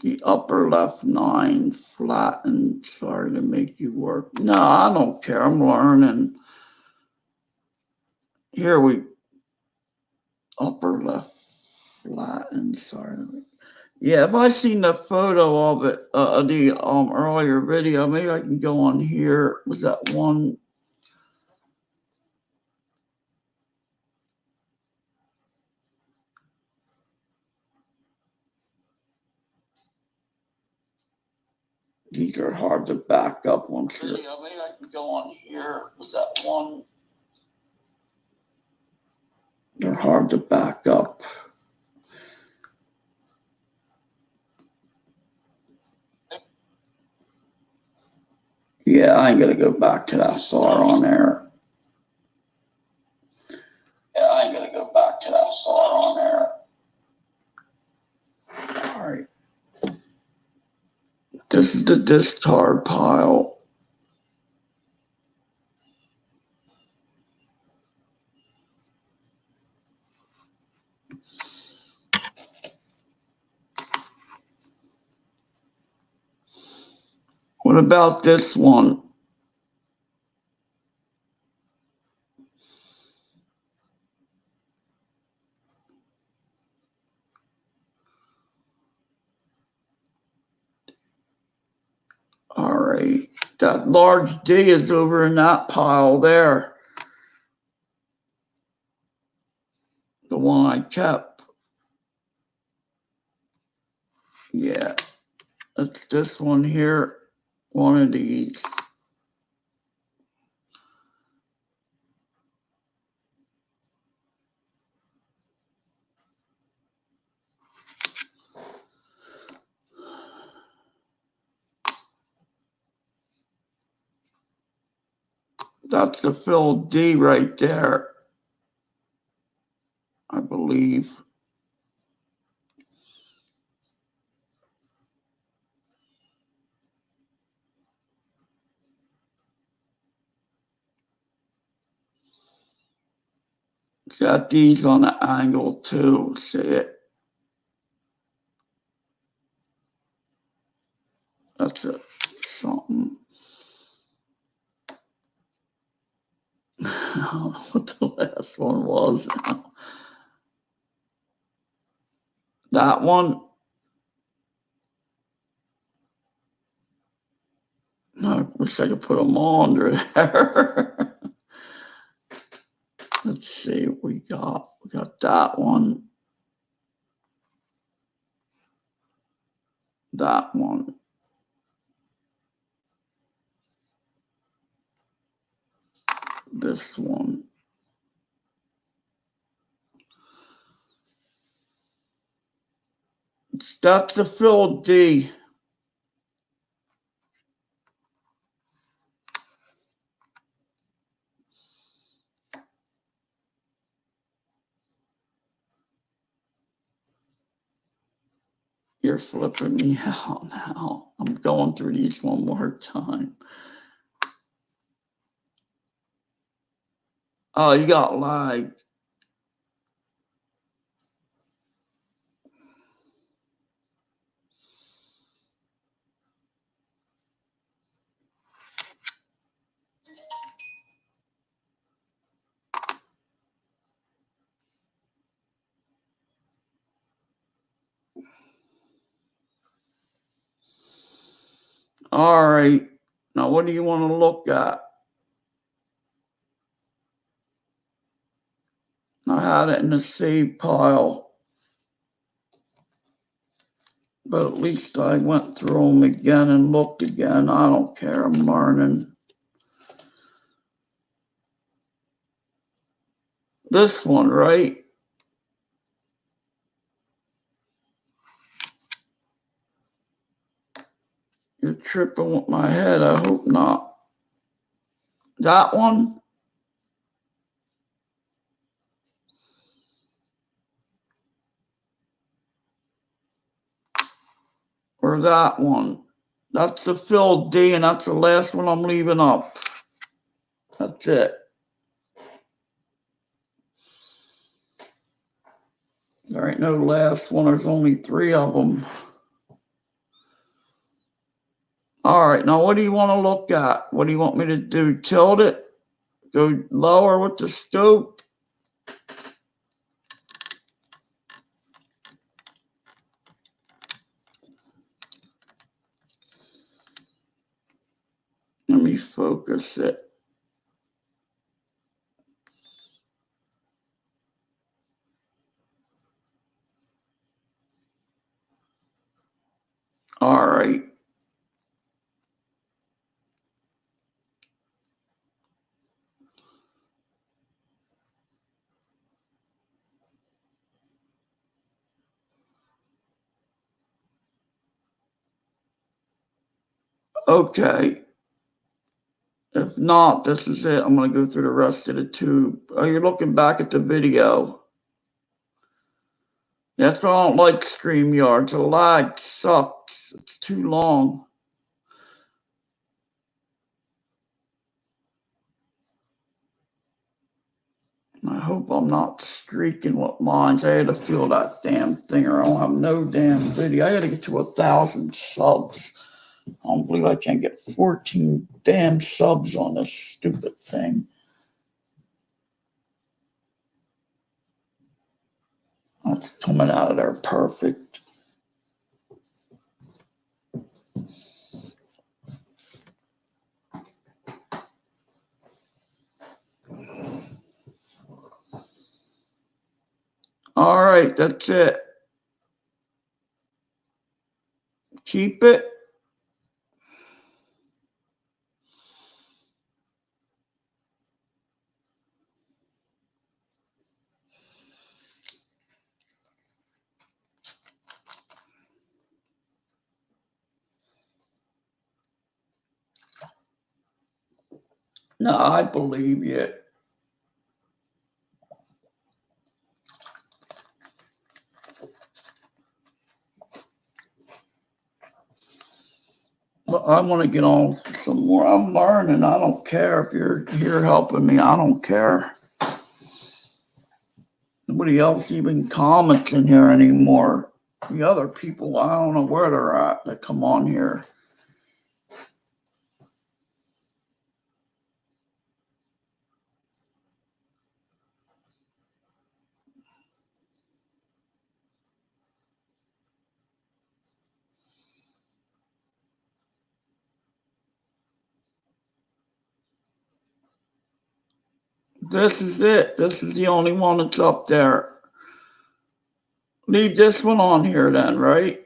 The upper left 9 flattened. Sorry to make you work. No, I don't care. I'm learning. Here we upper left flattened, sorry. Yeah, if I seen the photo of it, the earlier video, maybe I can go on here. Was that one? These are hard to back up once you're. Maybe I can go on here. Was that one? They're hard to back up. Yeah, I ain't gonna go back to that far on there. Yeah, I ain't gonna go back to that far on there. All right. This is the discard pile. What about this one? All right, that large D is over in that pile there. The one I kept. Yeah, it's this one here. One of these. That's the filled D right there, I believe. Got these on the angle too, see it? That's a something. I don't know what the last one was. That one. I wish I could put them all under there. Let's see what we got. We got that one. That one. This one. That's the filled D. You're flipping me out now. I'm going through these one more time. Oh, you got lag. All right. Now, what do you want to look at? I had it in the save pile. But at least I went through them again and looked again. I don't care. I'm learning. This one, right? You're tripping with my head. I hope not. That one? Or that one? That's the filled D, and that's the last one I'm leaving up. That's it. There ain't no last one. There's only 3 of them. All right, now what do you want to look at? What do you want me to do? Tilt it? Go lower with the scope? me focus it. All right. Okay. If not, this is it. I'm going to go through the rest of the tube. Oh, you're looking back at the video. That's why I don't like StreamYard. The lag sucks. It's too long. I hope I'm not streaking with lines. I had to feel that damn thing or I don't have no damn video. I got to get to 1,000 subs. I don't believe I can get 14 damn subs on this stupid thing. That's coming out of there perfect. All right, that's it. Keep it. No, I believe you. But I want to get on some more. I'm learning. I don't care if you're here helping me. I don't care. Nobody else even comments in here anymore. The other people, I don't know where they're at that come on here. This is it. This is the only one that's up there. Leave this one on here then, right?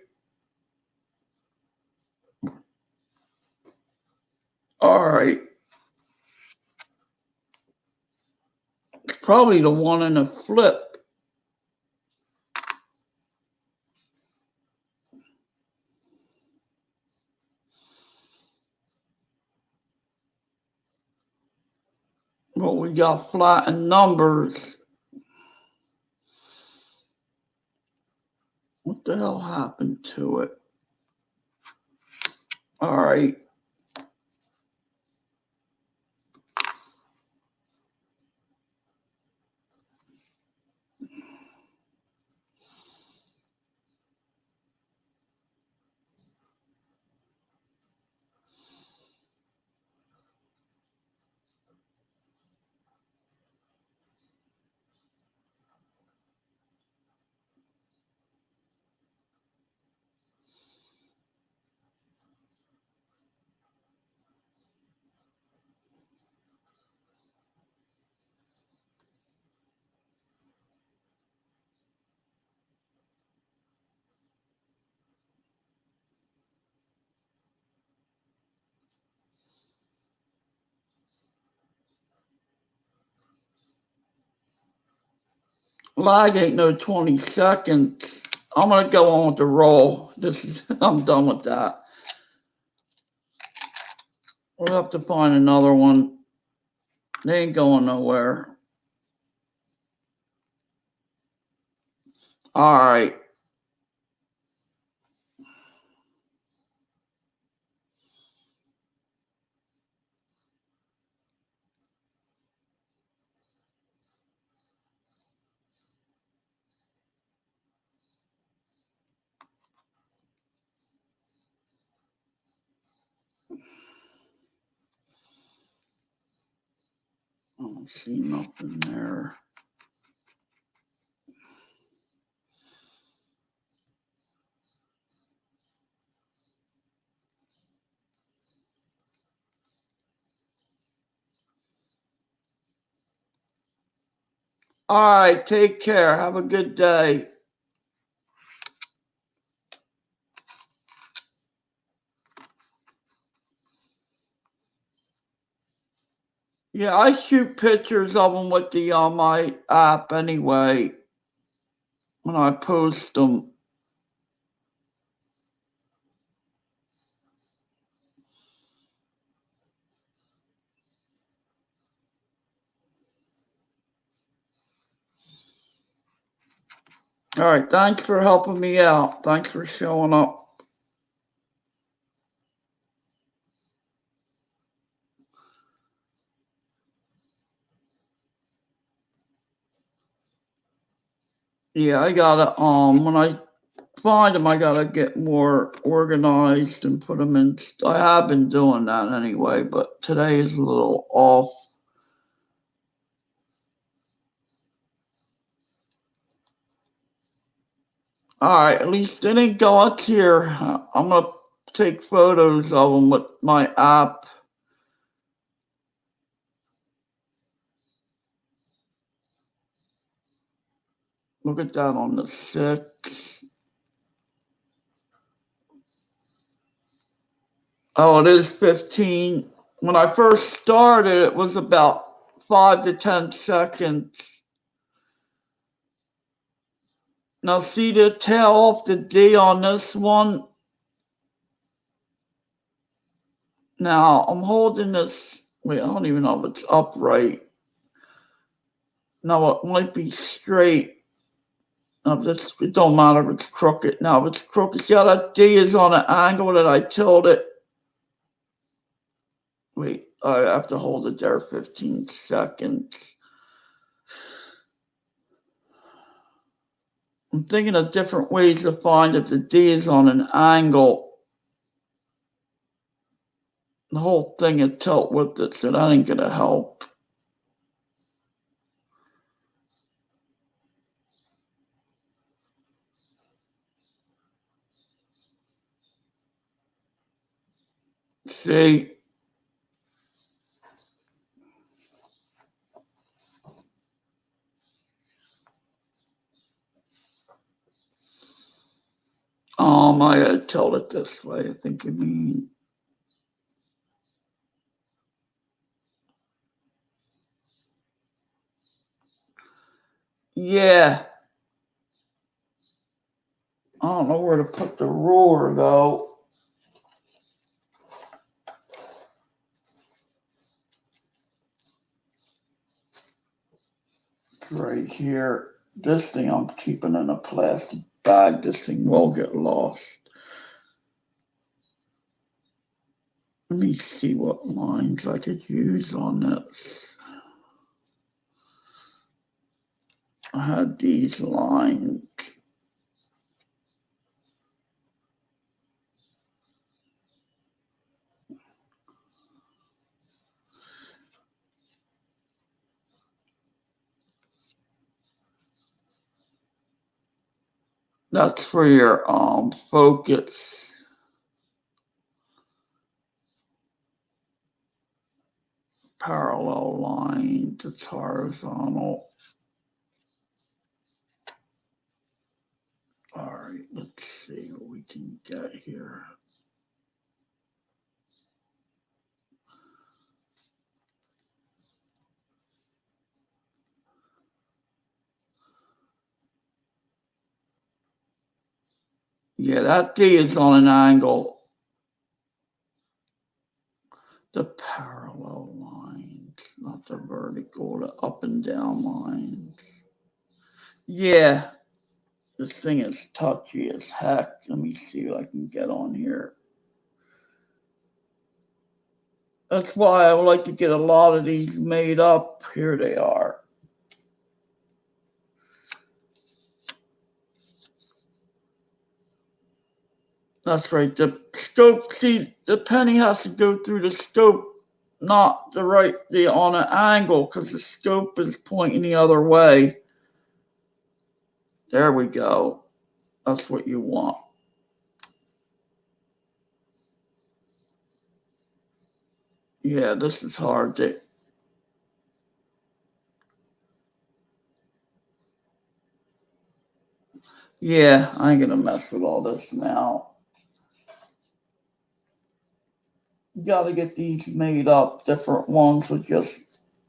All right. It's probably the one in the flip. Well, we got flattened numbers. What the hell happened to it? All right. Lag ain't no 20 seconds. I'm gonna go on with the roll. I'm done with that. We'll have to find another one. They ain't going nowhere. All right. I don't see nothing there. All right, take care. Have a good day. Yeah, I shoot pictures of them with the on my app anyway when I post them. All right, thanks for helping me out. Thanks for showing up. Yeah, I gotta when I find them, I gotta get more organized and put them in. I have been doing that anyway, but today is a little off. All right, at least they didn't go up here. I'm gonna take photos of them with my app. Look at that on the 6th. Oh, it is 15. When I first started, it was about 5 to 10 seconds. Now, see the tail off the D on this one? Now, I'm holding this. Wait, I don't even know if it's upright. No, it might be straight. No, it don't matter if it's crooked. Now, if it's crooked, see how that D is on an angle that I tilt it? Wait, I have to hold it there 15 seconds. I'm thinking of different ways to find if the D is on an angle. The whole thing is tilt with it, so that ain't gonna help. See? I gotta tilt it this way, I think you mean. Yeah. I don't know where to put the ruler though. It's right here. This thing I'm keeping in a plastic bag. This thing will get lost. Let me see what lines I could use on this. I had these lines. That's for your focus. Parallel line to horizontal. All right, let's see what we can get here. Yeah, that D is on an angle. The parallel lines, not the vertical, the up and down lines. Yeah, this thing is touchy as heck. Let me see what I can get on here. That's why I would like to get a lot of these made up. Here they are. That's right. The scope, see, the penny has to go through the scope, not the on an angle, because the scope is pointing the other way. There we go. That's what you want. Yeah, this is hard to. Yeah, I ain't gonna mess with all this now. You gotta get these made up, different ones with just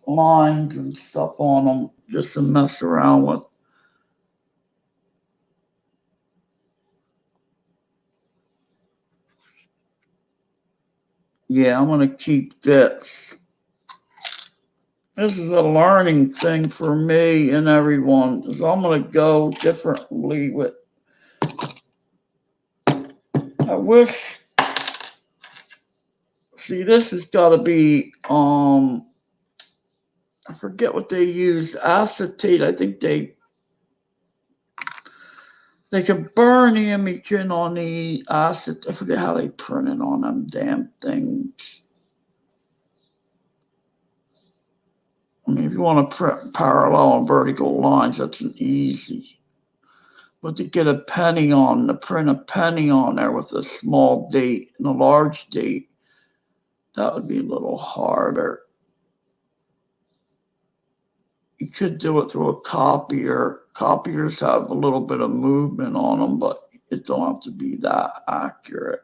lines and stuff on them, just to mess around with. Yeah, I'm gonna keep this. This is a learning thing for me and everyone, because I'm gonna go differently with. I wish. See, this has got to be. I forget what they use. Acetate. I think they can burn the image in on the acid. I forget how they print it on them damn things. I mean, if you want to print parallel and vertical lines, that's an easy. But to get a penny on, to print a penny on there with a small date and a large date, that would be a little harder. You could do it through a copier. Copiers have a little bit of movement on them, but it don't have to be that accurate.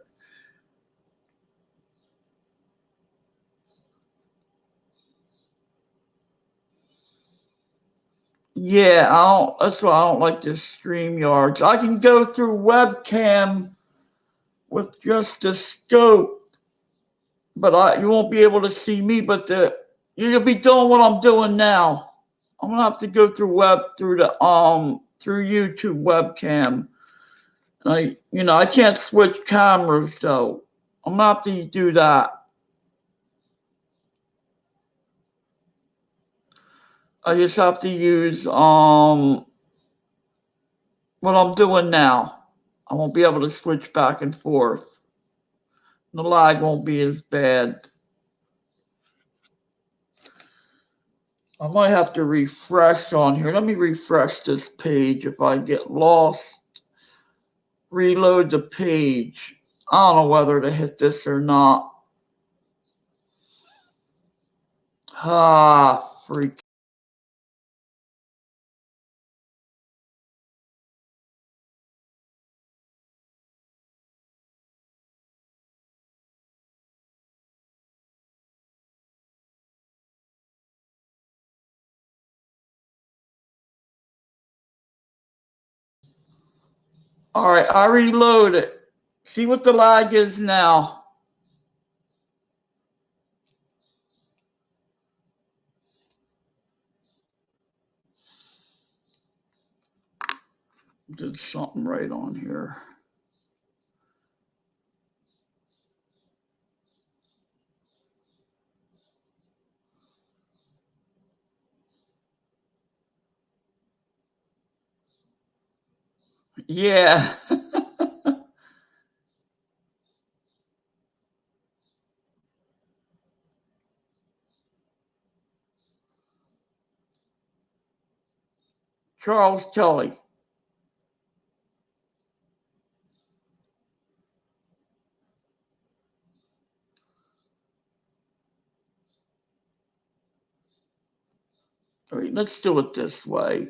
Yeah, I don't. That's why I don't like this StreamYards. I can go through webcam with just the scope, but you won't be able to see me. But you'll be doing what I'm doing now. I'm gonna have to go through YouTube webcam. I can't switch cameras though. I'm gonna have to do that. I just have to use what I'm doing now. I won't be able to switch back and forth. The lag won't be as bad. I might have to refresh on here. Let me refresh this page. If I get lost, reload the page. I don't know whether to hit this or not. Ah, freak. All right, I reload it. See what the lag is now. Did something right on here. Yeah. Charles Kelly. All right, let's do it this way.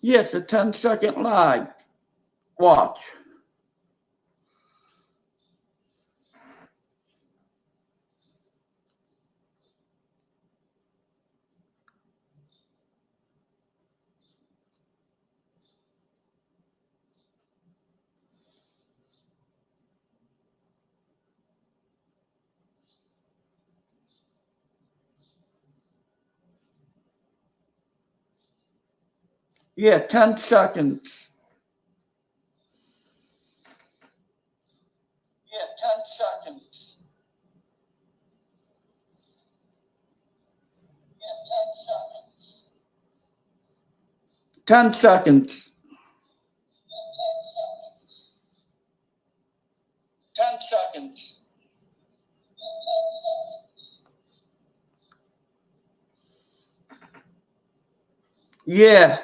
Yeah, it's a 10-second lag. Watch. Yeah, 10 seconds. Yeah, 10 seconds. Yeah, 10 seconds. 10 seconds. 10 seconds. Yeah.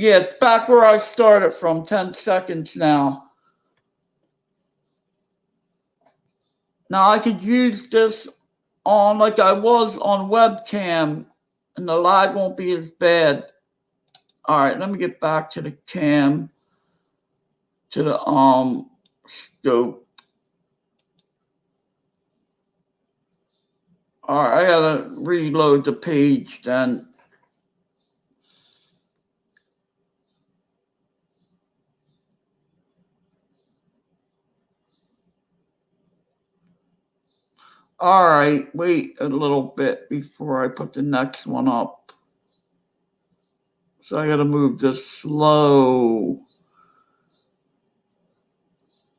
Yeah, back where I started from, 10 seconds now. Now I could use this on like I was on webcam and the lag won't be as bad. All right, let me get back to the cam, to the scope. All right, I gotta reload the page then. All right, wait a little bit before I put the next one up. So I gotta move this slow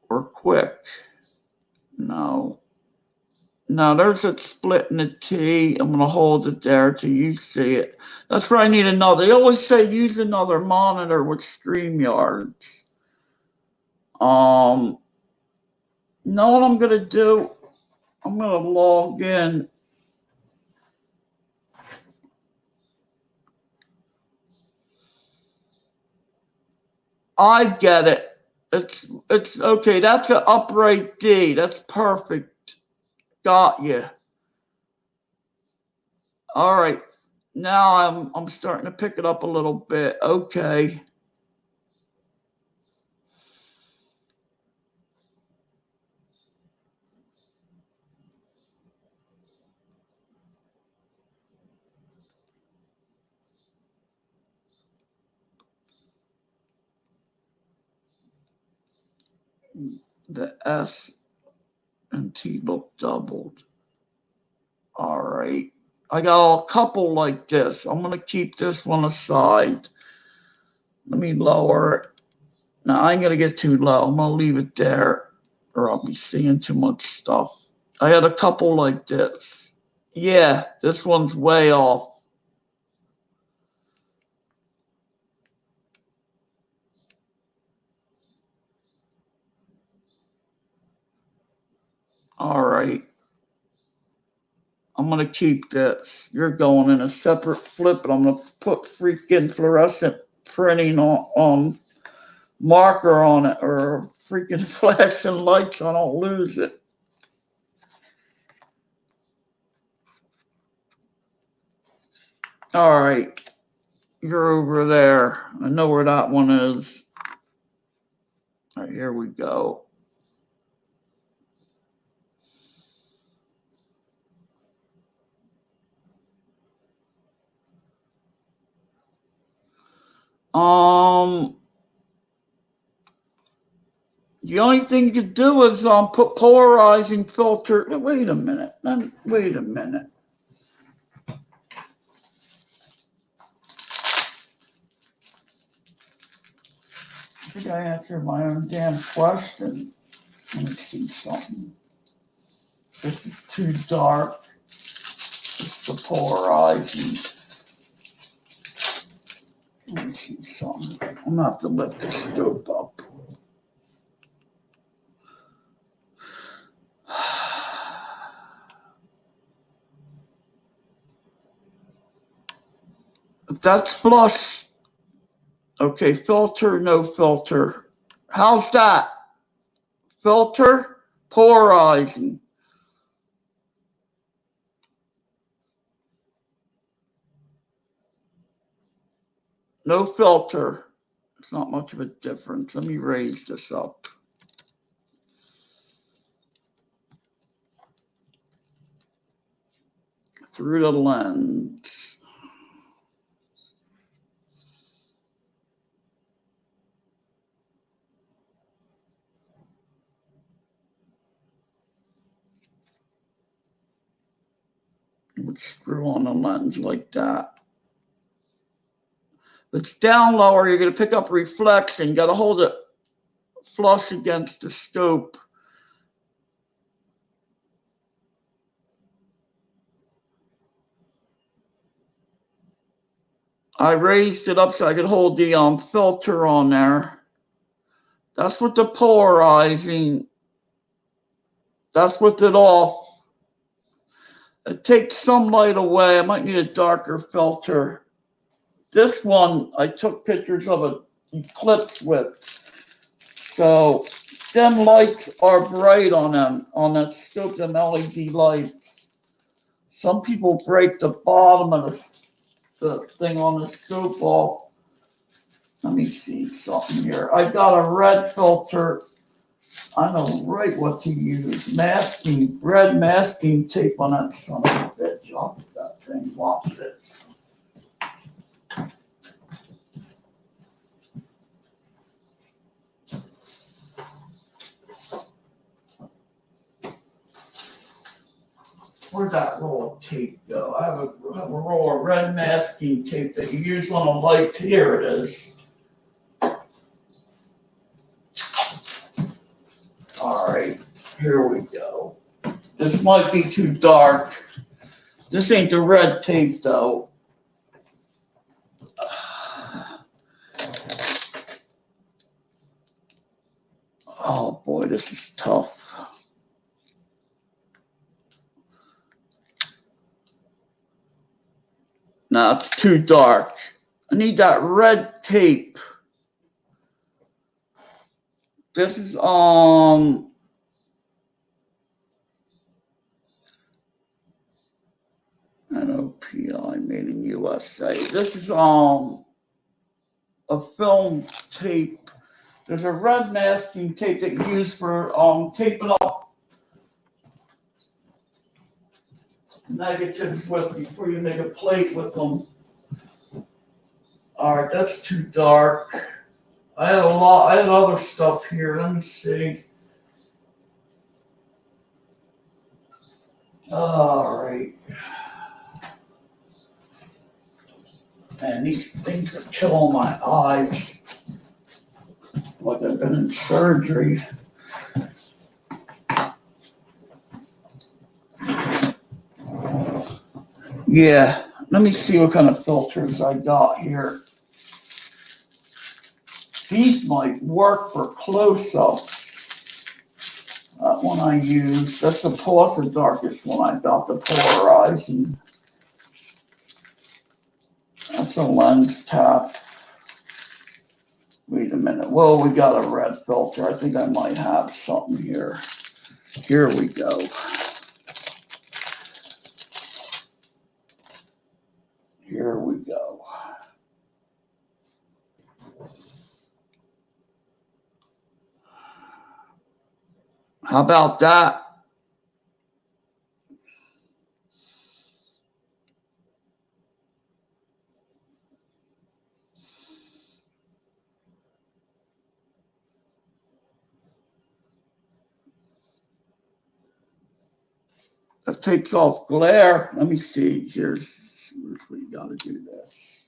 or quick. No. Now there's a split in the T. I'm gonna hold it there till you see it. That's where I need another. They always say use another monitor with StreamYards. Know what I'm gonna do? I'm gonna log in. I get it. It's okay. That's an upright D. That's perfect. Got you. All right. Now I'm starting to pick it up a little bit. Okay. The S and T look doubled. All right. I got a couple like this. I'm going to keep this one aside. Let me lower it. Now, I ain't going to get too low. I'm going to leave it there or I'll be seeing too much stuff. I had a couple like this. Yeah, this one's way off. All right. I'm going to keep this. You're going in a separate flip, and I'm going to put freaking fluorescent printing on marker on it or freaking flashing lights so I don't lose it. All right. You're over there. I know where that one is. All right, here we go. The only thing you could do is put polarizing filter. Wait a minute. Wait a minute. I think I answered my own damn question. Let me see something. This is too dark. It's the polarizing. Let me see something. I'm gonna have to lift the scope up. If that's flush. Okay, filter, no filter. How's that? Filter, polarizing. No filter. It's not much of a difference. Let me raise this up. Through the lens. Would screw on the lens like that. If it's down lower, you're going to pick up reflection. You got to hold it flush against the scope. I raised it up so I could hold the filter on there. That's with the polarizing. That's with it off. It takes some light away. I might need a darker filter. This one I took pictures of an eclipse with. So them lights are bright on them, on that scope, them LED lights. Some people break the bottom of the thing on the scope off. Let me see something here. I got a red filter. I know right what to use. Masking, red masking tape on that son of a bitch. I'll put that thing, watch it. Where'd that roll of tape go? I have a roll of red masking tape that you use on a light. Here it is. All right, here we go. This might be too dark. This ain't the red tape though. Oh boy, this is tough. No, it's too dark. I need that red tape. This is NOPI made in USA. This is a film tape. There's a red masking tape that you use for taping up negatives with before you make a plate with them. All right, that's too dark. I had other stuff here. Let me see. All right. Man, these things are killing my eyes. Like I've been in surgery. Yeah, let me see what kind of filters I got here. These might work for close-ups. That one I use. That's the darkest one I got, the polarizing. That's a lens tap. Wait a minute. Well, we got a red filter. I think I might have something here. Here we go. Here we go. How about that? That takes off glare. Let me see. Here's where you got to do this.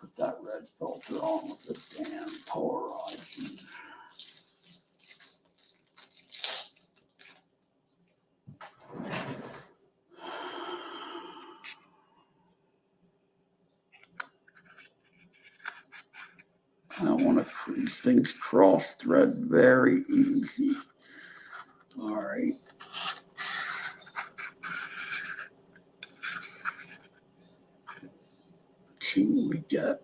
Put that red filter on with the damn polarizing. I don't want to, these things cross thread very easy. All right. Let's see what we get.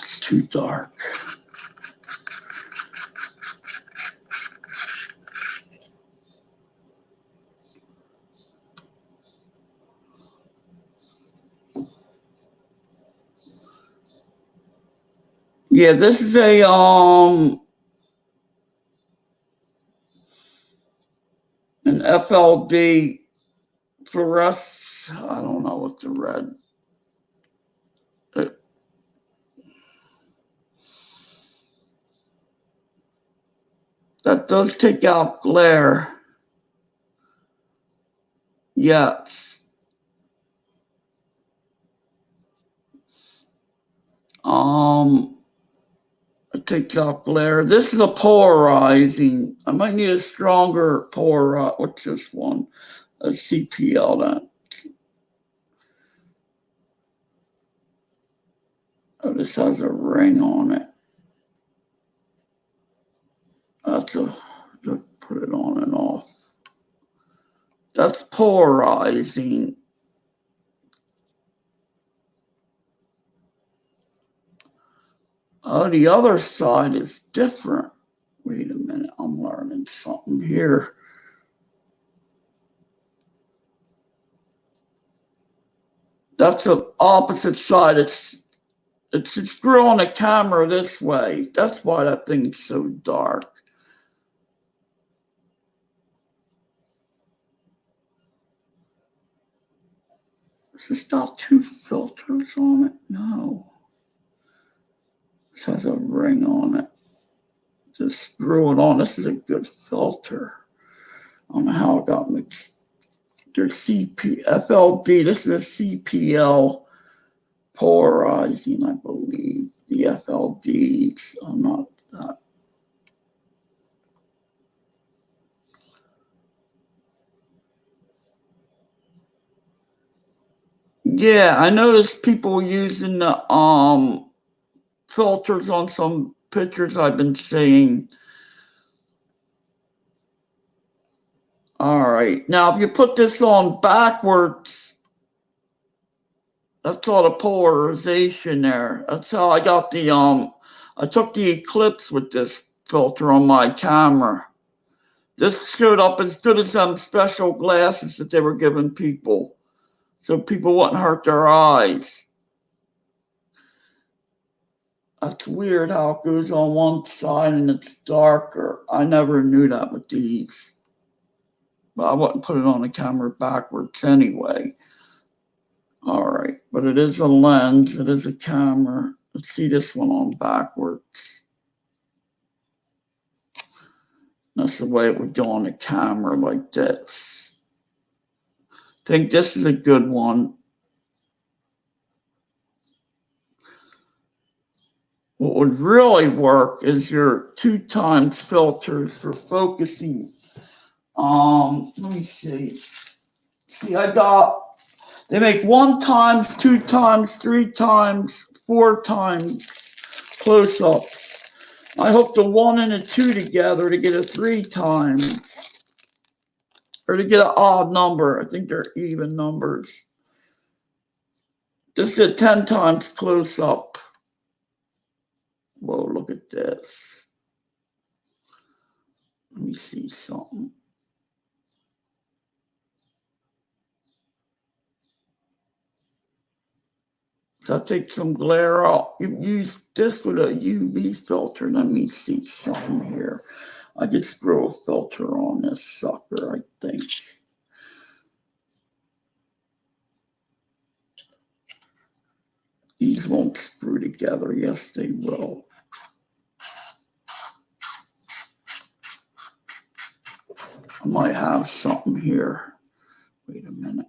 It's too dark. Yeah, this is a an FLD fluorescent. I don't know what the red. That does take out glare. Yes. It takes out glare. This is a polarizing. I might need a stronger what's this one? A CPL that. Oh, this has a ring on it. That's a, just put it on and off. That's polarizing. Oh, the other side is different. Wait a minute, I'm learning something here. That's the opposite side. It's screw on the camera this way. That's why that thing's so dark. Does this got two filters on it? No. This has a ring on it. Just screw it on. This is a good filter. I don't know how it got mixed. There's FLD. This is a CPL polarizing, I believe. The FLDs are not that. Yeah, I noticed people using the filters on some pictures I've been seeing. All right, now if you put this on backwards, that's all the polarization there. That's how I got the I took the eclipse with this filter on my camera. This showed up as good as some special glasses that they were giving people, so people wouldn't hurt their eyes. That's weird how it goes on one side and it's darker. I never knew that with these. But I wouldn't put it on the camera backwards anyway. All right, but it is a lens, it is a camera. Let's see this one on backwards. That's the way it would go on the camera, like this. I think this is a good one. What would really work is your 2x filters for focusing. Let me see. See, they make 1x, 2x, 3x, 4x close-ups. I hook the 1 and the 2 together to get a 3x, or to get an odd number. I think they're even numbers. This is a 10x close-up. Whoa, look at this. Let me see something. So I'll take some glare out. You use this with a UV filter. Let me see something here. I could screw a filter on this sucker, I think. These won't screw together. Yes, they will. I might have something here. Wait a minute.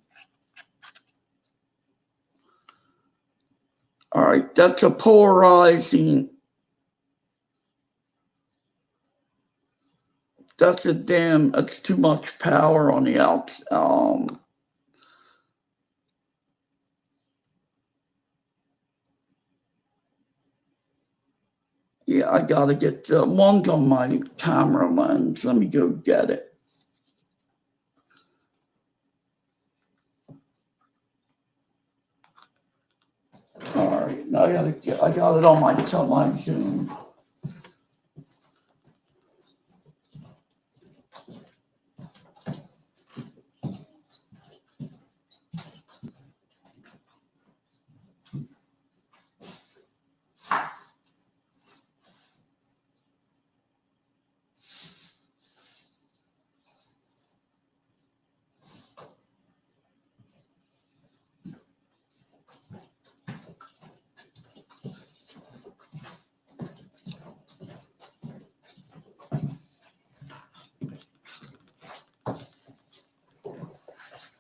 All right, that's a polarizing. That's too much power on the outside. Yeah, I gotta get one's on my camera lens. Let me go get it. All right, now I got it on my Zoom.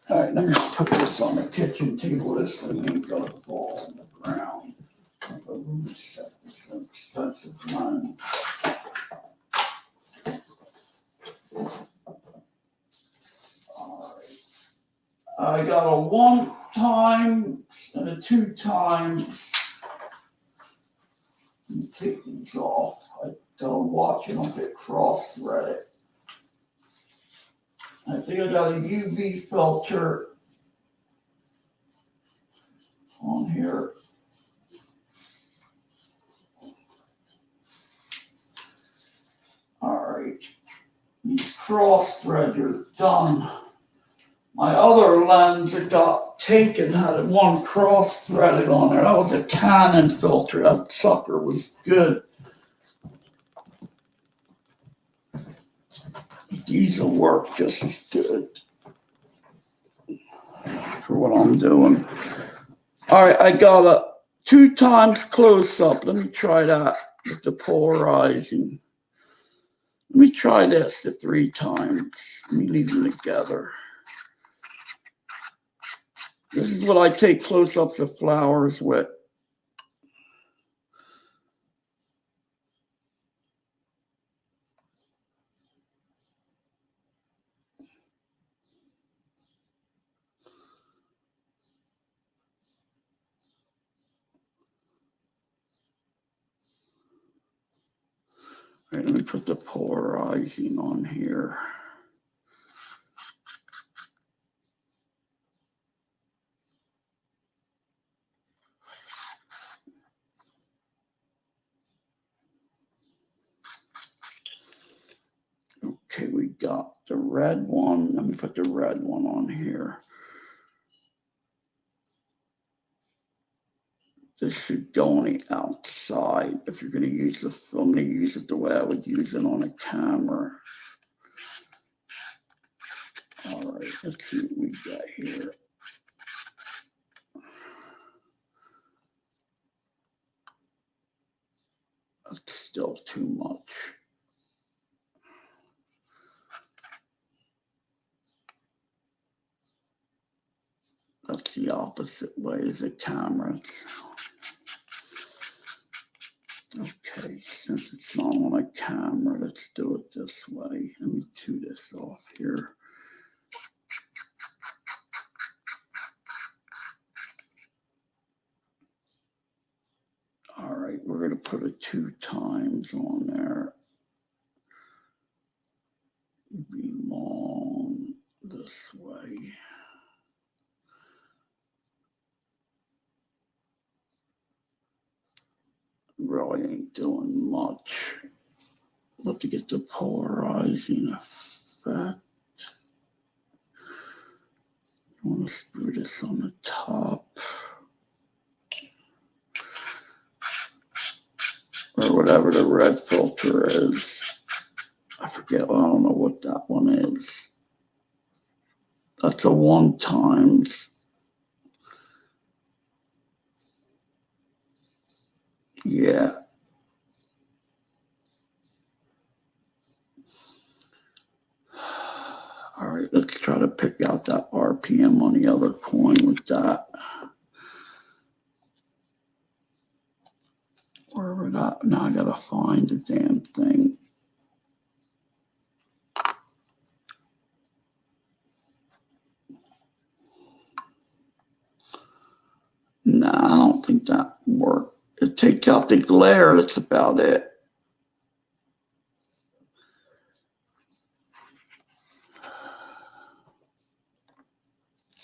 All right, let me put this on the kitchen table. This thing ain't gonna fall on the ground. The room set is so expensive, man. All right. I got a 1x and a 2x. Let me take these off. I don't watch it, don't get cross-threaded. I think I got a UV filter on here. cross threader done. My other lens that got taken had one cross threaded on there. That was a Canon filter. That sucker was good. These will work just as good for what I'm doing. All right, I got a 2 times close up. Let me try that with the polarizing. Let me try this the 3 times. Let me leave them together. This is what I take close-ups of flowers with. All right, let me put the polarizing on here. Okay, we got the red one. Let me put the red one on here. This should go on the outside. If you're going to use the film, I'm going to use it the way I would use it on a camera. All right, let's see what we got here. That's still too much. That's the opposite way as a camera. Okay, since it's not on a camera, let's do it this way. Let me tune this off here. All right, we're going to put it 2 times on there. Be long this way. Really ain't doing much. But to get the polarizing effect, I want to screw this on the top. Or whatever the red filter is. I forget, I don't know what that one is. That's a 1 times. Yeah. All right, let's try to pick out that RPM on the other coin with that. Wherever that, now I gotta find the damn thing. Nah, I don't think that worked. It takes out the glare, that's about it.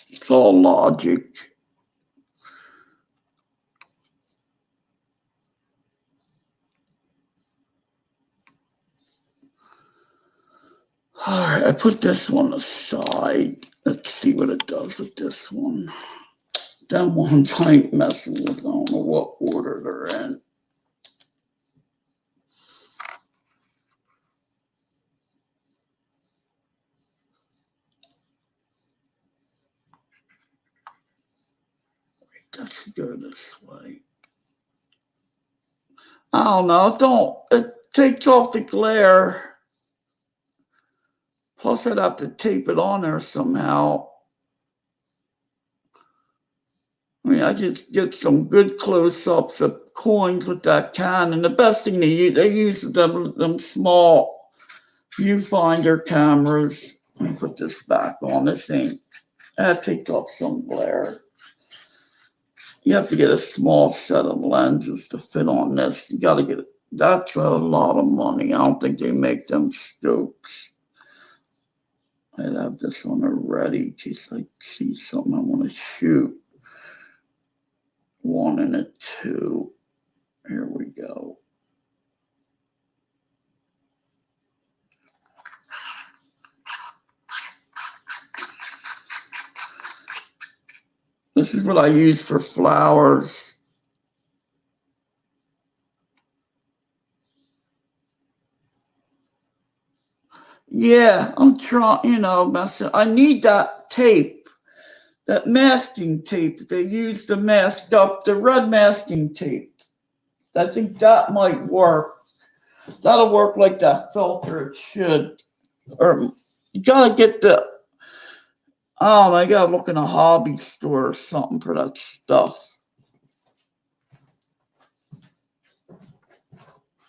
It's all logic. All right, I put this one aside. Let's see what it does with this one. Them ones I ain't messing with. I don't know what order they're in. Let's go this way. I don't know. It takes off the glare. Plus, I'd have to tape it on there somehow. I mean, I just get some good close-ups of coins with that Canon. The best thing they use them small viewfinder cameras. Let me put this back on. This ain't. That takes off some glare. You have to get a small set of lenses to fit on this. You got to get it. That's a lot of money. I don't think they make them scopes. I'd have this on the ready in case I see something I want to shoot. 1 and a 2. Here we go. This is what I use for flowers. Yeah, I'm trying, messing. I need that tape, that masking tape that they use to mask up the red masking tape. I think that might work. That'll work like that filter it should. Or you gotta get the, I gotta look in a hobby store or something for that stuff.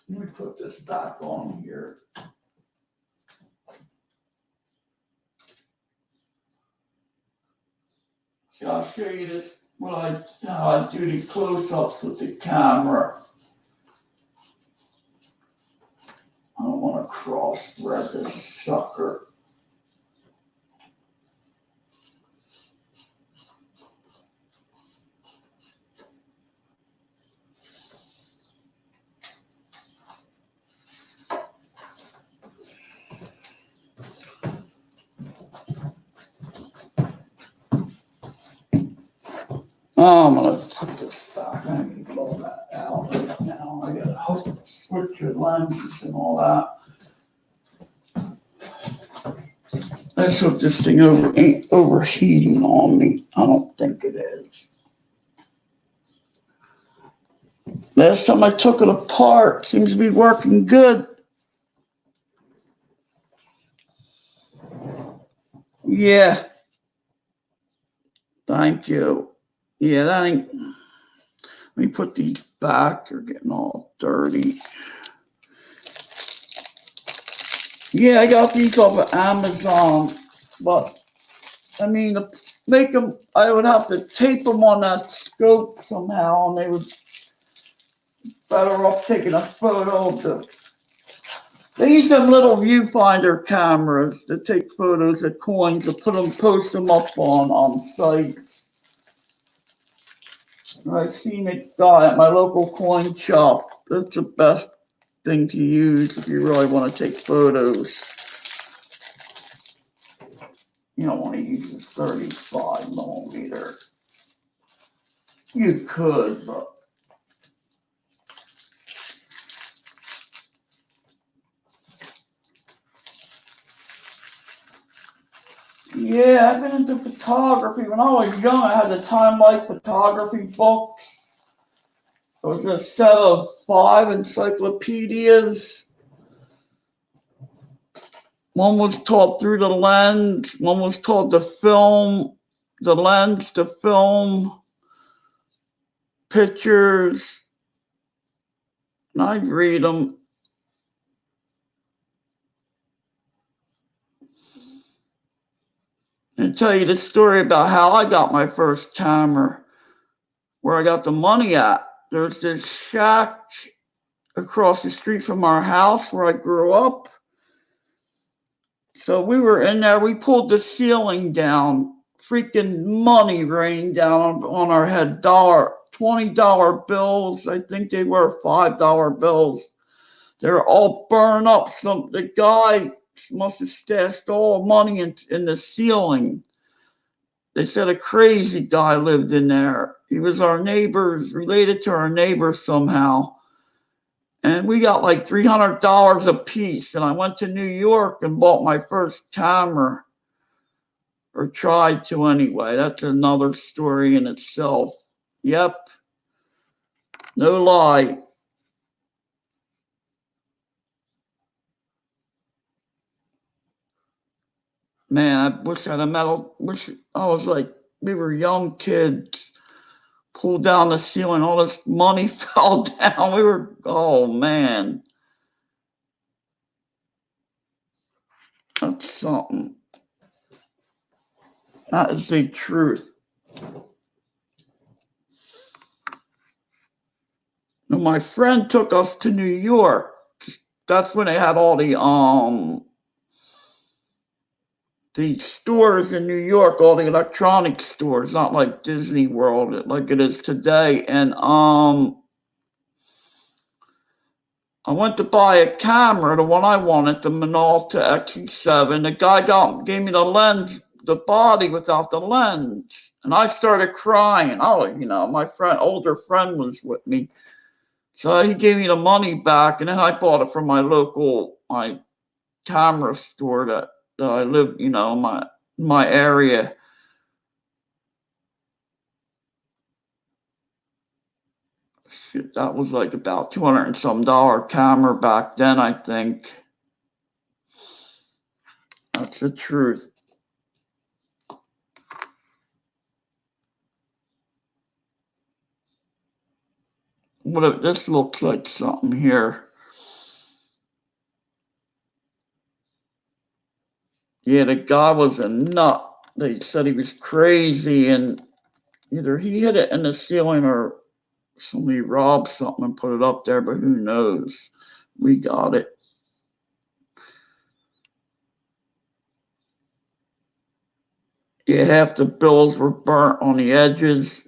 Let me put this back on here. So I'll show you this, how I do the close-ups with the camera. I don't want to cross-thread this sucker. I'm gonna put this back. I need to blow that out right now. I gotta switch your lenses and all that. Let's hope this thing ain't overheating on me. I don't think it is. Last time I took it apart, seems to be working good. Yeah. Thank you. Yeah, that ain't. Let me put these back. They're getting all dirty. Yeah, I got these off of Amazon, but I mean, to make them, I would have to tape them on that scope somehow, and they would better off taking a photo of the. They use them little viewfinder cameras to take photos of coins and post them up on sites. I've seen a guy at my local coin shop. That's the best thing to use if you really want to take photos. You don't want to use a 35 millimeter. You could, but yeah, I've been into photography. When I was young, I had the Time Life photography books. It was a set of 5 encyclopedias. One was called Through the Lens. One was called The Lens to Film Pictures. And I'd read them. And tell you the story about how I got my first camera, where I got the money at. There's this shack across the street from our house where I grew up. So we were in there, we pulled the ceiling down, freaking money rained down on our head, $20 bills, I think they were $5 bills. They were all burned up. The guy must have stashed all money in the ceiling. They said a crazy guy lived in there. He was related to our neighbors somehow. And we got like $300 a piece. And I went to New York and bought my first camera, or tried to anyway. That's another story in itself. Yep. No lie. Man, I wish I was like, we were young kids. Pulled down the ceiling, all this money fell down. Oh man. That's something. That is the truth. Now, my friend took us to New York. That's when they had all the stores in New York, all the electronic stores, not like Disney World like it is today. And I went to buy a camera, the one I wanted, the Minolta XE7. The guy gave me the lens, the body without the lens. And I started crying. Oh, my older friend was with me. So he gave me the money back, and then I bought it from my camera store that I live, my area. Shit, that was like about $200 and some camera back then, I think. That's the truth. This looks like something here. Yeah, the guy was a nut. They said he was crazy, and either he hit it in the ceiling or somebody robbed something and put it up there, but who knows? We got it. Yeah, half the bills were burnt on the edges.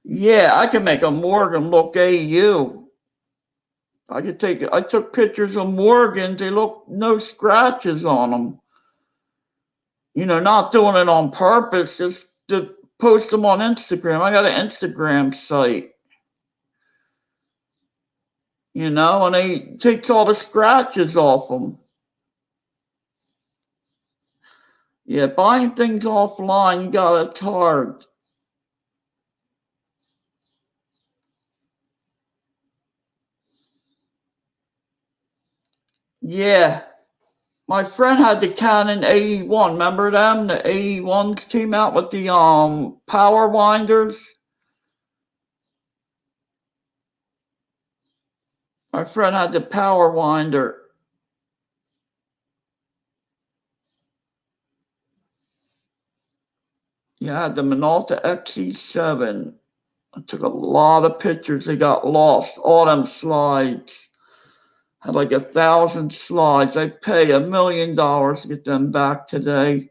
Yeah, I can make a Morgan look AU. I took pictures of Morgans. They look no scratches on them. Not doing it on purpose, just to post them on Instagram. I got an Instagram site. And they takes all the scratches off them. Yeah, buying things offline, it's hard. Yeah. My friend had the Canon AE1. Remember them? The AE1s came out with the power winders. My friend had the power winder. Yeah, I had the Minolta XE7. I took a lot of pictures. They got lost. All them slides. Had like 1,000 slides. I'd pay $1 million to get them back today.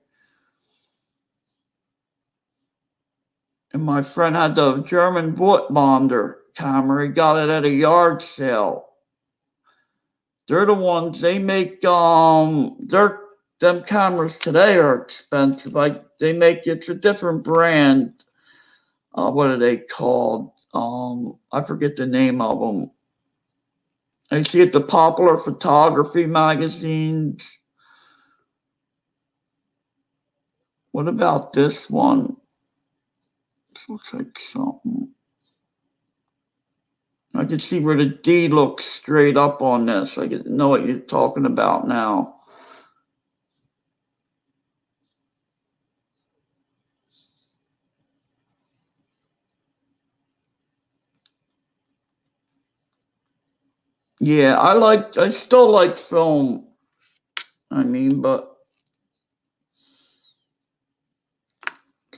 And my friend had the German Voigtlander camera. He got it at a yard sale. They're the ones they make. Them cameras today are expensive. It's a different brand. What are they called? I forget the name of them. I used to get the Popular Photography magazines. What about this one? This looks like something. I can see where the D looks straight up on this. I know what you're talking about now. Yeah, I still like film. But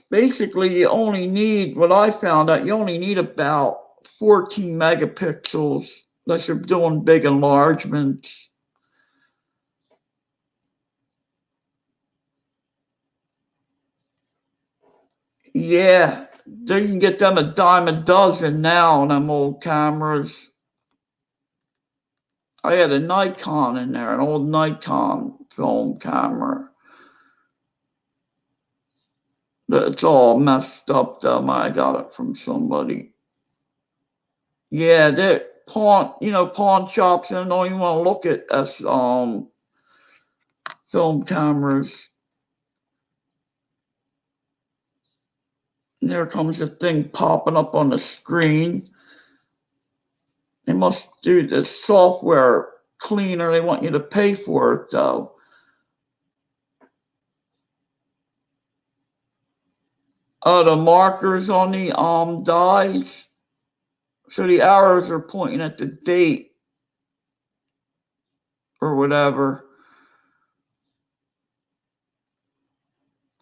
basically what I found out, you only need about 14 megapixels unless you're doing big enlargements. Yeah, you can get them a dime a dozen now on them old cameras. I had a Nikon in there, an old Nikon film camera. It's all messed up though. I got it from somebody. Yeah, they pawn shops and don't even want to look at film cameras. And there comes the thing popping up on the screen. They must do the software cleaner. They want you to pay for it though. The markers on the dies. So the arrows are pointing at the date or whatever.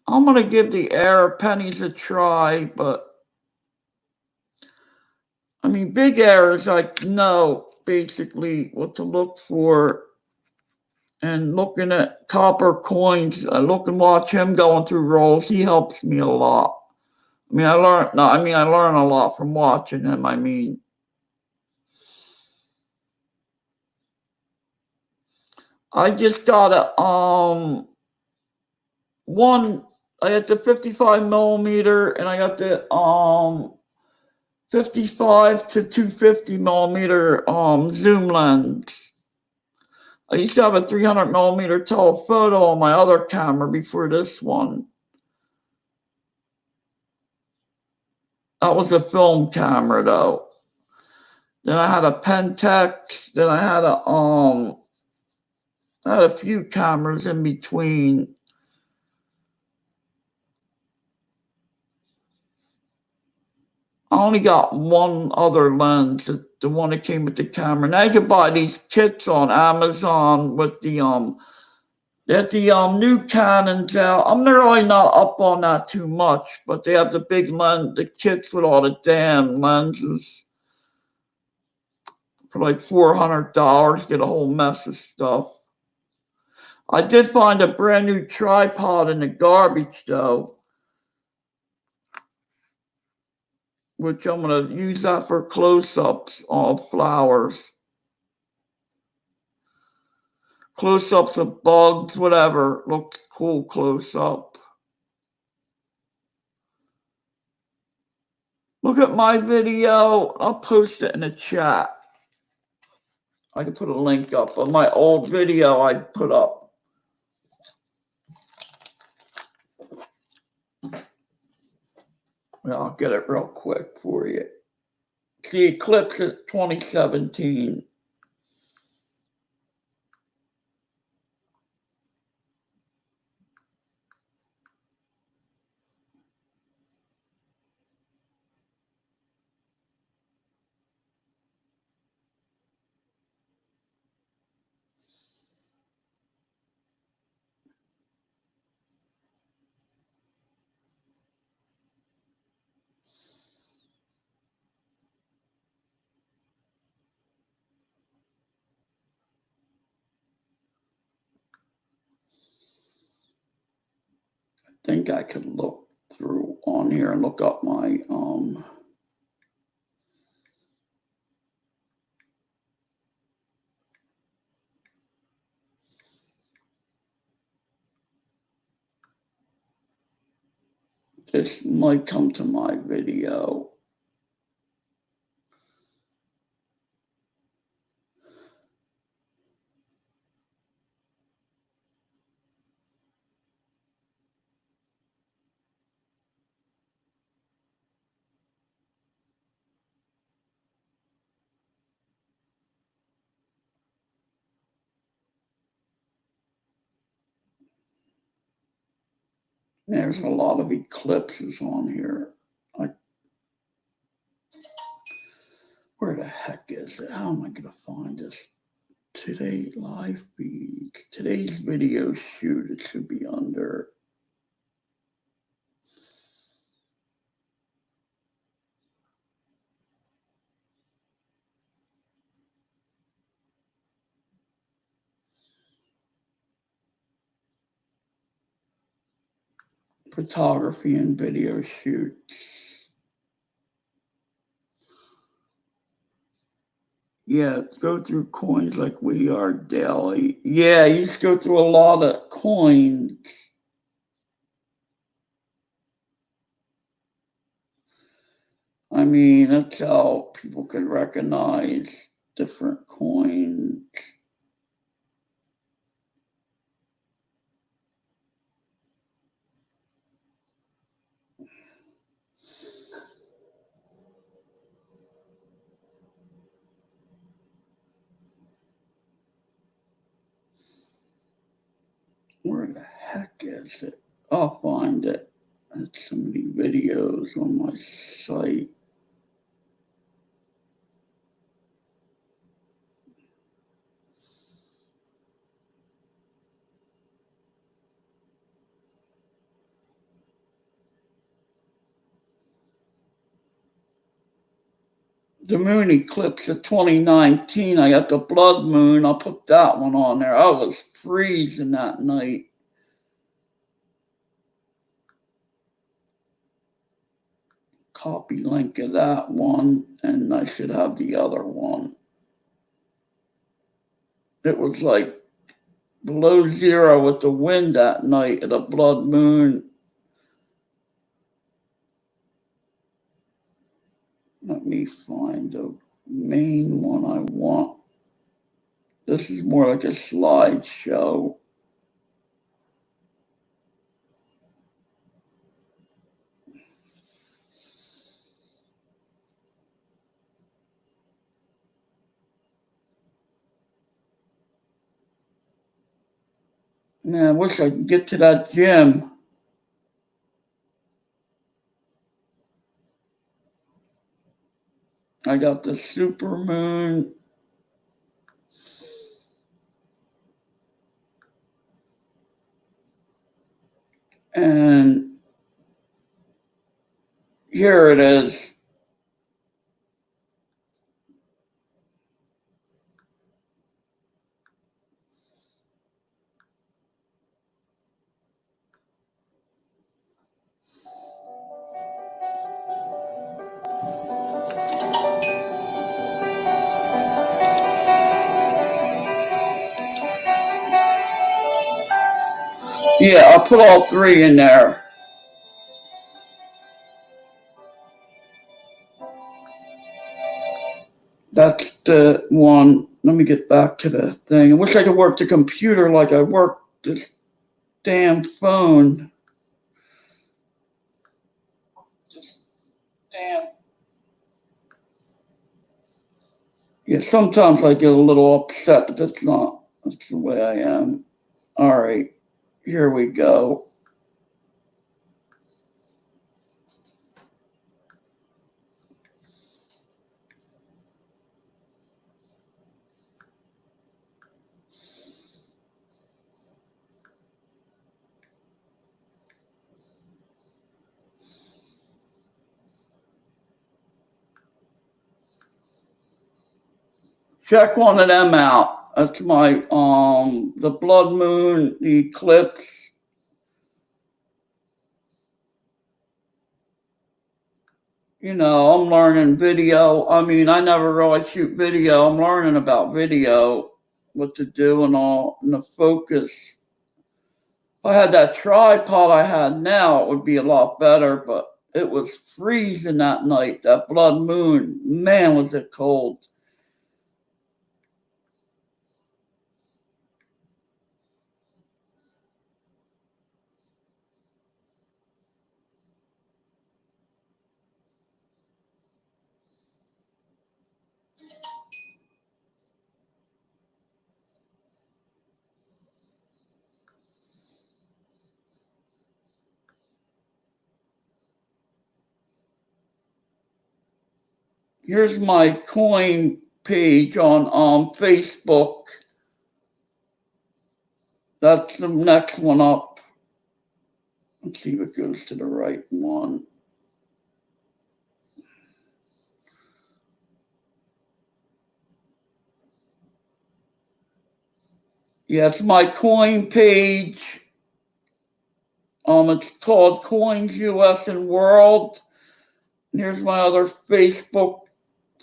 I'm gonna give the Air pennies a try, but big errors, I know basically what to look for. And looking at Copper Coins, I look and watch him going through rolls. He helps me a lot. I mean, I learn a lot from watching him. I mean, I just got I got the 55 millimeter and I got the 55 to 250 millimeter zoom lens. I used to have a 300 millimeter telephoto on my other camera before this one. That was a film camera though. Then I had a Pentax. Then I had a few cameras in between. I only got one other lens, the one that came with the camera. Now you can buy these kits on Amazon with the new Canons out. I'm really not up on that too much, but they have the big lens, the kits with all the damn lenses for like $400. Get a whole mess of stuff. I did find a brand new tripod in the garbage though, which I'm gonna use that for close-ups of flowers. Close-ups of bugs, whatever. Looks cool close-up. Look at my video. I'll post it in the chat. I can put a link up of my old video I put up. I'll get it real quick for you. It's the Eclipse at 2017. I think I could look through on here and look up my this might come to my video. There's a lot of eclipses on here. Where the heck is it? How am I going to find this? Today live feeds. Today's video shoot. It should be under. Photography and video shoots. Yeah, go through coins like we are daily. Yeah, you just go through a lot of coins. I mean, that's how people can recognize different coins. Where the heck is it? I'll find it. That's so many videos on my site. The moon eclipse of 2019. I got the blood moon. I'll put that one on there. I was freezing that night. copy link of that one, and I should have the other one. It was like below zero with the wind that night at a blood moon. Let me find the main one I want. This is more like a slideshow. Man, I wish I could get to that gym. I got the super moon. And here it is. Yeah, I'll put all three in there. That's the one. Let me get back to the thing. I wish I could work the computer like I work this damn phone. Yeah, sometimes I get a little upset, but that's the way I am. All right, here we go. Check one of them out. That's my the blood moon, the eclipse. You know, I'm learning video. I mean, I never really shoot video. I'm learning about video, what to do and all, and the focus. If I had that tripod I had now, it would be a lot better, but it was freezing that night, that blood moon. Man, was it cold. Here's my coin page on Facebook. That's the next one up. Let's see if it goes to the right one. Yeah, it's my coin page. It's called Coins US and World. And here's my other Facebook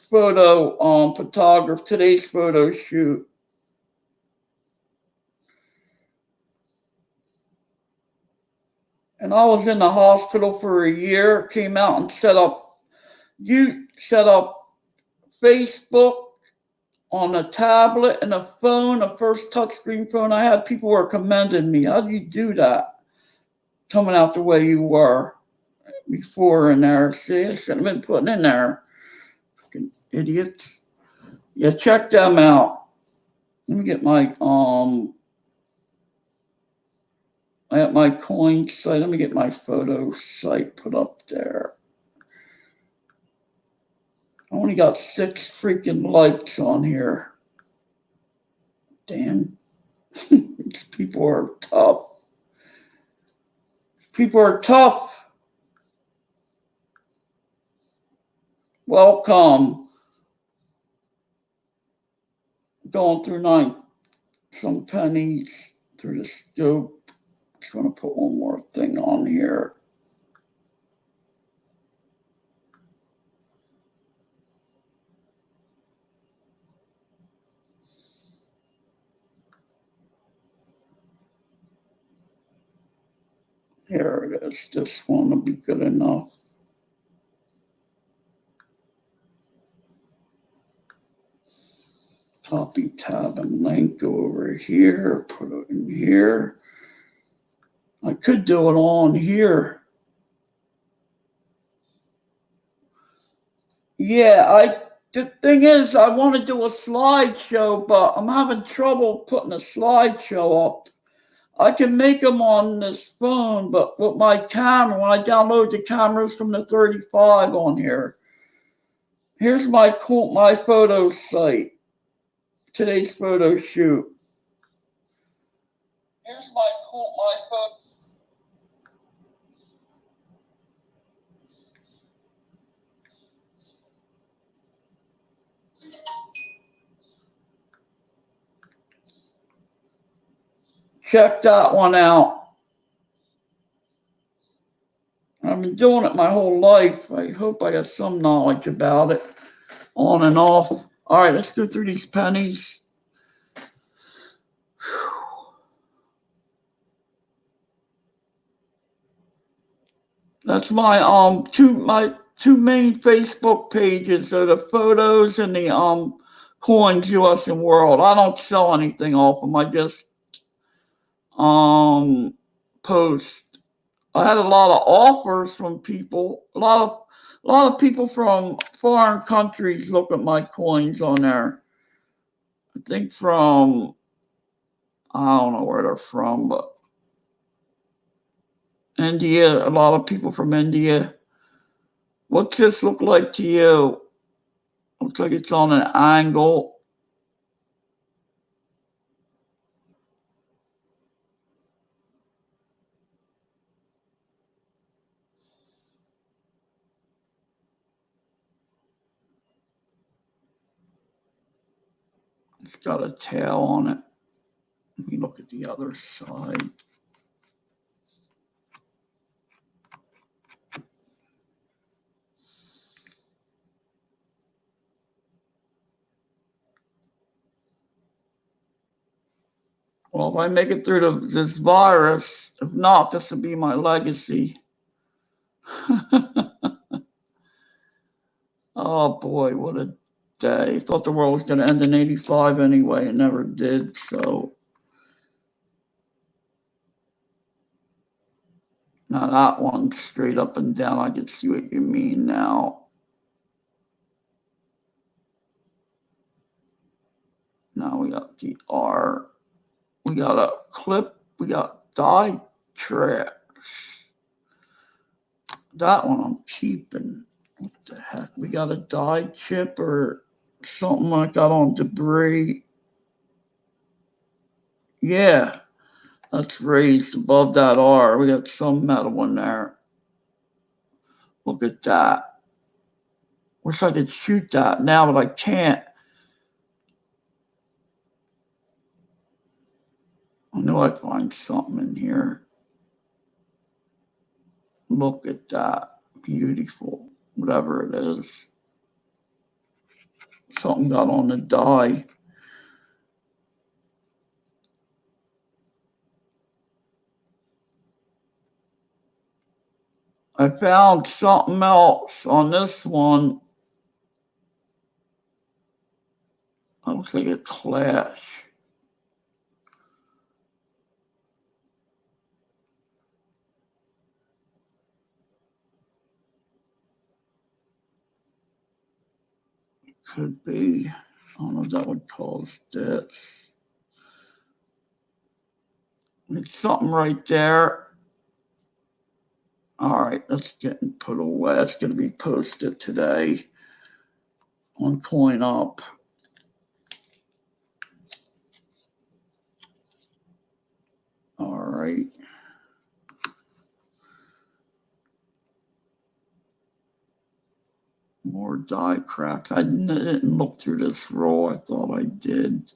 photo photograph, today's photo shoot. And I was in the hospital for a year, came out and set up Facebook on a tablet and a phone, the first touchscreen phone I had. People were commending me. How do you do that? Coming out the way you were before in there. See, I should have been putting in there. Fucking idiots. Yeah, check them out. Let me get my I have my coin site. Let me get my photo site put up there. I only got 6 freaking likes on here. Damn. People are tough. People are tough. Welcome. Going through some pennies through the scope. Just want to put one more thing on here. Here it is. This one will be good enough. Copy tab and link, go over here, put it in here. I could do it on here. Yeah, the thing is, I want to do a slideshow, but I'm having trouble putting a slideshow up. I can make them on this phone, but with my camera, when I download the cameras from the 35 on here, here's my photo site, today's photo shoot. Here's my photo. Check that one out. I've been doing it my whole life. I hope I got some knowledge about it, on and off. All right, let's go through these pennies. That's my two main Facebook pages are the photos and the coins US and World. I don't sell anything off them. I just post. I had a lot of offers from people. A lot of people from foreign countries look at my coins on there. I think from, I don't know where they're from, but India. A lot of people from India. What's this look like to you? Looks like it's on an angle. It's got a tail on it. Let me look at the other side. Well, if I make it through this virus, if not, this will be my legacy. Oh boy, what a day. Thought the world was going to end in 85 anyway. It never did. So now that one's straight up and down. I can see what you mean now. Now we got the R. We got a clip. We got die trash. That one I'm keeping. What the heck? We got a die chip or something like that on debris. Yeah, that's raised above that R. We got some metal in there. Look at that. Wish I could shoot that now, but I can't. I knew I'd find something in here. Look at that. Beautiful. Whatever it is. Something got on the die. I found something else on this one. It looks like a clash. Could be. I don't know if that would cause this. It's something right there. All right, that's getting put away. That's going to be posted today on CoinUp. All right. More die cracks. I didn't look through this row. I thought I did.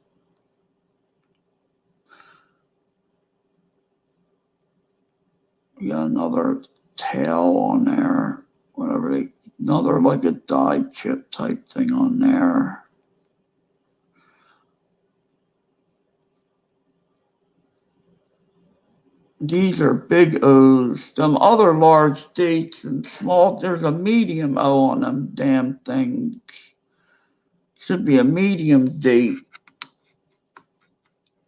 We got another tail on there. Whatever another like a die chip type thing on there. These are big O's. Them other large dates and small, there's a medium O on them damn things. Should be a medium date.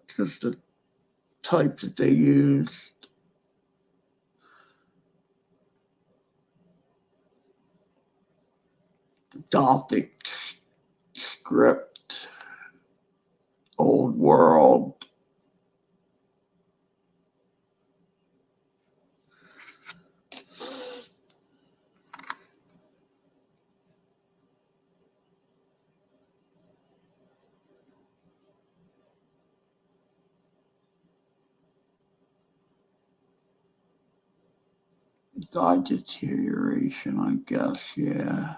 It's just the type that they use. Gothic script. Old world. Dye deterioration, I guess, yeah.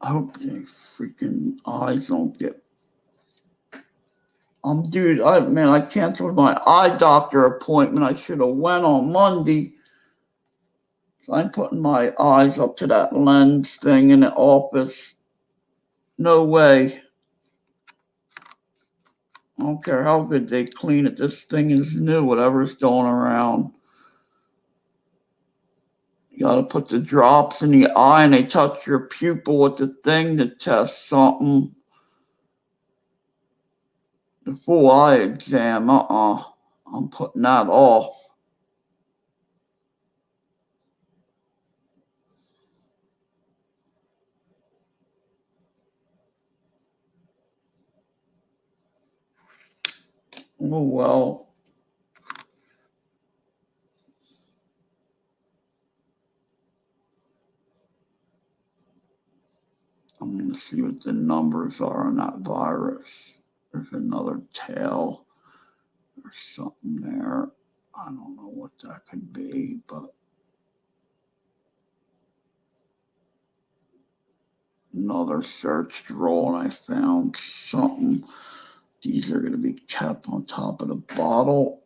I hope the freaking eyes don't get. Dude, I canceled my eye doctor appointment. I should have went on Monday. I'm putting my eyes up to that lens thing in the office. No way. I don't care how good they clean it. This thing is new, whatever's going around. You got to put the drops in the eye and they touch your pupil with the thing to test something. The full eye exam, I'm putting that off. Oh, well. I'm going to see what the numbers are on that virus. There's another tail or something there. I don't know what that could be, but another searched roll and I found something. These are going to be kept on top of the bottle.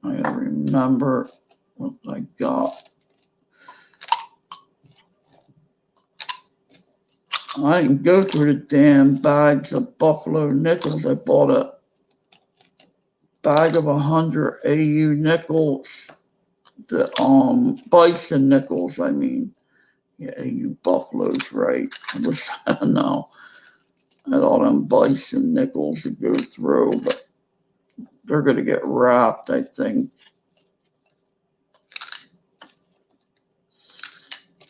I got to remember what I got. I didn't go through the damn bags of Buffalo nickels. I bought a bag of 100 AU nickels, the bison nickels, I mean. Yeah, AU Buffalo's right. I wish I know. I had all them bison nickels to go through, but they're going to get wrapped, I think.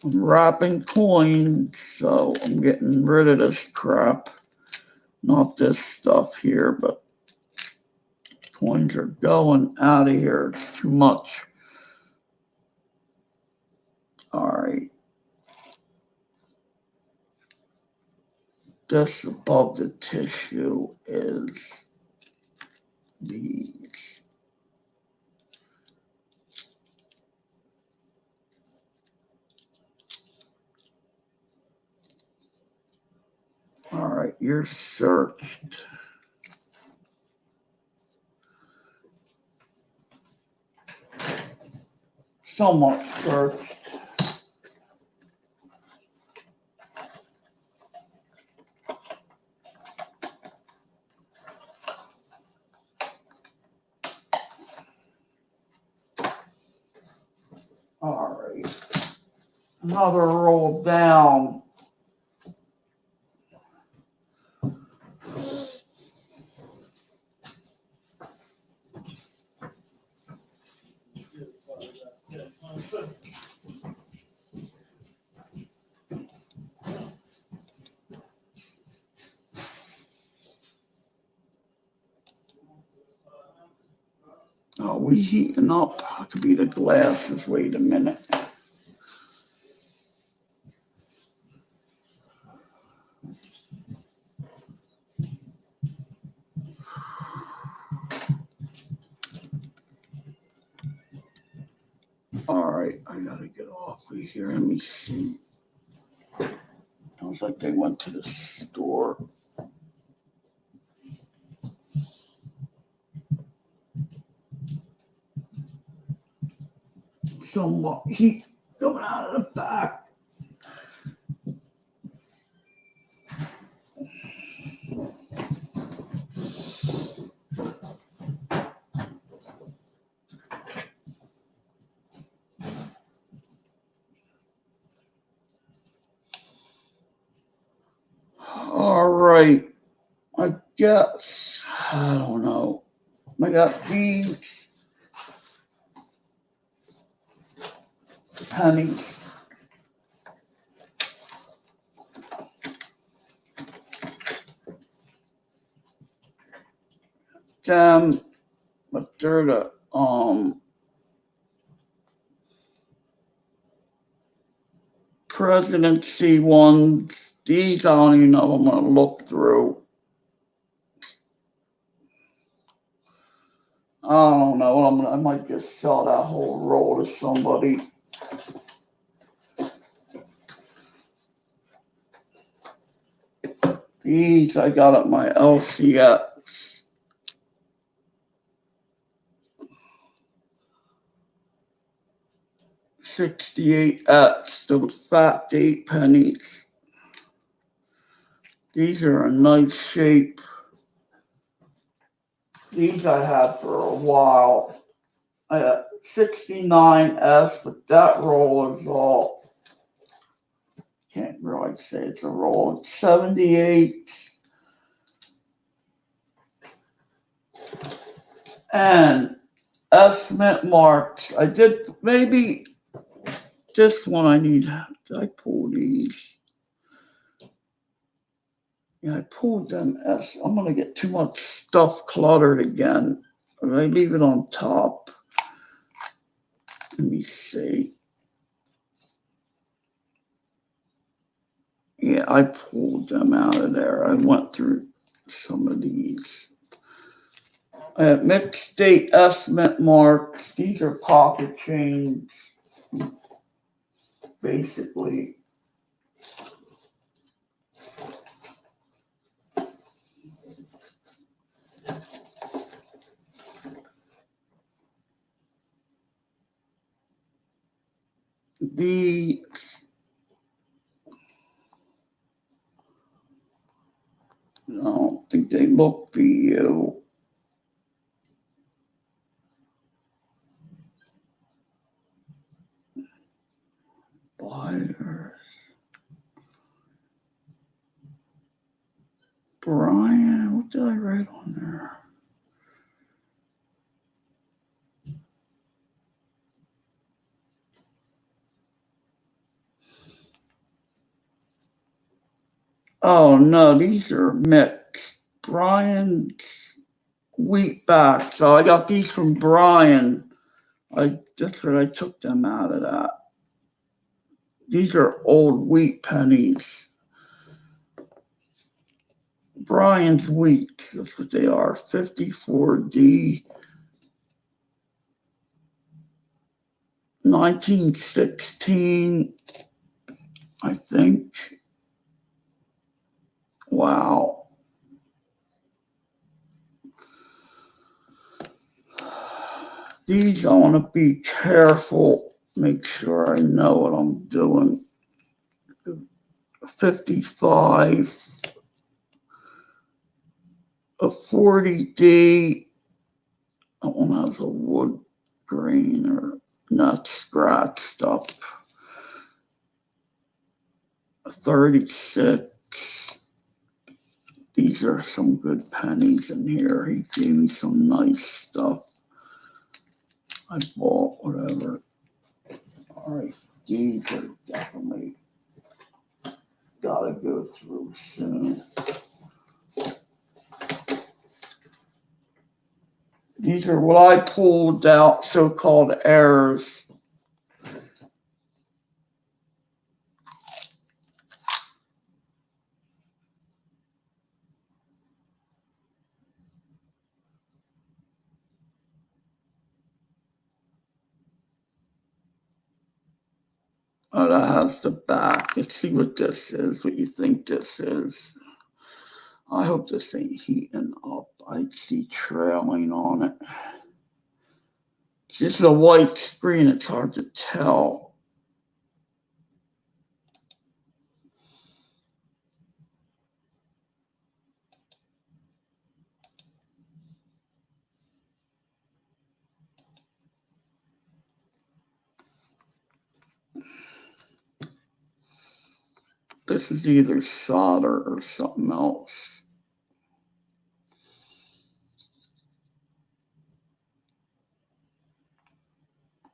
I'm wrapping coins, so I'm getting rid of this crap. Not this stuff here, but coins are going out of here. It's too much. All right. This above the tissue is these. All right, you're searched. Somewhat searched. All right. Another roll down. Oh, we heating up. It could be the glasses. Wait a minute. All right, I gotta get off of here. Let me see. Sounds like they went to the store. Some heat coming out of the back. right. I guess, I don't know. I got these pennies. Them, but they're the presidency ones. These I don't even know. I'm gonna look through. I don't know what I might just sell that whole roll to somebody. These I got at my LCS. 68X, those fat 8 pennies. These are a nice shape. These I had for a while. I got 69S, but that roll is all, can't really say it's a roll. It's 78. And estimate marks. I did maybe this one I need. Did I pull these? Yeah, I pulled them. I'm gonna get too much stuff cluttered again. If I leave it on top. Let me see. Yeah, I pulled them out of there. I went through some of these. I have mixed state estimate marks. These are pocket change, basically. The I don't think they look for you. Buyers. Brian, what did I write on there? Oh no, these are mixed. Brian's wheat back. So I got these from Brian. That's what I took them out of that. These are old wheat pennies. Brian's wheat, that's what they are. 54D 1916, I think. Wow. These I want to be careful, make sure I know what I'm doing. 55, a 40D. That one has a wood grain or not scratched up. A 36. These are some good pennies in here. He gave me some nice stuff. I bought whatever. All right, these are definitely gotta go through soon. These are what I pulled out, so-called errors. Oh, that has the back. Let's see what this is, what you think this is. I hope this ain't heating up. I see trailing on it. It's just a white screen, it's hard to tell. This is either solder or something else.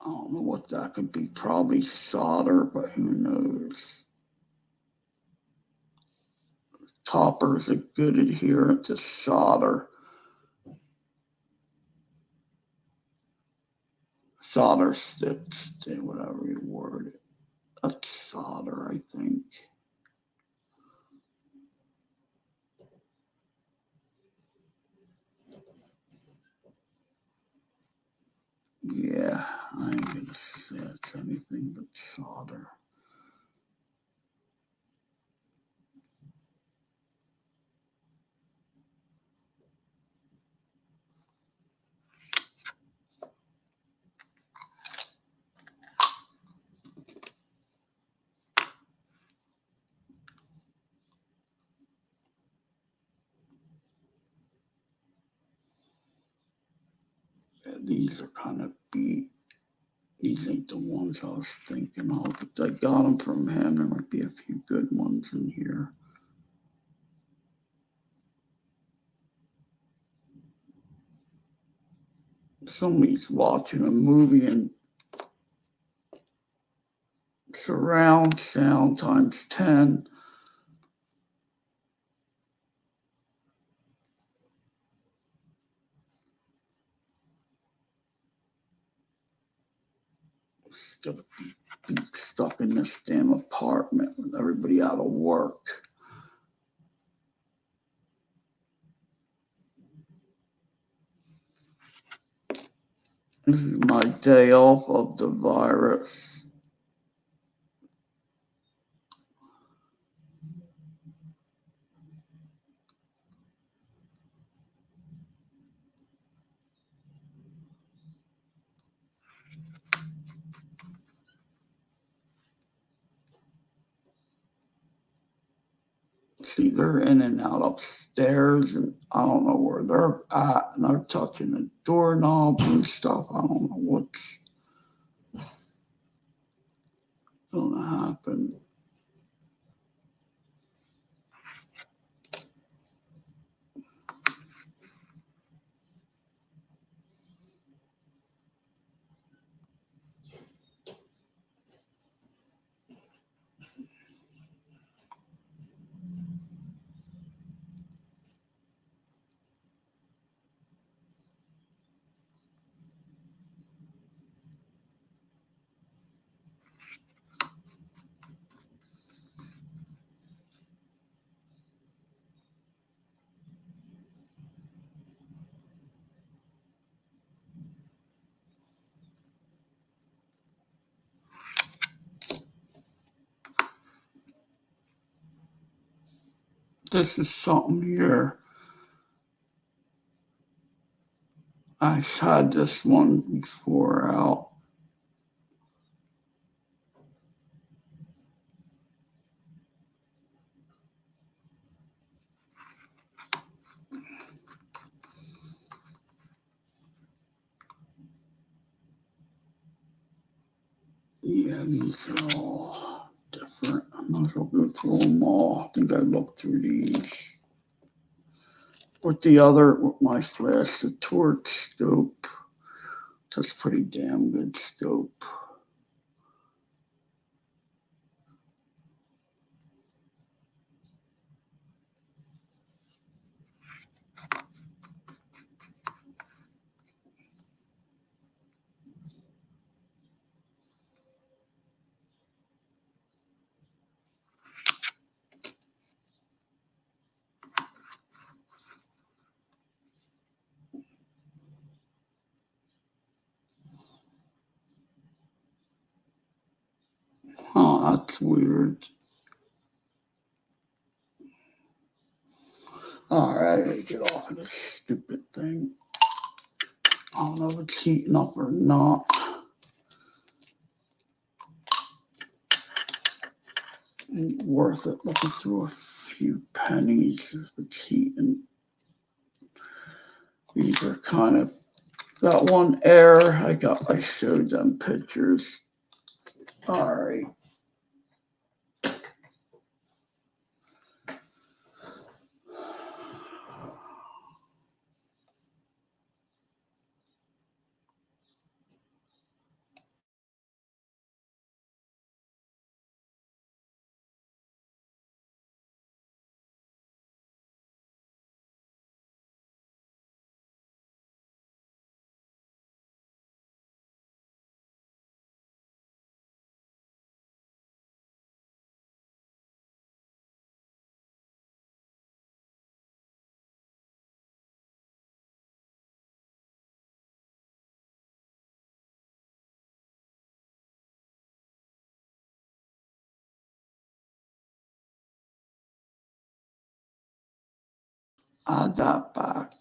I don't know what that could be. Probably solder, but who knows? Copper is a good adherent to solder. Solder sticks, whatever you word it. That's solder, I think. Yeah, I ain't gonna say it's anything but solder. Yeah, these are kind of beat. These ain't the ones I was thinking of, but I got them from him. There might be a few good ones in here. Somebody's watching a movie and surround sound times 10. It's gonna be stuck in this damn apartment with everybody out of work. This is my day off of the virus. See, they're in and out upstairs, and I don't know where they're at, and they're touching the doorknobs and stuff. I don't know what's gonna happen. This is something here. I had this one before out. Yeah, these are all different. I might as well go through them all. I think I looked through these. With my flash, the torch scope. That's pretty damn good scope. Huh, that's weird. Alright, I get off of this stupid thing. I don't know if it's heating up or not. Ain't worth it looking through a few pennies if it's heating. These are kind of got one error. I showed them pictures. All right. add that back.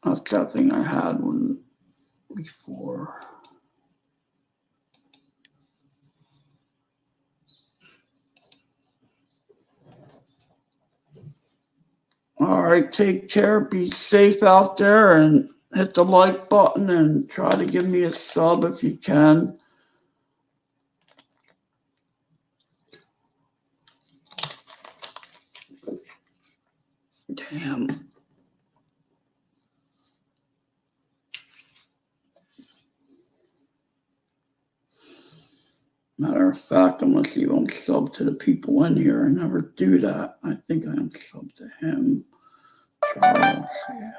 That's that thing I had one before. All right, take care. Be safe out there and hit the like button and try to give me a sub if you can. Damn. Matter of fact, I'm gonna see if I'm sub to the people in here. I never do that. I think I am sub to him. Charles, yeah.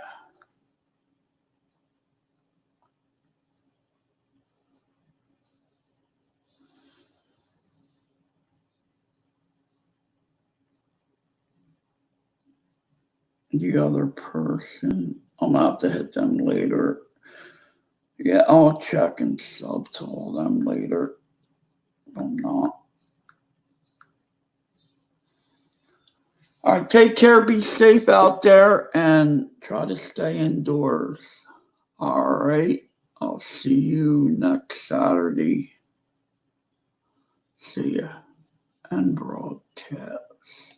The other person, I'm gonna have to hit them later. Yeah, I'll check and sub to all them later. I'm not. All right, take care, be safe out there, and try to stay indoors. All right, I'll see you next Saturday. See ya and broadcast.